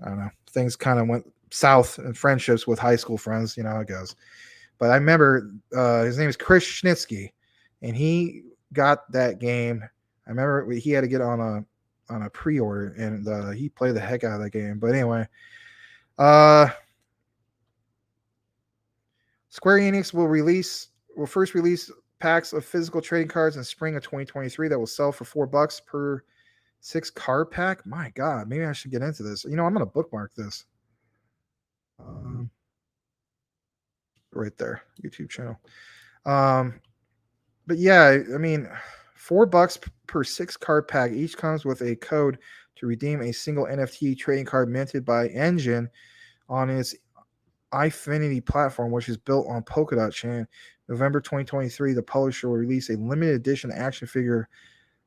I don't know. Things kind of went south in friendships with high school friends. You know how it goes. But I remember his name is Chris Schnitsky, and he got that game. I remember he had to get on a pre-order, and he played the heck out of that game. But anyway, Square Enix will first release packs of physical trading cards in spring of 2023 that will sell for $4 per 6 card pack. My God, maybe I should get into this. I'm gonna bookmark this. Right there, YouTube channel. But yeah, I mean, $4 per 6 card pack. Each comes with a code to redeem a single NFT trading card minted by Engine on its Infinity platform, which is built on Polkadot chain. November 2023, the publisher will release a limited edition action figure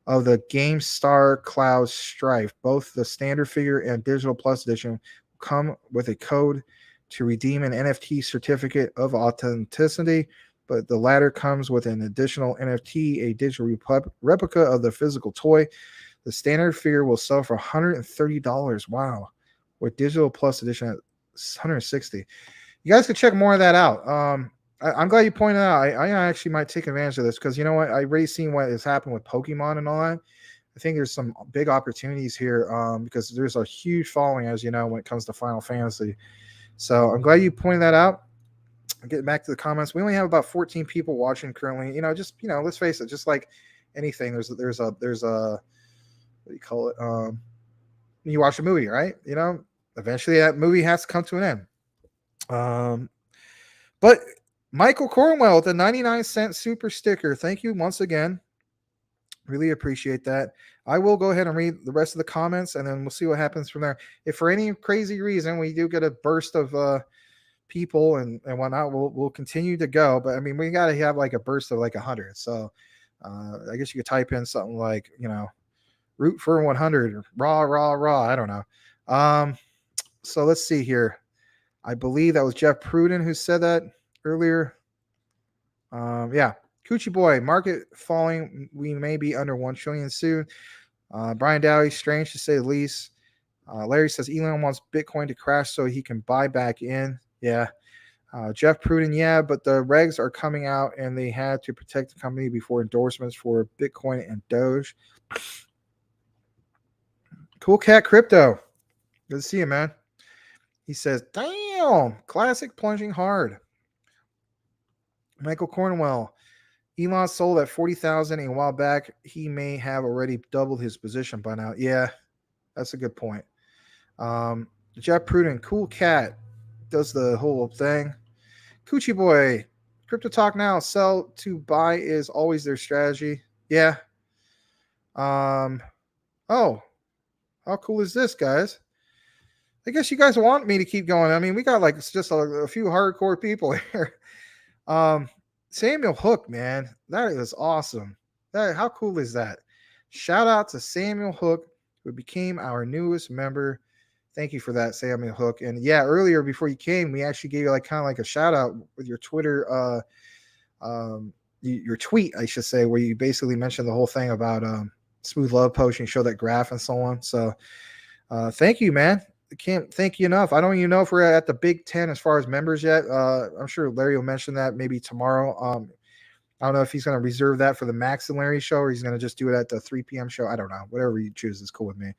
of the GameStar Cloud Strife. Both the standard figure and Digital Plus edition will come with a code to redeem an NFT certificate of authenticity, but the latter comes with an additional NFT, a digital replica of the physical toy. The standard figure will sell for $130. Wow. With Digital Plus edition at $160. You guys can check more of that out. I'm glad you pointed out. I actually might take advantage of this because you know what? I've already seen what has happened with Pokemon and all that. I think there's some big opportunities here because there's a huge following, as you know, when it comes to Final Fantasy. So I'm glad you pointed that out. Getting back to the comments, we only have about 14 people watching currently. Let's face it, just like anything, there's a what do you call it? You watch a movie, right? Eventually that movie has to come to an end. But Michael Cornwell with the 99-cent super sticker. Thank you once again. Really appreciate that. I will go ahead and read the rest of the comments, and then we'll see what happens from there. If for any crazy reason we do get a burst of people and whatnot, we'll continue to go. But I mean, we got to have like a burst of like 100. So I guess you could type in something like, root for 100 or raw. I don't know. So let's see here. I believe that was Jeff Pruden who said that earlier. Yeah. Coochie Boy, market falling. We may be under 1 trillion soon. Brian Dowie, strange to say the least. Larry says Elon wants Bitcoin to crash so he can buy back in. Yeah. Jeff Pruden, yeah, but the regs are coming out and they had to protect the company before endorsements for Bitcoin and Doge. Cool Cat Crypto. Good to see you, man. He says, damn, classic plunging hard. Michael Cornwell. Elon sold at 40,000 a while back. He may have already doubled his position by now. Yeah, that's a good point. Jeff Pruden, Cool Cat, does the whole thing. Coochie Boy, Crypto Talk Now, sell to buy is always their strategy. Yeah. Oh, how cool is this, guys? I guess you guys want me to keep going. I mean, we got like just a few hardcore people here. Um, Samuel Hook, man, that is awesome. How cool is that? Shout out to Samuel Hook, who became our newest member. Thank you for that, Samuel Hook. And yeah, earlier before you came, we actually gave you like kind of like a shout out with your Twitter, your tweet, I should say, where you basically mentioned the whole thing about Smooth Love Potion, show that graph and so on. So thank you, man. I can't thank you enough. I don't even know if we're at the Big 10 as far as members yet. I'm sure Larry will mention that maybe tomorrow. I don't know if he's going to reserve that for the Max and Larry show or he's going to just do it at the 3 p.m. show. I don't know. Whatever you choose is cool with me.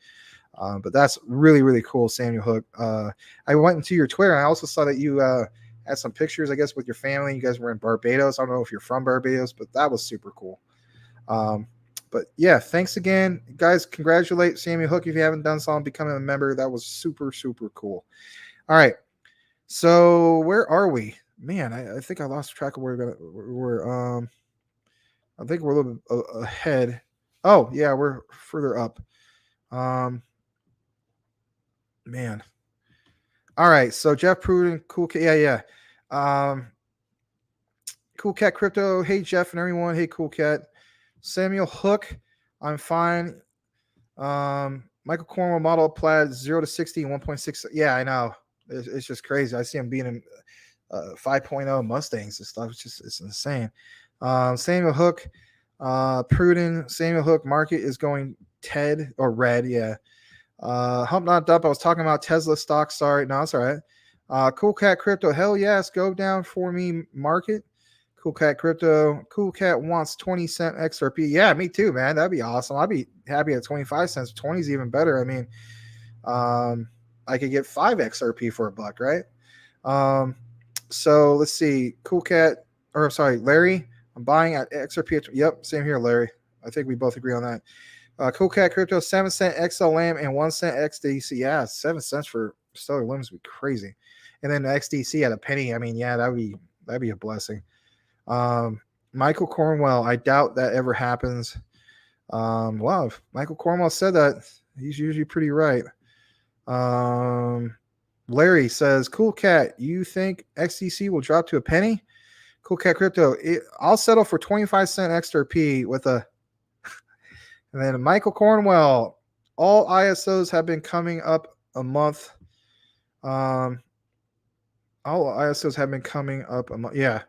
But that's really, really cool, Samuel Hook. I went into your Twitter. And I also saw that you had some pictures, I guess, with your family. You guys were in Barbados. I don't know if you're from Barbados, but that was super cool. But yeah, thanks again, guys. Congratulate Samuel Hook if you haven't done so on becoming a member. That was super, super cool. All right. So where are we? Man, I think I lost track of where we're. I think we're a little bit ahead. Oh yeah, we're further up. Man. All right. So Jeff Pruden, cool. Yeah. Cool Cat Crypto. Hey Jeff and everyone. Hey Cool Cat. Samuel Hook. I'm fine. Michael Cornwell model plaid 0 to 60 in 1.6. Yeah, I know. It's just crazy. I see him being in 5.0 Mustangs and stuff. It's insane. Samuel Hook, Pruden. Samuel Hook market is going TED or red. Yeah. Hump Not Dump. I was talking about Tesla stock. Sorry. No, it's all right. Cool Cat Crypto. Hell yes. Go down for me market. Cool Cat Crypto. Cool Cat wants 20 cent XRP. Yeah, me too, man. That'd be awesome. I'd be happy at 25 cents. 20 is even better. I mean, I could get 5 XRP for $1, right? So let's see. Cool Cat, or sorry, Larry. I'm buying at XRP. Yep, same here, Larry. I think we both agree on that. Cool Cat Crypto, 7 cent XLM and 1 cent XDC. Yeah, 7 cents for Stellar Limbs would be crazy. And then the XDC at a penny. I mean, yeah, that'd be a blessing. Michael Cornwell, I doubt that ever happens. Wow, if Michael Cornwell said that, he's usually pretty right. Larry says, Cool Cat, you think XDC will drop to a penny? Cool Cat Crypto, I'll settle for 25 cent XRP with a. And then Michael Cornwell, all ISOs have been coming up a month. All ISOs have been coming up a month. Yeah.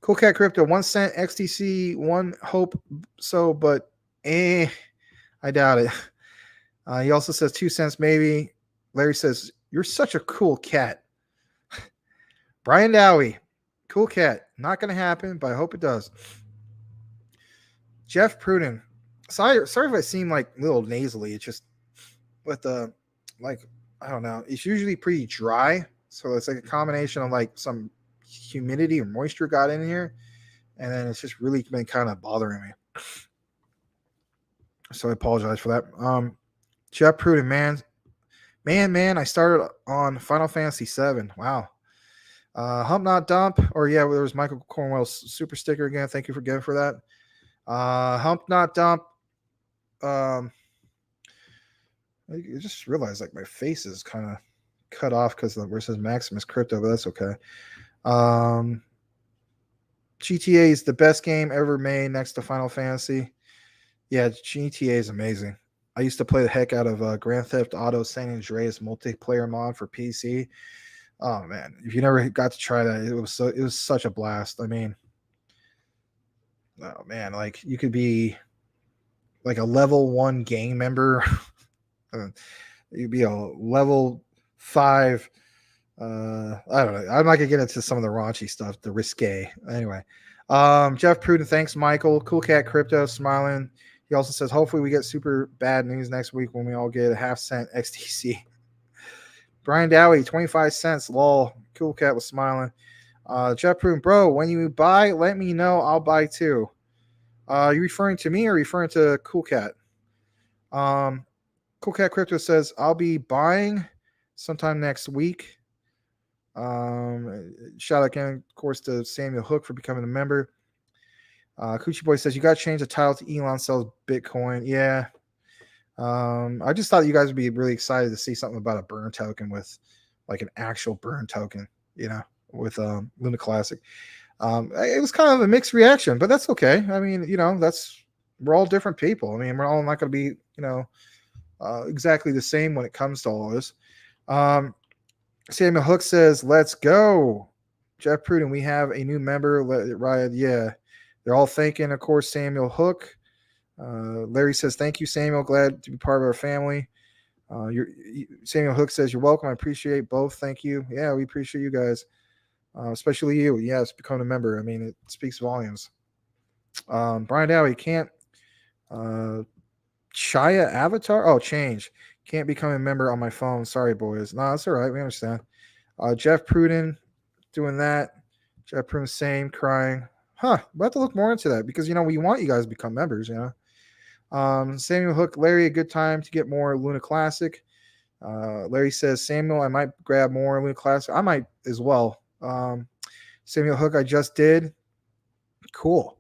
Cool Cat Crypto, 1 cent XTC, 1 hope so, but I doubt it. He also says 2 cents maybe. Larry says, you're such a cool cat. Brian Dowie, cool cat. Not going to happen, but I hope it does. Jeff Pruden, sorry if I seem like a little nasally. It's just with the, like, I don't know. It's usually pretty dry. So it's like a combination of like some humidity or moisture got in here, and then it's just really been kind of bothering me. So I apologize for that. Jeff Pruden, man, I started on Final Fantasy VII. Wow. Hump Not Dump, or yeah, there was Michael Cornwell's super sticker again. Thank you again for that. Hump Not Dump. I just realized like my face is kind of cut off because where it says Maximus Crypto, but that's okay. GTA is the best game ever made next to Final Fantasy. Yeah, GTA is amazing. I used to play the heck out of Grand Theft Auto San Andreas multiplayer mod for PC. Oh man, if you never got to try that, it was such a blast. I mean, oh man, like you could be like a level 1 gang member. You'd be a level 5. I don't know. I'm not gonna get into some of the raunchy stuff, the risque. Anyway, Jeff Pruden, thanks, Michael. Cool Cat Crypto, smiling. He also says, hopefully we get super bad news next week when we all get a 0.5 cent XTC. Brian Dowie, 25 cents. Lol. Cool Cat was smiling. Jeff Pruden, bro, when you buy, let me know. I'll buy too. You referring to me or referring to Cool Cat? Cool Cat Crypto says, I'll be buying sometime next week. Shout out again, of course, to Samuel Hook for becoming a member. Coochie Boy says, you got to change the title to Elon sells Bitcoin. Yeah. I just thought you guys would be really excited to see something about a burn token with like an actual burn token, with Luna Classic. It was kind of a mixed reaction, but that's okay. I mean, we're all different people. I mean, we're all not going to be, exactly the same when it comes to all this. Samuel Hook says, let's go. Jeff Pruden, we have a new member. Riot, yeah. They're all thanking, of course, Samuel Hook. Larry says, thank you, Samuel. Glad to be part of our family. Samuel Hook says, you're welcome. I appreciate both. Thank you. Yeah, we appreciate you guys. Especially you. Yes, become a member. I mean, it speaks volumes. Brian Dowie can't. Shia Avatar? Oh, change. Can't become a member on my phone. Sorry, boys. No, that's all right. We understand. Jeff Pruden doing that. Jeff Pruden, same, crying. Huh. We'll have to look more into that because, we want you guys to become members, Samuel Hook, Larry, a good time to get more Luna Classic. Larry says, Samuel, I might grab more Luna Classic. I might as well. Samuel Hook, I just did. Cool.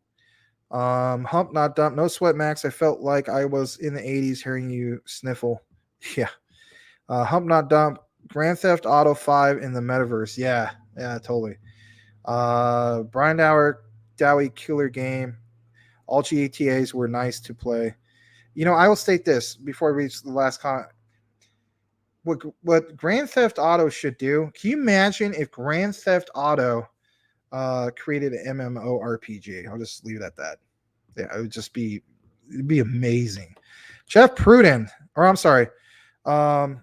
Hump Not Dump, no sweat, Max. I felt like I was in the 80s hearing you sniffle. Yeah. Hump Not Dump, Grand Theft Auto 5 in the metaverse. Yeah, totally. Brian Dowie, killer game. All GTAs were nice to play. I will state this before I reach the last comment. What Grand Theft Auto should do, can you imagine if Grand Theft Auto created an MMORPG? I'll just leave it at that. Yeah, it'd be amazing. Jeff Pruden, or I'm sorry, Brian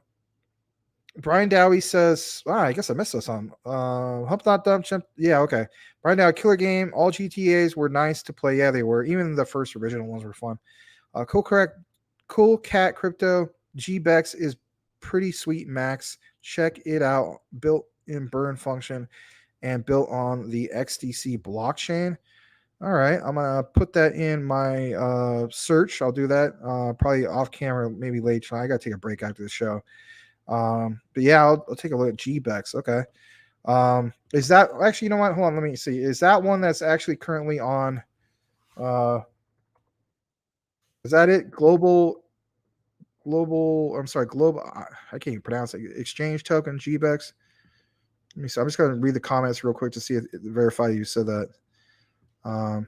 Dowie says, I guess I missed this on. Hump Not Dump, yeah, okay. Brian Dowie, killer game. All GTAs were nice to play. Yeah, they were. Even the first original ones were fun. Cool Cat Crypto, GBEX is pretty sweet, Max. Check it out. Built in burn function and built on the XDC blockchain. All right, I'm gonna put that in my search. I'll do that probably off camera, maybe late tonight. I gotta take a break after the show. But yeah, I'll take a look at GBEX. Okay. Is that actually? You know what? Hold on, let me see. Is that one that's actually currently on? Is that it? Global. I'm sorry, global. I can't even pronounce it. Exchange token GBEX. Let me see. I'm just gonna read the comments real quick to see if verify you said that. I'm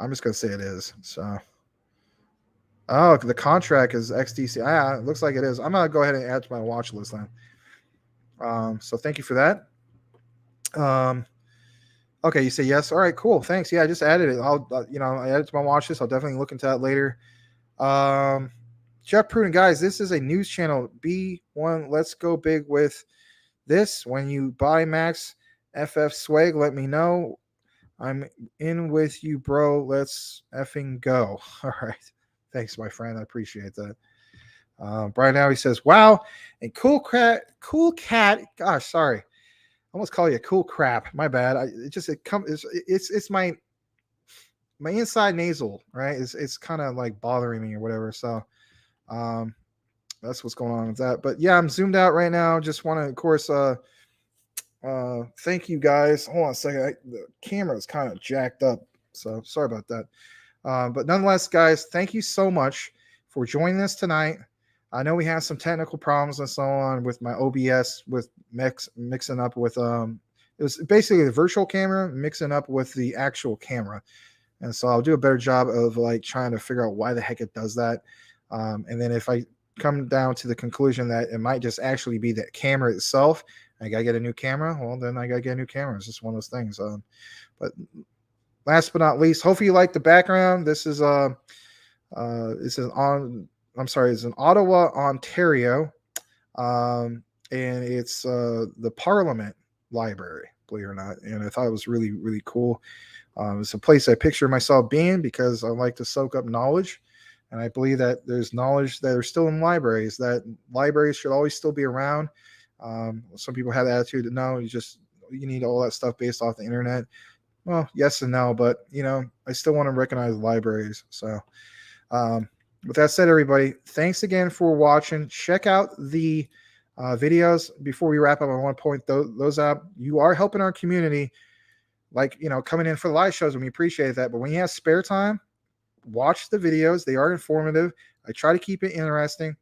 just gonna say it is. So, the contract is XDC. Yeah, it looks like it is. I'm gonna go ahead and add to my watch list then. So thank you for that. Okay, you say yes. All right, cool. Thanks. Yeah, I just added it. I added it to my watch list. I'll definitely look into that later. Jeff Pruden, guys, this is a news channel. B1, let's go big with this. When you buy Max FF swag, let me know. I'm in with you, bro. Let's effing go. All right. Thanks, my friend. I appreciate that. Brian Dowie says, wow. And cool cat. Gosh, sorry. I almost call you a cool crap. My bad. It's my inside nasal, right? It's kind of like bothering me or whatever. So that's what's going on with that. But yeah, I'm zoomed out right now. Just want to, of course, thank you guys. Hold on a second. The camera is kind of jacked up, so sorry about that. But nonetheless, guys, thank you so much for joining us tonight. I know we have some technical problems and so on with my OBS with mixing up with it was basically the virtual camera mixing up with the actual camera. And so I'll do a better job of like trying to figure out why the heck it does that. And then if I come down to the conclusion that it might just actually be the camera itself, I gotta get a new camera. Well, then I gotta get a new camera. It's just one of those things. But last but not least, hopefully you like the background. This is it's in Ottawa, Ontario, and it's the Parliament Library, believe it or not. And I thought it was really, really cool. It's a place I picture myself being because I like to soak up knowledge. And I believe that there's knowledge that are still in libraries, that libraries should always still be around. Some people have the attitude that no, you need all that stuff based off the internet. Well, yes and no, but I still want to recognize libraries. So with that said, everybody, thanks again for watching. Check out the videos. Before we wrap up, I want to point those out. You are helping our community, like, coming in for the live shows, and we appreciate that. But when you have spare time, watch the videos. They are informative. I try to keep it interesting,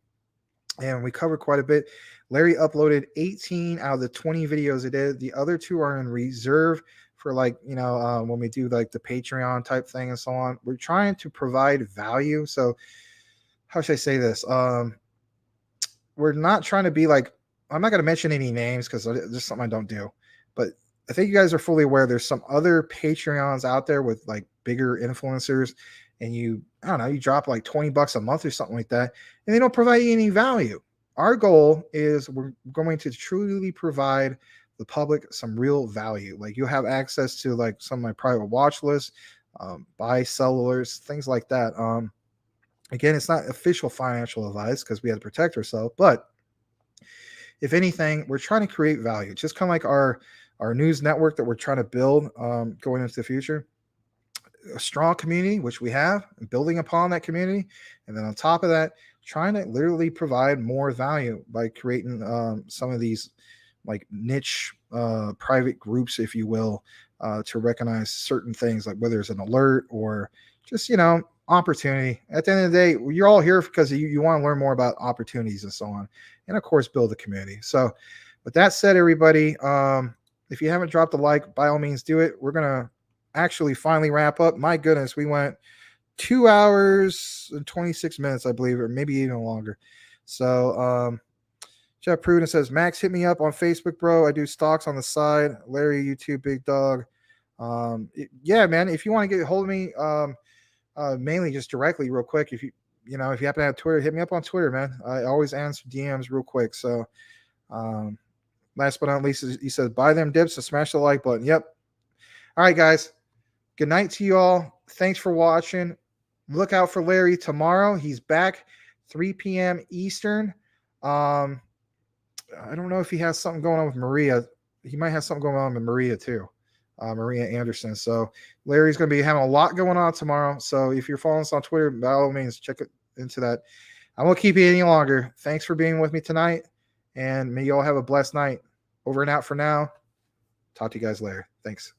and we cover quite a bit. Larry uploaded 18 out of the 20 videos it did. The other 2 are in reserve for, like, when we do like the Patreon type thing and so on. We're trying to provide value. So how should I say this? We're not trying to be like, I'm not going to mention any names because this is something I don't do, but I think you guys are fully aware there's some other Patreons out there with like bigger influencers, and I don't know, you drop like $20 a month or something like that, and they don't provide you any value. Our goal is we're going to truly provide the public some real value. Like, you'll have access to like some of my private watch lists, buy, sell alerts, things like that. Again, it's not official financial advice because we have to protect ourselves, but if anything, we're trying to create value. Just kind of like our news network that we're trying to build going into the future. A strong community, which we have, and building upon that community. And then on top of that, trying to literally provide more value by creating some of these like niche private groups, if you will, to recognize certain things, like whether it's an alert or just, opportunity. At the end of the day, you're all here because you want to learn more about opportunities and so on. And of course, build a community. So with that said, everybody, if you haven't dropped a like, by all means do it. We're going to actually finally wrap up. My goodness, we went 2 hours and 26 minutes, I believe, or maybe even longer. So Jeff Pruden says, Max, hit me up on Facebook, bro. I do stocks on the side. Larry, YouTube, big dog. Yeah, man, if you want to get a hold of me, mainly just directly real quick, if you happen to have Twitter, hit me up on Twitter, man. I always answer DMs real quick. So last but not least, he says, buy them dips and smash the like button. Yep. All right, guys. Good night to you all. Thanks for watching. Look out for Larry tomorrow. He's back 3 p.m. Eastern. I don't know if he has something going on with Maria. He might have something going on with Maria too. Maria Anderson. So Larry's going to be having a lot going on tomorrow. So if you're following us on Twitter, by all means, check it into that. I won't keep you any longer. Thanks for being with me tonight, and may you all have a blessed night. Over and out for now. Talk to you guys later. Thanks.